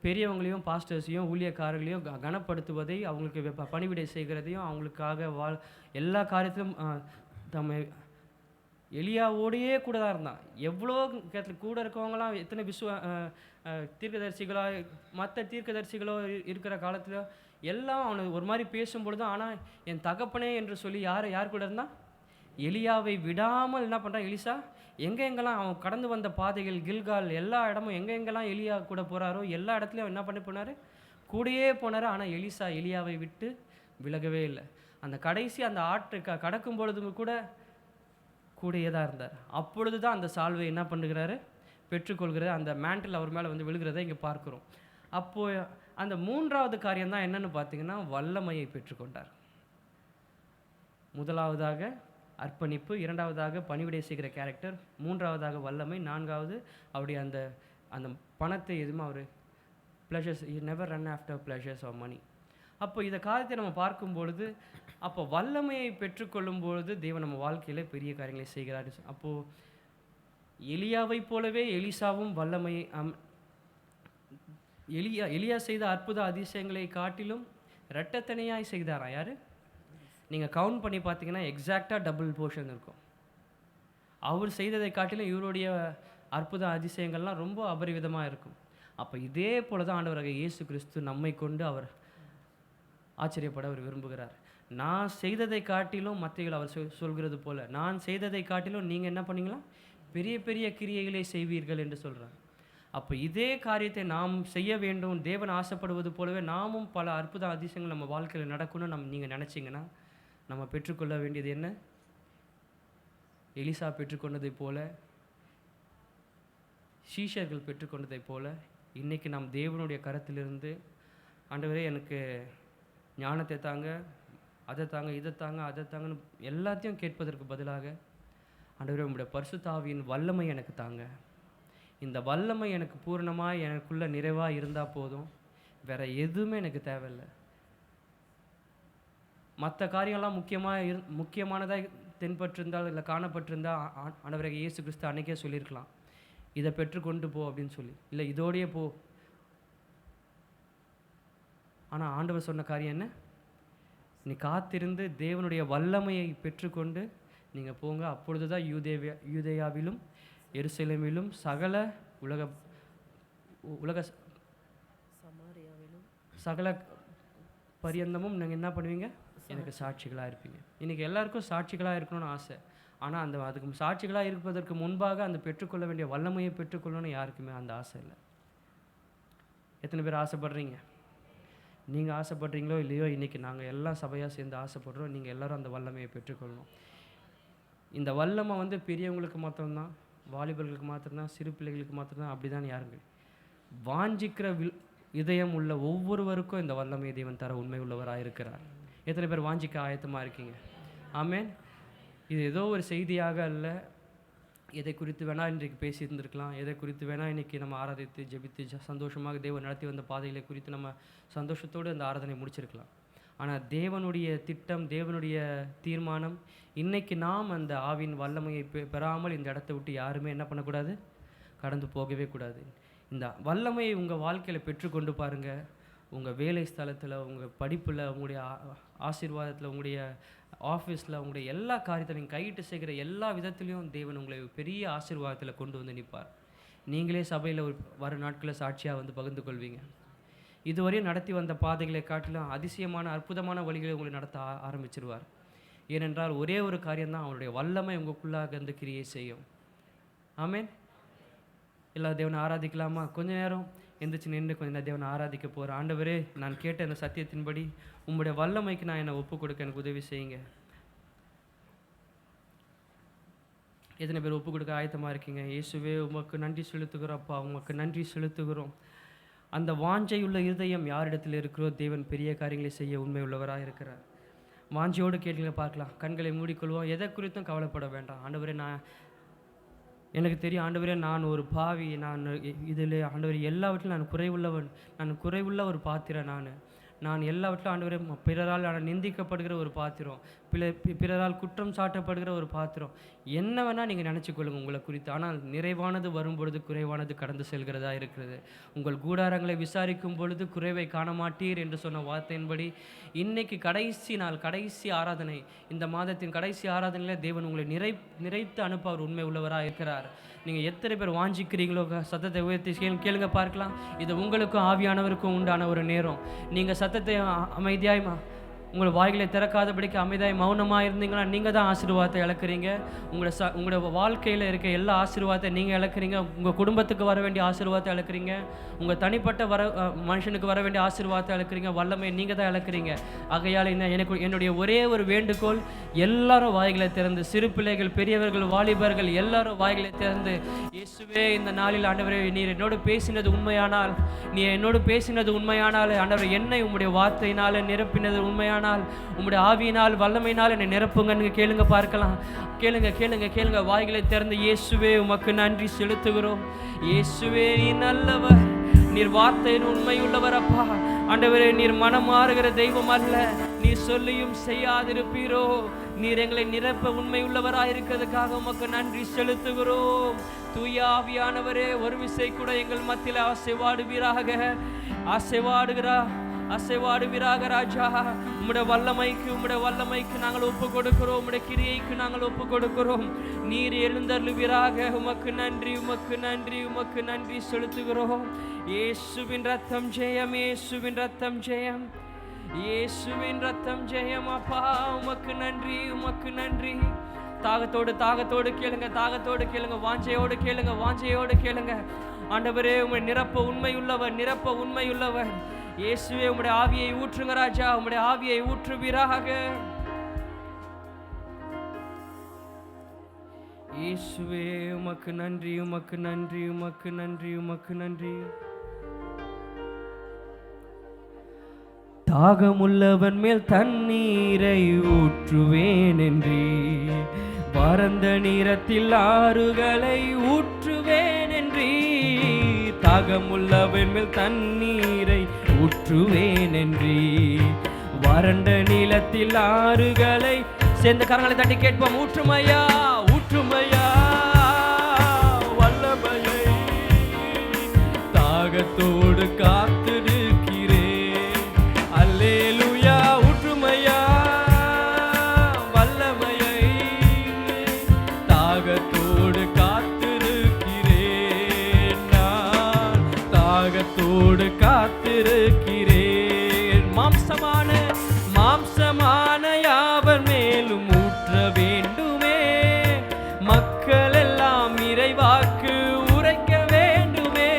பெரியவங்களையும் பாஸ்டர்ஸையும் ஊழியக்காரர்களையும் கனப்படுத்துவதை, அவங்களுக்கு பணிவிடை செய்கிறதையும், அவங்களுக்காக எல்லா காரியத்திலும் நம்ம எலியாவோடையே கூட தான் இருந்தான். எவ்வளோ கூட இருக்கவங்களாம் எத்தனை தீர்க்கதரிசிகளோ மற்ற தீர்க்கதரிசிகளோ இருக்கிற காலத்தில் எல்லாம் அவனை ஒரு மாதிரி பேசும்பொழுது, ஆனால் என் தகப்பனே என்று சொல்லி யார் கூட இருந்தான், எலியாவை விடாமல் என்ன பண்ணுறான் எலிசா. எங்கெங்கெல்லாம் அவன் கடந்து வந்த பாதைகள், கில்கால், எல்லா இடமும் எங்கெங்கெல்லாம் எலியா கூட போகிறாரோ எல்லா இடத்துலையும் என்ன பண்ணி போனார், கூடயே போனார். ஆனால் எலியாவை விட்டு விலகவே இல்லை. அந்த கடைசி அந்த ஆற்று கடக்கும் பொழுதும் கூடயே தான் இருந்தார். அப்பொழுது தான் அந்த சால்வை என்ன பண்ணுகிறாரு, பெற்றுக்கொள்கிறது, அந்த மேண்டில் அவர் மேலே வந்து விழுகிறத இங்கே பார்க்குறோம். அப்போது அந்த மூன்றாவது காரியம் தான் என்னென்னு பார்த்தீங்கன்னா, வல்லமையை பெற்றுக்கொண்டார். முதலாவதாக அர்ப்பணிப்பு, இரண்டாவதாக பணிவிடை செய்கிற கேரக்டர், மூன்றாவதாக வல்லமை, நான்காவது அவருடைய அந்த பணத்தை எதுவுமே அவர் pleasures, never run after pleasures of money. அப்போ இந்த காரியத்தை நம்ம பார்க்கும்பொழுது, அப்போ வல்லமையை பெற்றுக்கொள்ளும் பொழுது தேவன் நம்ம வாழ்க்கையில் பெரிய காரியங்களை செய்கிறார். அப்போது எலியாவை போலவே எலிசாவும் வல்லமை எலியா செய்த அற்புத அதிசயங்களை காட்டிலும் இரட்டத்தனையாய் செய்தாரா? யார்? நீங்கள் கவுண்ட் பண்ணி பார்த்தீங்கன்னா எக்ஸாக்டாக டபுள் போர்ஷன் இருக்கும். அவர் செய்ததை காட்டிலும் இவருடைய அற்புத அதிசயங்கள்லாம் ரொம்ப அபரிவிதமாக இருக்கும். அப்போ இதே போல தான் ஆண்டவராக இயேசு கிறிஸ்து நம்மை கொண்டு அவர் ஆச்சரியப்பட அவர் விரும்புகிறார். நான் செய்ததை காட்டிலும் மற்றவர்கள் அவர் சொல்கிறது போல, நான் செய்ததை காட்டிலும் நீங்கள் என்ன பண்ணீங்களா? பெரிய பெரிய கிரியைகளை செய்வீர்கள் என்று சொல்கிறார். அப்போ இதே காரியத்தை நாம் செய்ய வேண்டும், தேவன் ஆசைப்படுவது போலவே நாமும் பல அற்புத அதிசயங்கள் நம்ம வாழ்க்கையில் நடக்கணும்னு நீங்கள் நினச்சிங்கன்னா நம்ம பெற்றுக்கொள்ள வேண்டியது என்ன? எலிசா பெற்றுக்கொண்டதை போல, சீஷர்கள் பெற்றுக்கொண்டதை போல இன்றைக்கி நாம் தேவனுடைய கரத்திலிருந்து, ஆண்டவரே எனக்கு ஞானத்தை தாங்க, அதை தாங்க, இதை தாங்க, அதை தாங்கன்னு எல்லாத்தையும் கேட்பதற்கு பதிலாக, ஆண்டவரே உங்களுடைய பரிசுத்த ஆவியின் வல்லமை எனக்கு தாங்க, இந்த வல்லமை எனக்கு பூரணமாக எனக்குள்ளே நிறைவாக இருந்தால் போதும், வேறு எதுவுமே எனக்கு தேவையில்லை. மற்ற காரியம்லாம் முக்கியமானதாக தென்பட்டிருந்தால் இல்லை காணப்பட்டிருந்தால் ஆண்டவராக இயேசு கிறிஸ்து அன்றைக்கே சொல்லியிருக்கலாம், இதை பெற்றுக்கொண்டு போ அப்படின்னு சொல்லி, இல்லை இதோடையே போ. ஆனால் ஆண்டவர் சொன்ன காரியம் என்ன? நீ காத்திருந்து தேவனுடைய வல்லமையை பெற்றுக்கொண்டு நீங்கள் போங்க, அப்பொழுது தான் யூதேயாவிலும் எருசலேமிலும் சகல சகல பரியந்தமும் நீங்கள் என்ன பண்ணுவீங்க? எனக்கு சாட்சிகளாக இருப்பீங்க. இன்றைக்கி எல்லாருக்கும் சாட்சிகளாக இருக்கணும்னு ஆசை. ஆனால் அதுக்கு சாட்சிகளாக இருப்பதற்கு முன்பாக அந்த பெற்றுக்கொள்ள வேண்டிய வல்லமையை பெற்றுக்கொள்ளணும்னு யாருக்குமே அந்த ஆசை இல்லை. எத்தனை பேர் ஆசைப்படுறீங்க? நீங்கள் ஆசைப்படுறீங்களோ இல்லையோ, இன்றைக்கி நாங்கள் எல்லாம் சபையாக சேர்ந்து ஆசைப்படுறோம், நீங்கள் எல்லோரும் அந்த வல்லமையை பெற்றுக்கொள்ளணும். இந்த வல்லமை பெரியவங்களுக்கு மாத்திரம்தான், வாலிபர்களுக்கு மாத்திரம்தான், சிறு பிள்ளைகளுக்கு மாத்திரம்தான் அப்படி தான் யாருங்க வாஞ்சிக்கிற இதயம் உள்ள ஒவ்வொருவருக்கும் இந்த வல்லமை தேவன் தர உண்மை உள்ளவராக இருக்கிறார். எத்தனை பேர் வாஞ்சிக்க ஆயத்தமாக இருக்கீங்க? ஆமேன். இது ஏதோ ஒரு செய்தியாக அல்ல, எதை குறித்து வேணால் இன்றைக்கு பேசியிருந்திருக்கலாம், எதை குறித்து வேணால் இன்றைக்கி நம்ம ஆராதித்து ஜெபித்து சந்தோஷமாக தேவன் நடத்தி வந்த பாதைகளை குறித்து நம்ம சந்தோஷத்தோடு அந்த ஆராதனை முடிச்சிருக்கலாம். ஆனால் தேவனுடைய திட்டம், தேவனுடைய தீர்மானம், இன்றைக்கி நாம் அந்த ஆவின் வல்லமையை பெறாமல் இந்த இடத்த விட்டு யாருமே என்ன பண்ணக்கூடாது? கடந்து போகவே கூடாது. இந்த வல்லமையை உங்கள் வாழ்க்கையில் பெற்றுக்கொண்டு பாருங்கள். உங்கள் வேலை ஸ்தலத்தில், உங்கள் படிப்பில், உங்களுடைய ஆசீர்வாதத்தில், உங்களுடைய ஆஃபீஸில், உங்களுடைய எல்லா காரியத்தில் நீங்கள் கையிட்டு செய்கிற எல்லா விதத்துலேயும் தேவன் உங்களை பெரிய ஆசீர்வாதத்தில் கொண்டு வந்து நிற்பார். நீங்களே சபையில் வர நாட்களில் சாட்சியாக பகிர்ந்து கொள்வீங்க. இதுவரையும் நடத்தி வந்த பாதைகளை காட்டிலும் அதிசயமான அற்புதமான வழிகளை உங்களை நடத்த ஆரம்பிச்சிருவார். ஏனென்றால் ஒரே ஒரு காரியம்தான், அவருடைய வல்லமை உங்களுக்குள்ளாக கிரியை செய்யும். ஆமேன். எல்லா தேவனை ஆராதிக்கலாமா? கொஞ்ச நேரம் எந்திரிச்சு நின்று கொஞ்ச நேரம் தேவனை ஆராதிக்க போகிறேன். ஆண்டவரே, நான் கேட்ட அந்த சத்தியத்தின்படி உங்களுடைய வல்லமைக்கு நான் என்னை ஒப்பு கொடுக்க எனக்கு உதவி செய்யுங்க. எத்தனை பேர் ஒப்பு கொடுக்க ஆயத்தமாக இருக்கீங்க? இயேசுவே, உமக்கு நன்றி செலுத்துகிறோம்ப்பா, உமக்கு நன்றி செலுத்துகிறோம். அந்த வாஞ்சையுள்ள இருதயம் யாரிடத்தில் இருக்கிறோ தேவன் பெரிய காரியங்களை செய்ய உண்மை உள்ளவராக இருக்கிறார். வாஞ்சையோடு கேட்டீங்க பார்க்கலாம். கண்களை மூடிக்கொள்வோம். எதை குறித்தும் கவலைப்பட வேண்டாம். ஆண்டவரே, எனக்கு தெரியும் ஆண்டவரே, நான் ஒரு பாவி, நான் இதில் ஆண்டவரே எல்லாவற்றிலும் நான் குறைவுள்ள ஒரு பாத்திரம். நான் எல்லாவற்றிலும் ஆண்டவரே பிறரால் நிந்திக்கப்படுகிற ஒரு பாத்திரம், பிறரால் குற்றம் சாட்டப்படுகிற ஒரு பாத்திரம். என்ன வேணால் நீங்கள் நினச்சிக்கொள்ளுங்க உங்களை குறித்து. ஆனால் நிறைவானது வரும்பொழுது குறைவானது கடந்து செல்கிறதா இருக்கிறது. உங்கள் கூடாரங்களை விசாரிக்கும் பொழுது குறைவை காண மாட்டீர் என்று சொன்ன வார்த்தையின்படி இன்றைக்கி கடைசி நாள், கடைசி ஆராதனை, இந்த மாதத்தின் கடைசி ஆராதனையில் தேவன் உங்களை நிறைத்து அனுப்ப அவர் உண்மை உள்ளவராக இருக்கிறார். நீங்கள் எத்தனை பேர் வாஞ்சிக்கிறீங்களோ சத்தத்தை உயர்த்தி கேளுங்க பார்க்கலாம். இது உங்களுக்கும் ஆவியானவருக்கும் உண்டான ஒரு நேரம். நீங்கள் சத்தத்தை அமைதியாய் உங்களை வாய்களை திறக்காதபடிக்கு அமைதியாய் மௌனமாக இருந்தீங்கன்னா நீங்கள் தான் ஆசீர்வாதத்தை இழக்கிறீங்க. உங்களோட வாழ்க்கையில் இருக்க எல்லா ஆசீர்வாதத்தை நீங்கள் இழக்கிறீங்க. உங்கள் குடும்பத்துக்கு வர வேண்டிய ஆசீர்வாதத்தை இழக்கிறீங்க. உங்கள் தனிப்பட்ட மனுஷனுக்கு வர வேண்டிய ஆசீர்வாதத்தை இழக்கிறீங்க. வல்லமை நீங்கள் தான் இழக்கிறீங்க. ஆகையால் என்னுடைய ஒரே ஒரு வேண்டுகோள், எல்லாரும் வாய்களை திறந்து, சிறு பிள்ளைகள், பெரியவர்கள், வாலிபர்கள் எல்லாரும் வாய்களை திறந்து, இயேசுவே, இந்த நாளில் ஆண்டவரே, நீர் என்னோடு பேசினது உண்மையானால், ஆண்டவரே, என்னை உம்முடைய வார்த்தையினால் நிரப்பினது உண்மையான உம்முடைய ஆவியினால் வல்லமையினால் என்னை நிரப்புங்க. கேளுங்க பார்க்கலாம். கேளுங்க. வாய்களை திறந்து, இயேசுவே, உமக்கு நன்றி செலுத்துகிறோம். இயேசுவே, நீ நல்லவர், நீர் வார்த்தையின் உண்மை உள்ளவர் அப்பா. ஆண்டவரே, நீர் மனம் மாறுகிற தெய்வம் அல்ல. நீர் சொல்லியும் செய்யாதிருப்பீரோ. நீர் எங்களை நிரப்ப உண்மை உள்ளவராயிருக்கிறதுக்காக உமக்கு நன்றி செலுத்துகிறோம். தூய ஆவியானவரே, ஒரு விசை கூட எங்கள் மத்தியில் அசைவாடுவீராக ராஜா. உம்முடைய வல்லமைக்கு நாங்கள் ஒப்பு கொடுக்கிறோம். உம்முடைய கிரியைக்கு நாங்கள் ஒப்பு கொடுக்கிறோம். நீர் எழுந்தருளுவீராக. உமக்கு நன்றி செலுத்துகிறோம். இயேசுவின் ரத்தம் ஜெயம், இயேசுவின் ரத்தம் ஜெயம், இயேசுவின் ரத்தம் ஜெயம். அப்பா, உமக்கு நன்றி. தாகத்தோடு கேளுங்க, வாஞ்சையோடு கேளுங்க. ஆண்டவரே, உம்முடைய நிரப்ப உண்மையுள்ளவர். இயேசுவே, உம்முடைய ஆவியை ஊற்றுங்க ராஜா. உம்முடைய ஆவியை ஊற்றுவீராக. இயேசுவே, உமக்கு நன்றி. தாகமுள்ளவன் மேல் தண்ணீரை ஊற்றுவேன் என்றே, பரந்த நீரத்தில் ஆறுகளை ஊற்றுவேன் என்றே. தாகமுள்ளவன் மேல் தண்ணீரை ஊற்றுவேன் என்றே, வறண்ட நீளத்தில் ஆறுகளை. சேர்ந்த கரங்களை தட்டி கேட்போம். ஊற்றுமையா வல்லமையை தாகத்தோடு காத்திருக்கிறேன். அல்லேலூயா. ஊற்றுமையா வல்லமையை தாகத்தோடு காத்திருக்கிறேன். நான் தாகத்தோடு காத்திருக்கிறேன். மாம்சமான யாவர் மேலும் ஊற்ற வேண்டுமே. மக்கள் எல்லாம் இறைவாக்கு உரைக்க வேண்டுமே.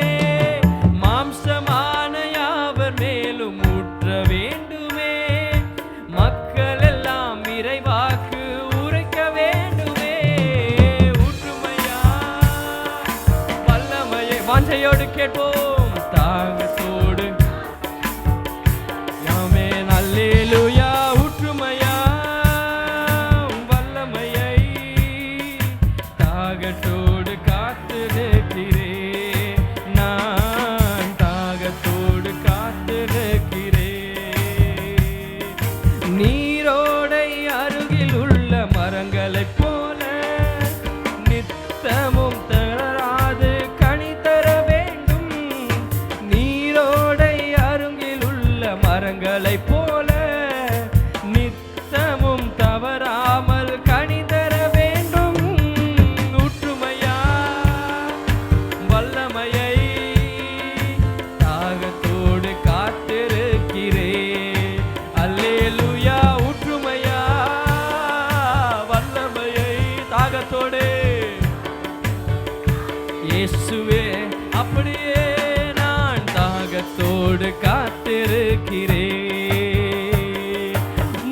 மாம்சமான யாவர் மேலும் ஊற்ற வேண்டுமே. மக்கள் எல்லாம் இறைவாக்கு உரைக்க வேண்டுமே. ஊற்றுமையா வல்லமையை வாஞ்சையோடு கேட்போம். தாகத்தோடு ஆமென். அல்லேலூயா. ஊற்றுமையா வல்லமையை தாகத்தோடு காத்திருக்கிறேன். நான் தாகத்தோடு காத்திருக்கிறேன். நீரோடை அருகில் உள்ள மரங்களைப் போல நித்தமும் தளராது கனி தர வேண்டும். நீரோடை அருகில் உள்ள மரங்களைப் போல நித்தமும் தவறாமல் கனி தர வேண்டும். ஊற்றுமையா வல்லமையை தாகத்தோடு காத்திருக்கிறேன். அல்லேலூயா. ஊற்றுமையா வல்லமையை தாகத்தோடு. இயேசுவே, அப்படியே நான் தாகத்தோடு காத்திருக்கிறேன்.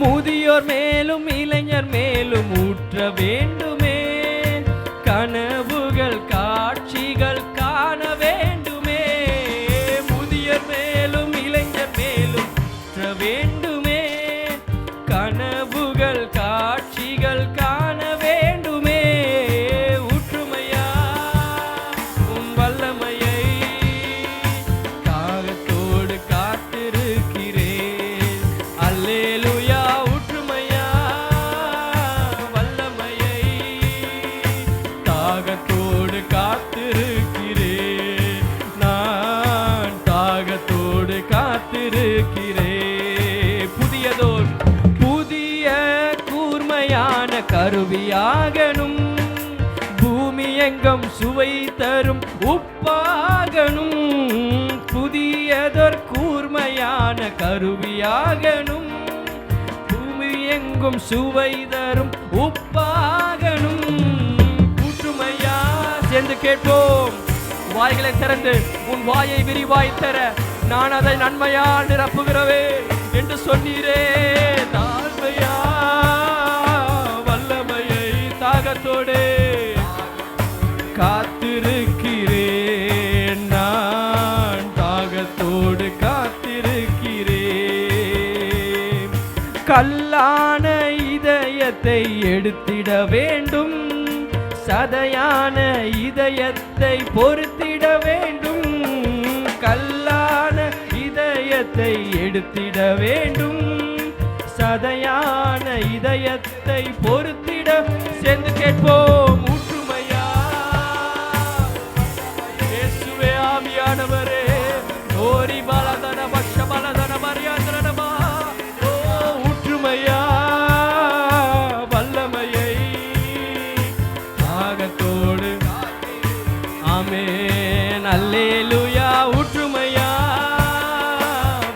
முதியோர் மேலும் இளைஞர் மேலும் ஊற்ற வேண்டுமே. கனவுகள் காட்சிகள் காண வேண்டுமே. முதியோர் மேலும் இளைஞர் மேலும் ஊற்ற வேண்டுமே. கனவுகள் காட்சிகள் காண வேண்டுமே. ஊற்றுமையா வல்லமையை தாகத்தோடு காத்திருக்கிறேன். அல்லேலூயா. ஊற்றுமையா வல்லமையை தாகத்தோடு காத்திருக்கிறேன். நான் தாகத்தோடு காத்திருக்கிறேன். புதிய கூர்மையான கருவியாகணும். பூமி எங்கும் சுவை தரும் உப்பாகணும். புதியதொரு கூர்மையான கருவியாகணும். பூமி எங்கும் சுவை தரும் உப்பாகணும். ஊற்றுமையா. சேர்ந்து கேட்போம். வாய்களை திறந்து உன் வாயை விரிவாய் தர நான் அதை நன்மையால் நிரப்புகிறவே என்று சொன்னீரே. தாழ்மையா வல்லமையை தாகத்தோடு காத்திருக்கிறேன். நான் தாகத்தோடு காத்திருக்கிறேன். கல்லான இதயத்தை எடுத்திட வேண்டும். சதையான இதயத்தை பொறுத்திட வேண்டும். கல்லான இதயத்தை இதயத்தை எடுத்திட வேண்டும், சதையான இதயத்தை பொறுத்திட. சேர்ந்து கேட்போம். ஊற்றுமையா இயேசுவே ஆவியானவரே, ஓரி பலதன பக்ஷ பலதன மரியாதனமா. ஓ ஊற்றுமையா வல்லமையை தாகத்தோடு. ஆமென் அல்லேலூயா. ஊற்றுமையா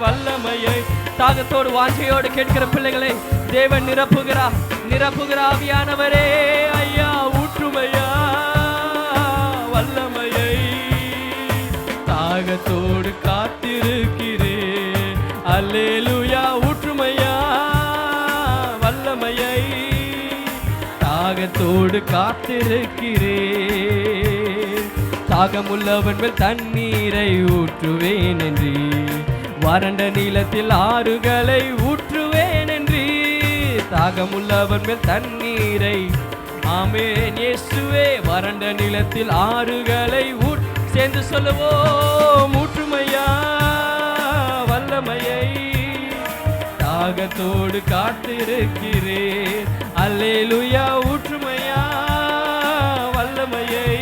வல்லமையை தாகத்தோடு வாஞ்சையோடு கேட்கிற பிள்ளைகளை தேவன் நிரப்புகிறார். ஆவியானவரே ஐயா, ஊற்றுமையா வல்லமையை தாகத்தோடு காத்திருக்கிறேன். அல்லேலூயா. ஊற்றுமையா வல்லமையை தாகத்தோடு காத்திருக்கிறேன். தாகமுள்ளவன் மேல் தண்ணீரை ஊற்றுவேன் என்று, வறண்ட நீளத்தில் ஆறுகளை ஊற்றுவேன் என்று. தாகமுள்ளவன் மேல் தண்ணீரை. ஆமென் இயேசுவே. வறண்ட நிலத்தில் ஆறுகளை சேர்ந்து சொல்லுவோம். ஊற்றுமையா வல்லமையை தாகத்தோடு காத்திருக்கிறேன். அல்லேலூயா. ஊற்றுமையா வல்லமையை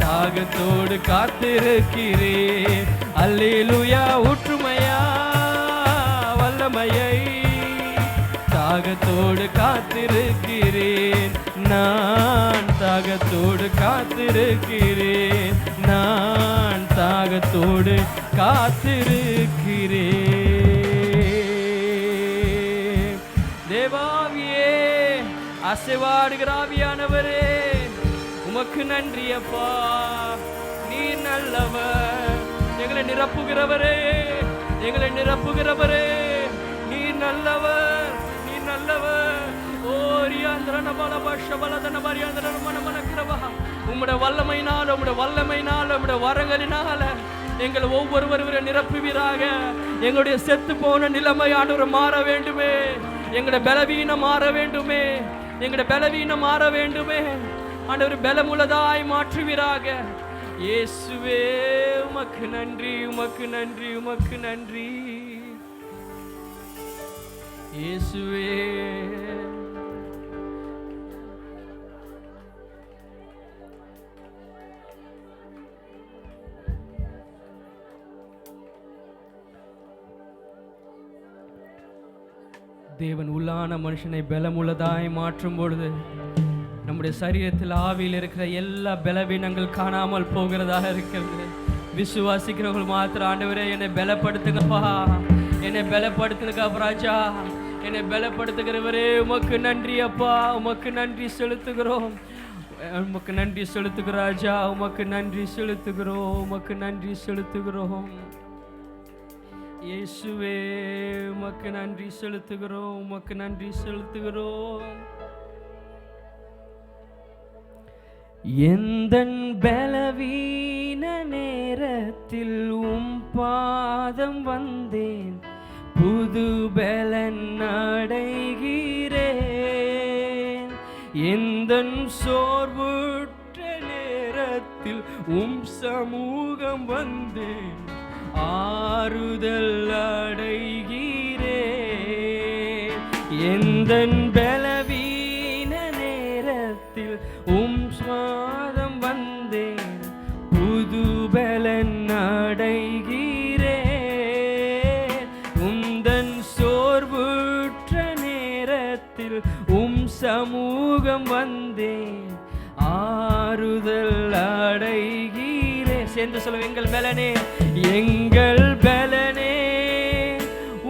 தாகத்தோடு காத்திருக்கிறேன். அல்லேலூயா. ஊற்றுமையா வல்லமையை தாகத்தோடு காத்திருக்கிறேன். நான் தாகத்தோடு காத்திருக்கிறேன். நான் தாகத்தோடு காத்திருக்கிறேன். தேவாவியே, அசைவாடுகிற ஆவியானவரே, உமக்கு நன்றி அப்பா. நீ நல்லவர். எங்களை நிரப்புகிறவரே, எங்களை நிரப்புகிறவரே, நீ நல்லவர், நீ நல்லவர். உம்முடைய வல்லமையினால, உம்முடைய வல்லமையினால, உம்முடைய வரங்களினால எங்கள் ஒவ்வொருவரும் நிரப்புவீராக. எங்களுடைய செத்து போன நிலைமை ஆண்டவர் மாற வேண்டுமே. எங்களுடைய பலவீனம் மாற வேண்டுமே. எங்களுடைய பலவீனம் மாற வேண்டுமே. ஆண்டவர் பலமுள்ளதாய் மாற்றுவீராக. இயேசுவே உமக்கு நன்றி, உமக்கு நன்றி, உமக்கு நன்றி இயேசுவே. தேவன் உள்ளான மனுஷனை பலமுள்ளதாய் மாற்றும் பொழுது நம்முடைய சரீரத்தில் ஆவியில் இருக்கிற எல்லா பலவீனங்கள் காணாமல் போகிறதாக இருக்கிறது. விசுவாசிக்கிறவர்கள் மாத்திரம் ஆண்டவரே என்னை பலப்படுத்துங்கப்பா, என்னை பலப்படுத்துங்க ராஜா, என்னை பலப்படுத்துகிறவரே உமக்கு நன்றி அப்பா. உமக்கு நன்றி செலுத்துகிறோம், உமக்கு நன்றி செலுத்துகிறோம் ராஜா, உமக்கு நன்றி செலுத்துகிறோம், உமக்கு நன்றி செலுத்துகிறோம் இயேசுவே. உமக்கு நன்றி செலுத்துகிறோம், உமக்கு நன்றி செலுத்துகிறோம். எந்தன் பலவீன நேரத்தில் உம் பாதம் வந்தேன், புது பலன் அடைகிறேன். எந்தன் சோர்வுற்ற நேரத்தில் உம் சமூகம் வந்தேன், ஆறுதல் அடைகிறேன். எந்தன் பலவீன நேரத்தில் உம் சுவாதம் வந்தேன், புது பலன் அடைகிறேன். உந்தன் சோர்வுற்ற நேரத்தில் உம் சமூகம் வந்தேன், ஆறுதல் அடைகிறேன். சேர்ந்து சொல்லுவோம். எங்கள் பலனே, எங்கள் பலனே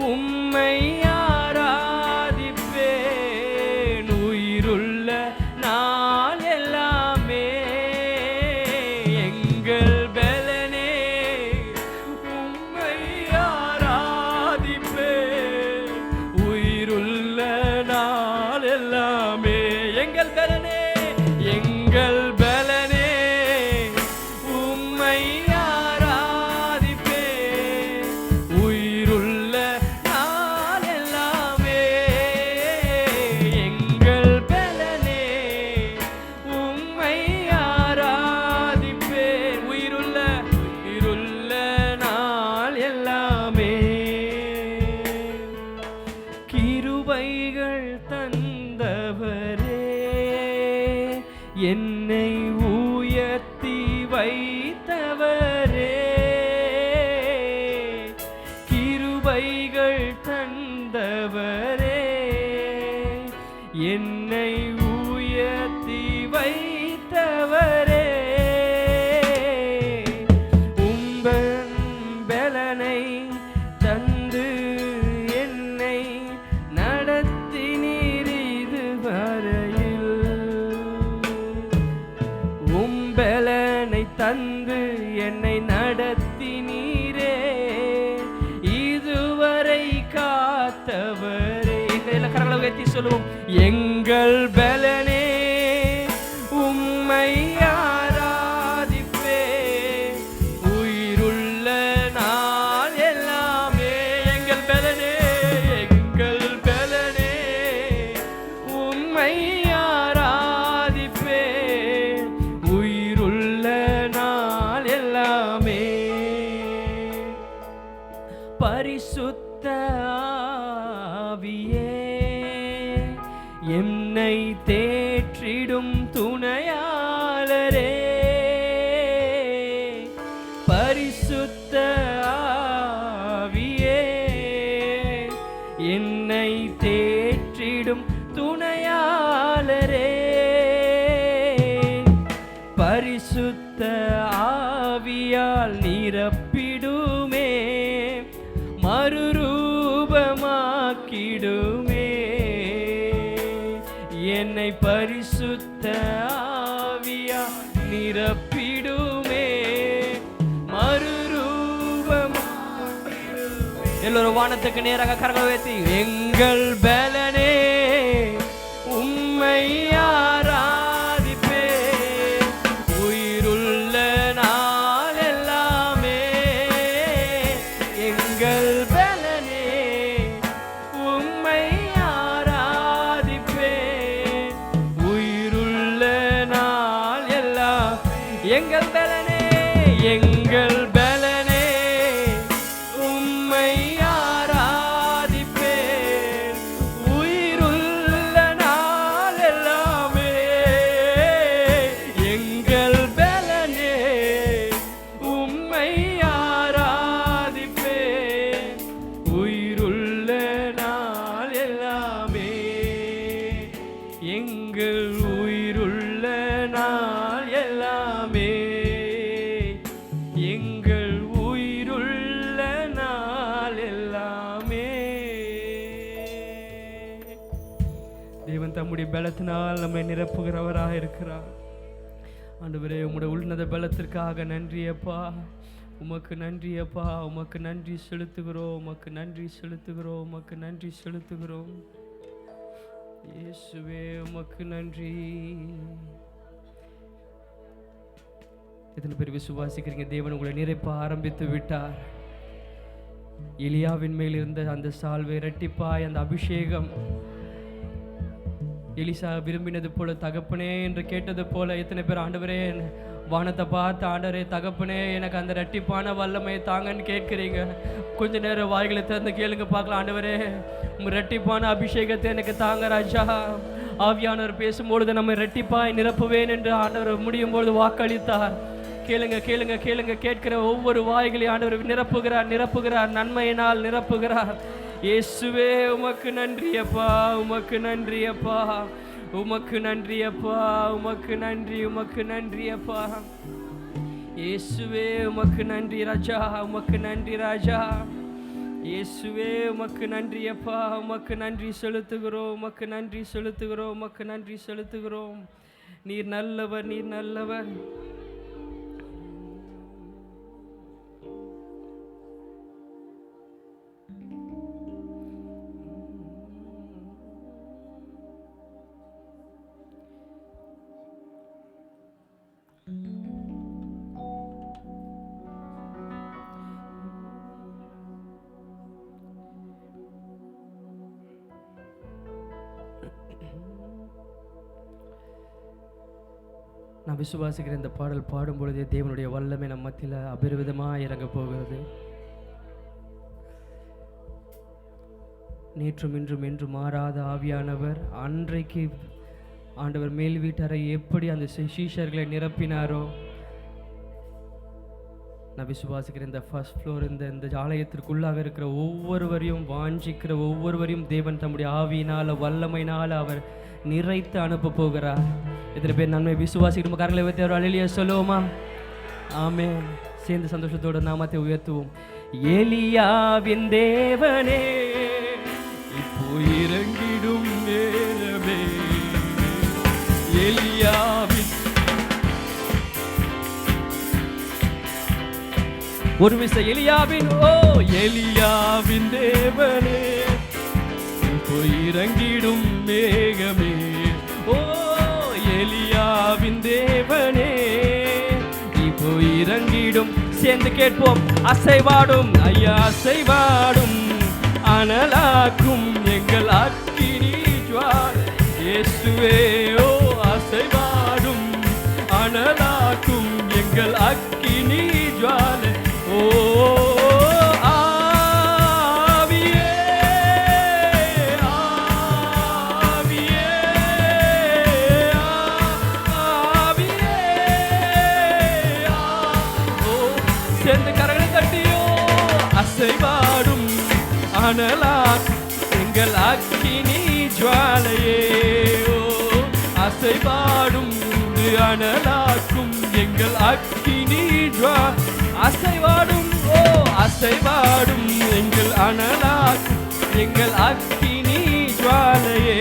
உம்மை ஆராதிப்பேன், உயிருள்ள நாள் எல்லாமே. எங்கள் பலனே உம்மை ஆராதிப்பேன், உயிருள்ள நாள் எல்லாமே. எங்கள் பலனே, எங்கள் பலனே உம்மை ஆராதிப்பேன், காத்தவரே, என்னை உயர்த்தி வைத்தவரே, உம்பன் பலனை தந்து என்னை நடத்தினீர் இதுவரையில். உம்பலனை தந்து என்னை நடத்தினீரே, இதுவரை காத்தவரே. எங்கள் கரங்களை உயர்த்தி சொல்லுவோம். எங்கள் பலனே உம்மை ஆராதிப்பே, உயிருள்ள நாள் எல்லாமே. எங்கள் பலனே, எங்கள் பலனே உம்மை ஆராதிப்பே, உயிருள்ள நாள் எல்லாமே. பரிசுத்த ஆவியே, என்னை தேற்றிடும் துணையாளரே, பரிசுத்த ஆவியே, என்னை தேற்றிடும் துணையாளரே, பரிசுத்த ஆவியால் நிரப்பிடுமே, மறுரூபமாக்கிடுமே, என்னை பரிசுத்த ஆவியா நிரப்பிடுமே, மறுரூபமாக்கிடுமே. எல்லோரும் வானத்துக்கு நேராக கரங்களை உயர்த்தி, எங்கள் பலனே உம்மை ஆராதிப்பே, உயிருள்ள நாள் எல்லாமே. எங்கள் பலனே உம்மை ஆராதிப்பே, உயிருள்ள நாள் எல்லாம். எங்கள் பலனே, எங்கள் பலனே உம்மை ஆராதிப்பே, உயிருள்ள நாள் எல்லாமே. எங்கள் பலனே உம்மை ஆராதிப்பே, உயிருள்ள நாள் எல்லாமே. எங்கள் உயிருள்ள நாள் எல்லாமே, எங்கள் உயிருள்ள நாள் எல்லாமே. தேவன் தம்முடைய பலத்தினால் நம்மை நிரப்புகிறவராக இருக்கிறார். ஆண்டவரே, உம்முடைய உன்னத பலத்திற்காக நன்றி அப்பா, உமக்கு நன்றி அப்பா, உமக்கு நன்றி செலுத்துகிறோம், உமக்கு நன்றி செலுத்துகிறோம், உமக்கு நன்றி செலுத்துகிறோம். இயேசுவே, உமக்கு நன்றி. எத்தனை பேர் விசுவாசிக்கிறீங்க? தேவன் உங்களை நிரப்ப ஆரம்பித்து விட்டார். எலியாவின் மேல் இருந்த அந்த சால்வை இரட்டிப்பாய் அந்த அபிஷேகம், எலிசா விரும்பினது போல தகப்பனே என்று கேட்டது போல எத்தனை பேர் ஆண்டவரே வானத்தை பார்த்து ஆண்டவரே தகப்பனே எனக்கு அந்த இரட்டிப்பான வல்லமை தாங்கன்னு கேட்குறீங்க? கொஞ்ச நேரம் வாய்களை திறந்து கேளுங்க பார்க்கலாம். ஆண்டவரே உங்கள் இரட்டிப்பான அபிஷேகத்தை எனக்கு தாங்க ராஜா. ஆவியானவர் பேசும்பொழுது நம்ம இரட்டிப்பாய் நிரப்புவேன் என்று ஆண்டவர் முடியும் பொழுது வாக்களித்தார். கேளுங்க கேளுங்க கேளுங்க, கேட்கிற ஒவ்வொரு வாய்களையும் ஆண்டவர் நிரப்புகிறார், நிரப்புகிறார், நன்மையினால் நிரப்புகிறார். இயேசுவே, உமக்கு நன்றி அப்பா, உமக்கு நன்றி அப்பா, உமக்கு நன்றி அப்பா, உமக்கு நன்றி, உமக்கு நன்றி அப்பா. இயேசுவே, உமக்கு நன்றி ராஜா, உமக்கு நன்றி ராஜா. இயேசுவே, உமக்கு நன்றி அப்பா, உமக்கு நன்றி செலுத்துகிறோம், உமக்கு நன்றி செலுத்துகிறோம், உமக்கு நன்றி செலுத்துகிறோம். நீர் நல்லவர், நீர் நல்லவர். நான் விசுவாசிக்கிறேன், இந்த பாடல் பாடும் பொழுதே தேவனுடைய வல்லமை நம்ம மத்தியில் அபரிவிதமாக இறங்க போகிறது. நேற்றும் இன்றும் என்று மாறாத ஆவியானவர் அன்றைக்கு ஆண்டவர் மேல் வீட்டரை எப்படி அந்த சீஷர்களை நிரப்பினாரோ, நான் விசுவாசிக்கிறேன். இந்த ஃபர்ஸ்ட் ஃப்ளோர் இந்த ஆலயத்திற்குள்ளாக இருக்கிற ஒவ்வொருவரையும் வாஞ்சிக்கிற ஒவ்வொருவரையும் தேவன் தம்முடைய ஆவியினால் வல்லமையினால் அவர் நிறைத்து அனுப்ப போகிறார். எத்தனை பேர் நன்மை விசுவாசிக்கிறோம்? காரங்களை வைத்து அவர் அலையிலேயே சொல்லுவோமா? ஆமென். சேர்ந்து சந்தோஷத்தோட நாமத்தை உயர்த்துவோம். எலியாவின் தேவனே இப்போ இறங்கிடும் நேரமே, எலியாவின் ஒரு விசை எலியாவின் எலியாவின் தேவனே இப்போ இறங்கிடும் மேகமே, எலியாவின் தேவனே இப்போ இறங்கிடும். சேர்ந்து கேட்போம். அசைவாடும் ஐயா அசைவாடும் அனலாக்கும் எங்கள் அக்கினி ஜுவாலை இயேசுவே. அசைவாடும் அனலாக்கும் எங்கள் அக்கினி ஜுவாலை. அசைவாடும் அனலாக்கும் எங்கள் அக்கினி ஜுவாலையே, அசைவாடும் அனலாக்கும் எங்கள் அக்கினி ஜுவாலை. அசைவாடும் அசைவாடும் எங்கள் அனலாக்கும் எங்கள் அக்கினி ஜுவாலையே,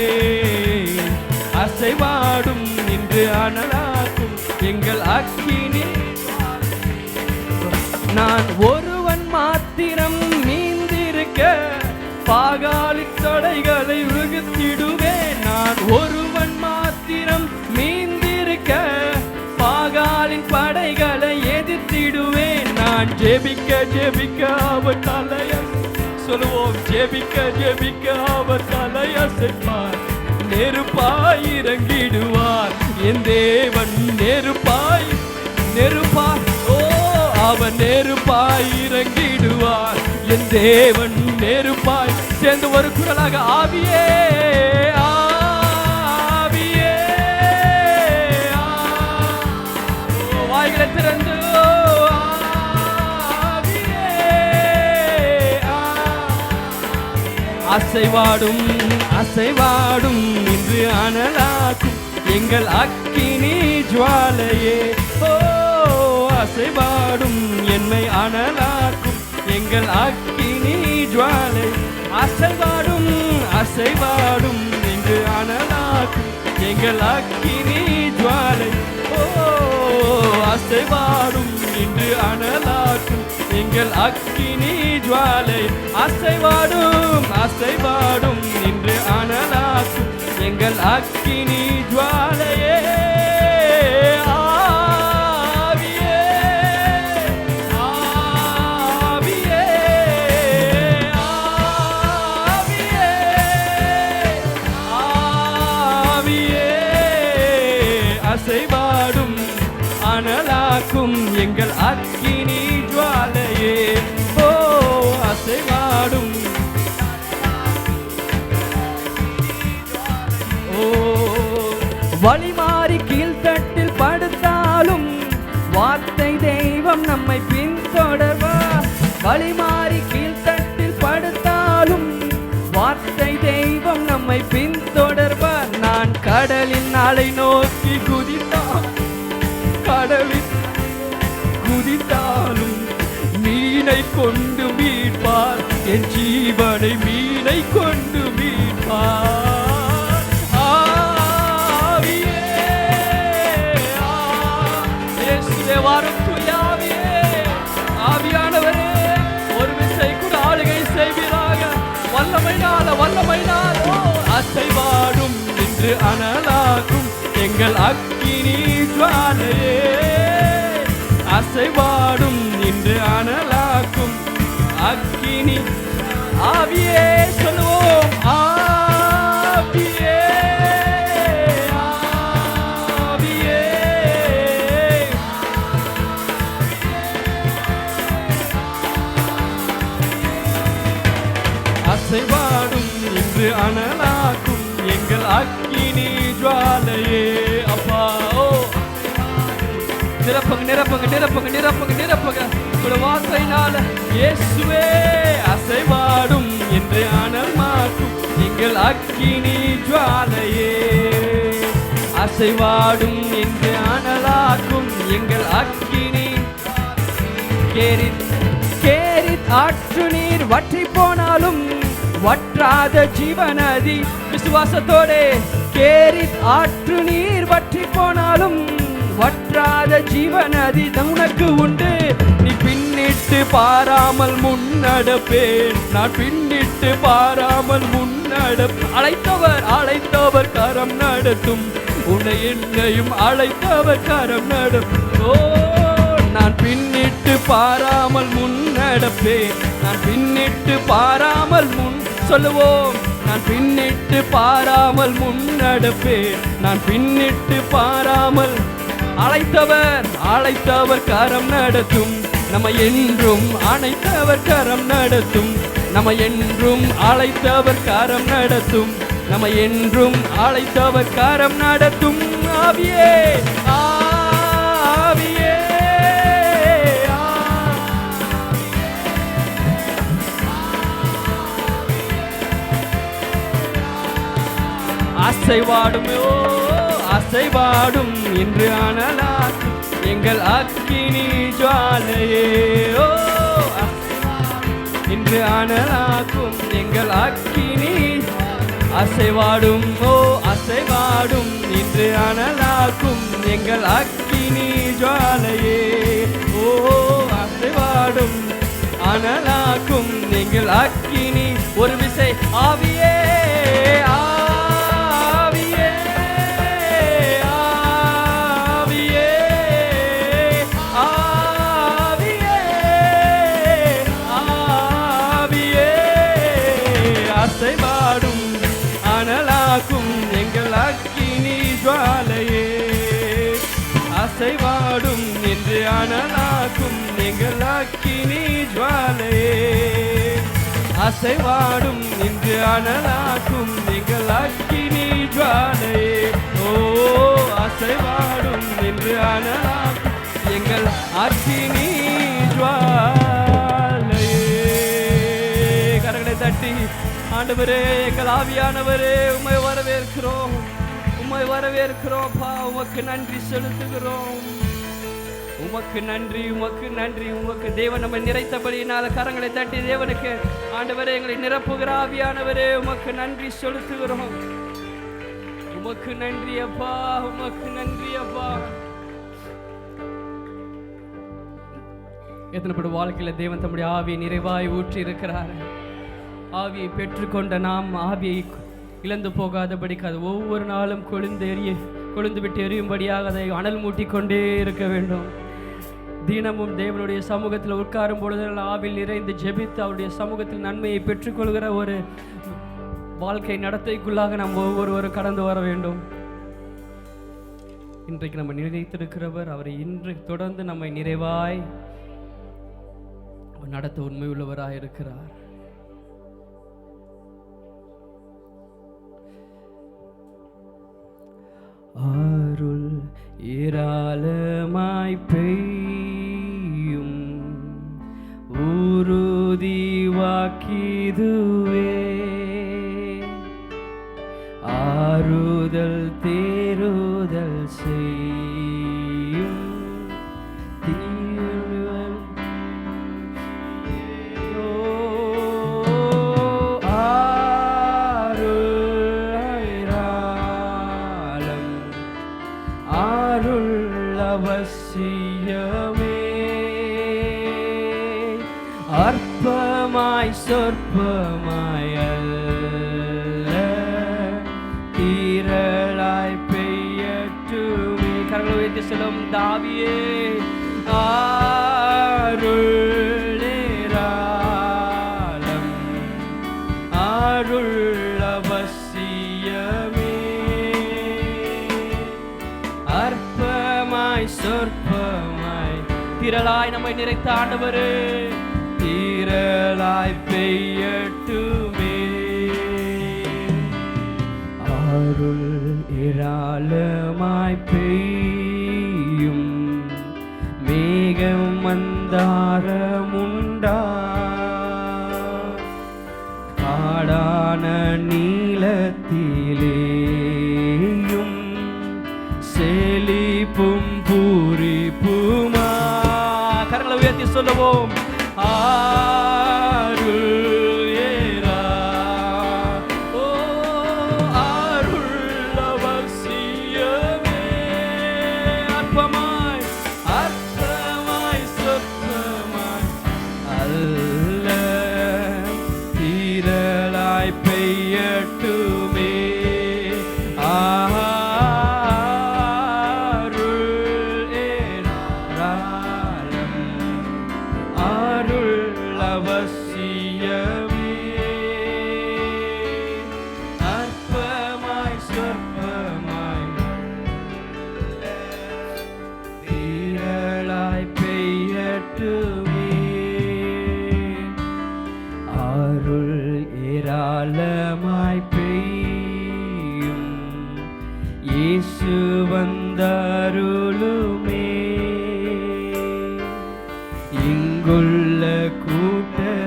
அசைவாடும் இன்று அனலாக்கும் எங்கள் அக்கினி. நான் ஒருவன் மாத்திரம் மீந்திருக்க பாகாலின் தடைகளை வகுத்திடுவேன். நான் ஒருவன் மாத்திரம் மீந்திருக்க பாகாலின் படைகளை எதிர்த்திடுவேன். நான் ஜெபிக்க ஜெபிக்க அவர் தலையை சொல்லுவோம். ஜெபிக்க ஜெபிக்க அவர் தலையசைப்பார். நெருப்பாய் இறங்கிடுவார் என் தேவன். நெருப்பாய் நெருப்பாய் அவன் நெருப்பாய் இறங்கிடுவார் என் தேவன். நெருப்பாய் சேர்ந்து ஒரு குரலாக ஆவியே ஆவியே வாய்களை திறந்து ஆவியே அசைவாடும் அசைவாடும் இன்று அனலாக்கும் எங்கள் அக்கினி ஜுவாலையே. அசைவாடும் என்னை அனலாக்கும் எங்கள் அக்கினி ஜுவாலை. அசைவாடும் அசைவாடும் இன்று அனலாக்கும் எங்கள் அக்கினி ஜுவாலை. அசைவாடும் இன்று அனலாக்கும் எங்கள் அக்கினி ஜுவாலை. அசைவாடும் அசைவாடும் இன்று அனலாக்கும் எங்கள் அக்கினி ஜுவாலையே. அசைவாடும் அனலாக்கும் எங்கள் அக்கினி ஜுவாலையே. அசைவாடும் வழிமாறி கீழ்த்தட்டில் படுத்தாலும் வார்த்தை தெய்வம் நம்மை பின்தொடர்வார். வழிமாறி கீழ்த்தட்டில் படுத்தாலும் வார்த்தை தெய்வம் நம்மை பின்தொடர்வார். நான் கடலின் அலை நோக்கி கடலில் குதித்தாலும் மீனை கொண்டு மீட்பார் என் ஜீவனை. மீனை கொண்டு மீட்பார். ஆவியே இயேசுவே வாரும் தூயாவியே ஆவியானவரே ஒரு விசை கூட ஆளுகை செய்வீராக. வல்லமையினால் அசைவாடும் இன்று அனலாக்கும் எங்கள் அக்கினி ஜுவாலையே. அசைவாடும் இன்று அனலாக்கும் அக்கினி. ஆவியே சொல்லுவோம். ஆவியே ஆவியே அசைவாடும் இன்று அனலாக்கும் எங்கள் அக்கினி ஜுவாலையே. அப்பா சில நிரப்புங்க நிரப்புங்க நிரப்புங்க நிரப்புங்க நிரப்புங்க ஒரு வார்த்தையினால. இயேசுவே அசைவாடும் என்று அனல்மாக்கும் எங்கள் அக்கினி ஜுவாலையே, அசைவாடும் என்று அனலாக்கும் எங்கள் அக்கினி. கேரித் கேரித் ஆற்று நீர் வற்றி போனாலும் வற்றாத ஜீவநதி. விசுவாசத்தோடே கேரித் ஆற்று நீர் வற்றி போனாலும் வற்றாத ஜீவநதி உனக்கு உண்டு. நீ பின்னிட்டு பாராமல் முன்னடப்பேன், நான் பின்னிட்டு பாராமல் முன்னடப்பேன். அழைத்தவர் அழைத்தவர் கரம் நடத்தும், உன்னை என்னையும் அழைத்தவர் கரம் நடத்தும். ஓ, நான் பின்னிட்டு பாராமல் முன்னடப்பேன், நான் பின்னிட்டு பாராமல் முன் சொல்லுவோம். நான் பின்னிட்டு பாராமல் முன்னடப்பேன், நான் பின்னிட்டு பாராமல். அழைத்தவர் அழைத்தவர் கரம் நடத்தும், நம்ம என்றும் அழைத்தவர் கரம் நடத்தும், நம்ம என்றும் அழைத்தவர் கரம் நடத்தும், நம்ம என்றும் அழைத்தவர் கரம் நடத்தும். ஆவியே ஆவியே அசைவாடும், ஓ அசைவாடும் இன்று அனலாக்கும் எங்கள் அக்கினி ஜுவாலையே. ஓ இன்று அனலாக்கும் எங்கள் அக்கினி. அசைவாடும், ஓ அசைவாடும் இன்று அனலாக்கும் எங்கள் அக்கினி ஜுவாலையே. ஓ அசைவாடும் அனலாக்கும் எங்கள் அக்கினி. ஒரு விசை ஆவியே அசைவாடும் அனலாக்கும் எங்கள் அக்கினி ஜுவாலையே, அசைவாடும் என்று அனலாக்கும் எங்கள் அக்கினி ஜுவாலையே, அசைவாடும் என்று அனலாக்கும் எங்கள் அக்கினி ஜுவாலையே. ஓ அசைவாடும் என்று அனலாக்கும் எங்கள் அக்கினி ஜுவாலையே. கரங்களை தட்டி ஆண்டவரே, எங்கள் ஆவியானவரே, உம்மை வரவேற்கிறோம், உம்மை வரவேற்கிறோம். உமக்கு நன்றி செலுத்துகிறோம், உமக்கு நன்றி, உமக்கு நன்றி. உமக்கு தேவன் நம்மை நிறைத்தபடியினால கரங்களை தட்டி தேவனுக்கு ஆண்டவரே எங்களை நிரப்புகிற ஆவியானவரே உமக்கு நன்றி செலுத்துகிறோம். உமக்கு நன்றி அப்பா, உமக்கு நன்றி அப்பா. எத்தனை பேர் வாழ்க்கையில தேவன் தம்முடைய ஆவியை நிறைவாய் ஊற்றி இருக்கிறார். ஆவியை பெற்றுக்கொண்ட நாம் ஆவியை இழந்து போகாதபடிக்கு அது ஒவ்வொரு நாளும் கொழுந்து விட்டு எரியும்படியாக அதை அனல் மூட்டிக்கொண்டே இருக்க வேண்டும். தினமும் தேவனுடைய சமூகத்தில் உட்காரும் பொழுது ஆவியில் நிறைந்து ஜெபித்து அவருடைய சமூகத்தில் நன்மையை பெற்றுக்கொள்கிற ஒரு வாழ்க்கை நடத்தைக்குள்ளாக நாம் ஒவ்வொருவரும் கடந்து வர வேண்டும். இன்றைக்கு நம்ம நினைத்திருக்கிறவர் அவரை இன்று தொடர்ந்து நம்மை நிறைவாய் நடத்த உண்மை உள்ளவராய் இருக்கிறார். அருள் ஏராளமாய் பெய்யும் உறுதி வாக்கிதுவே, ஆறுதல் தேறுதல் செய்யும் தீர்வல். அவசியமே அற்பமாய் சொற்பமாய் அல்ல, தீரளாய் பெய்யட்டுமே. கரங்களை உயர்த்தி செல்லும் தாவியே ஆருள் ஏராளம், ஆருள் அவசியமே அற்பமாய் சொற்பமாய் திரளாய் நம்மை நிறைத்த ஆண்டவரே, திரளாய் பெய்யட்டுமே. அருள் ஏராளமாய் பெய்யும் ஆதாரமுண்டா காடான நீளத்திலேயும் செழிப்பும் பூரிப்புமா. கரங்களை உயர்த்தி சொல்லுவோம். ஏராளமாய் பெய்யும் இயேசு வந்தருளுமே. இங்குள்ள கூட்டத்திலேயும்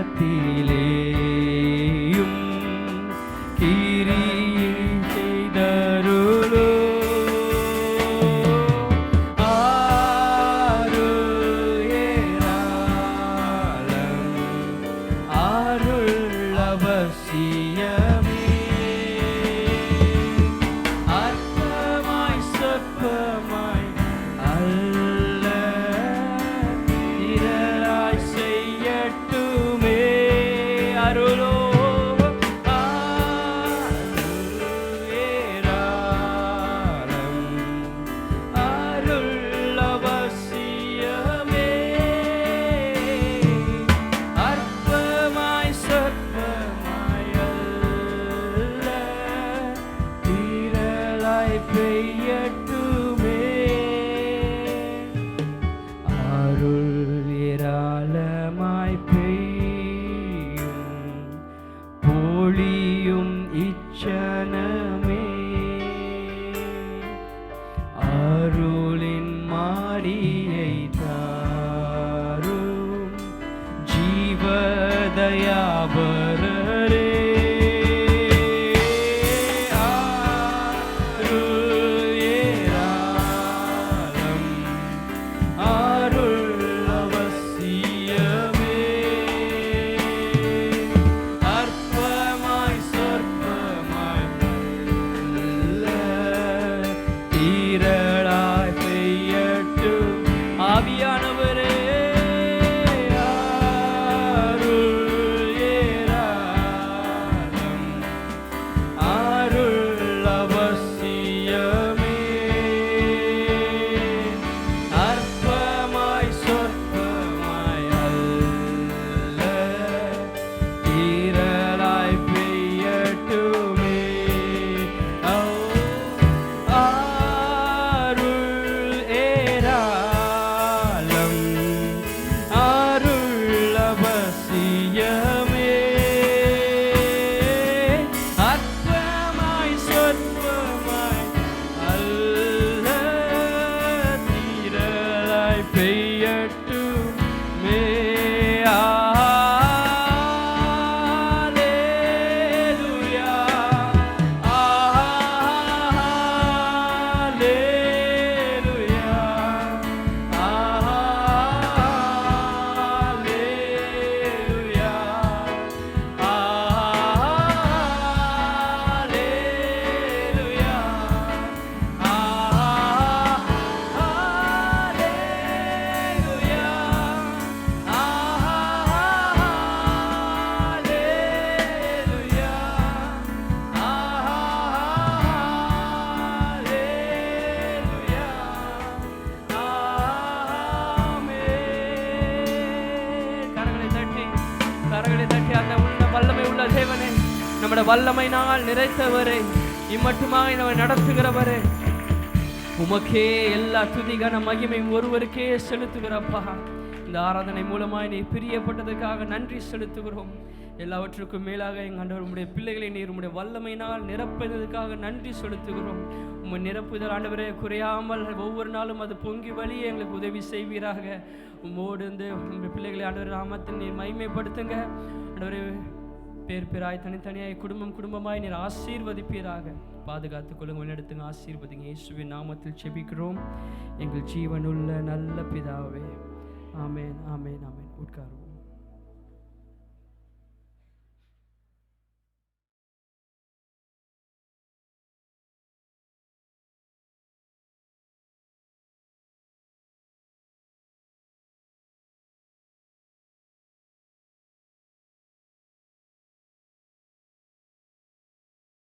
கிரியை செய்தருளோ. நம்முடைய வல்லமையினால் நிறைத்தவரே, இம்மட்டுமாய் நம்மை நடத்துகிறவரே, உமக்கே எல்லா துதிகான மகிமை ஒருவருக்கே செலுத்துகிறப்பா. இந்த ஆராதனை மூலமாய் நீர் பிரியப்பட்டதற்காக நன்றி செலுத்துகிறோம். எல்லாவற்றுக்கும் மேலாக எங்கள் ஆண்டவர் உம்முடைய பிள்ளைகளை நீர் உம்முடைய வல்லமையினால் நிரப்புவதற்காக நன்றி செலுத்துகிறோம். உம்மை நிரப்புதல் ஆண்டவரே குறையாமல் ஒவ்வொரு நாளும் அது பொங்கி வழியே எங்களுக்கு உதவி செய்வீராக. உம்மோடு இருந்து உங்களுடைய பிள்ளைகளை ஆண்டவர் நாமத்தில் நீர் மகிமைப்படுத்துங்க. ஆண்டவரே பேர் பேராய் தனித்தனியாய் குடும்பம் குடும்பமாய் நீர் ஆசீர்வதிப்பீராக. பாதுகாத்துக் கொள்ளுங்க, வழிநடத்துங்க, ஆசீர்வதிங்க. இயேசுவின் நாமத்தில் செபிக்கிறோம் எங்கள் ஜீவனுள்ள நல்ல பிதாவே. ஆமேன், ஆமேன், ஆமேன். உட்காரும்.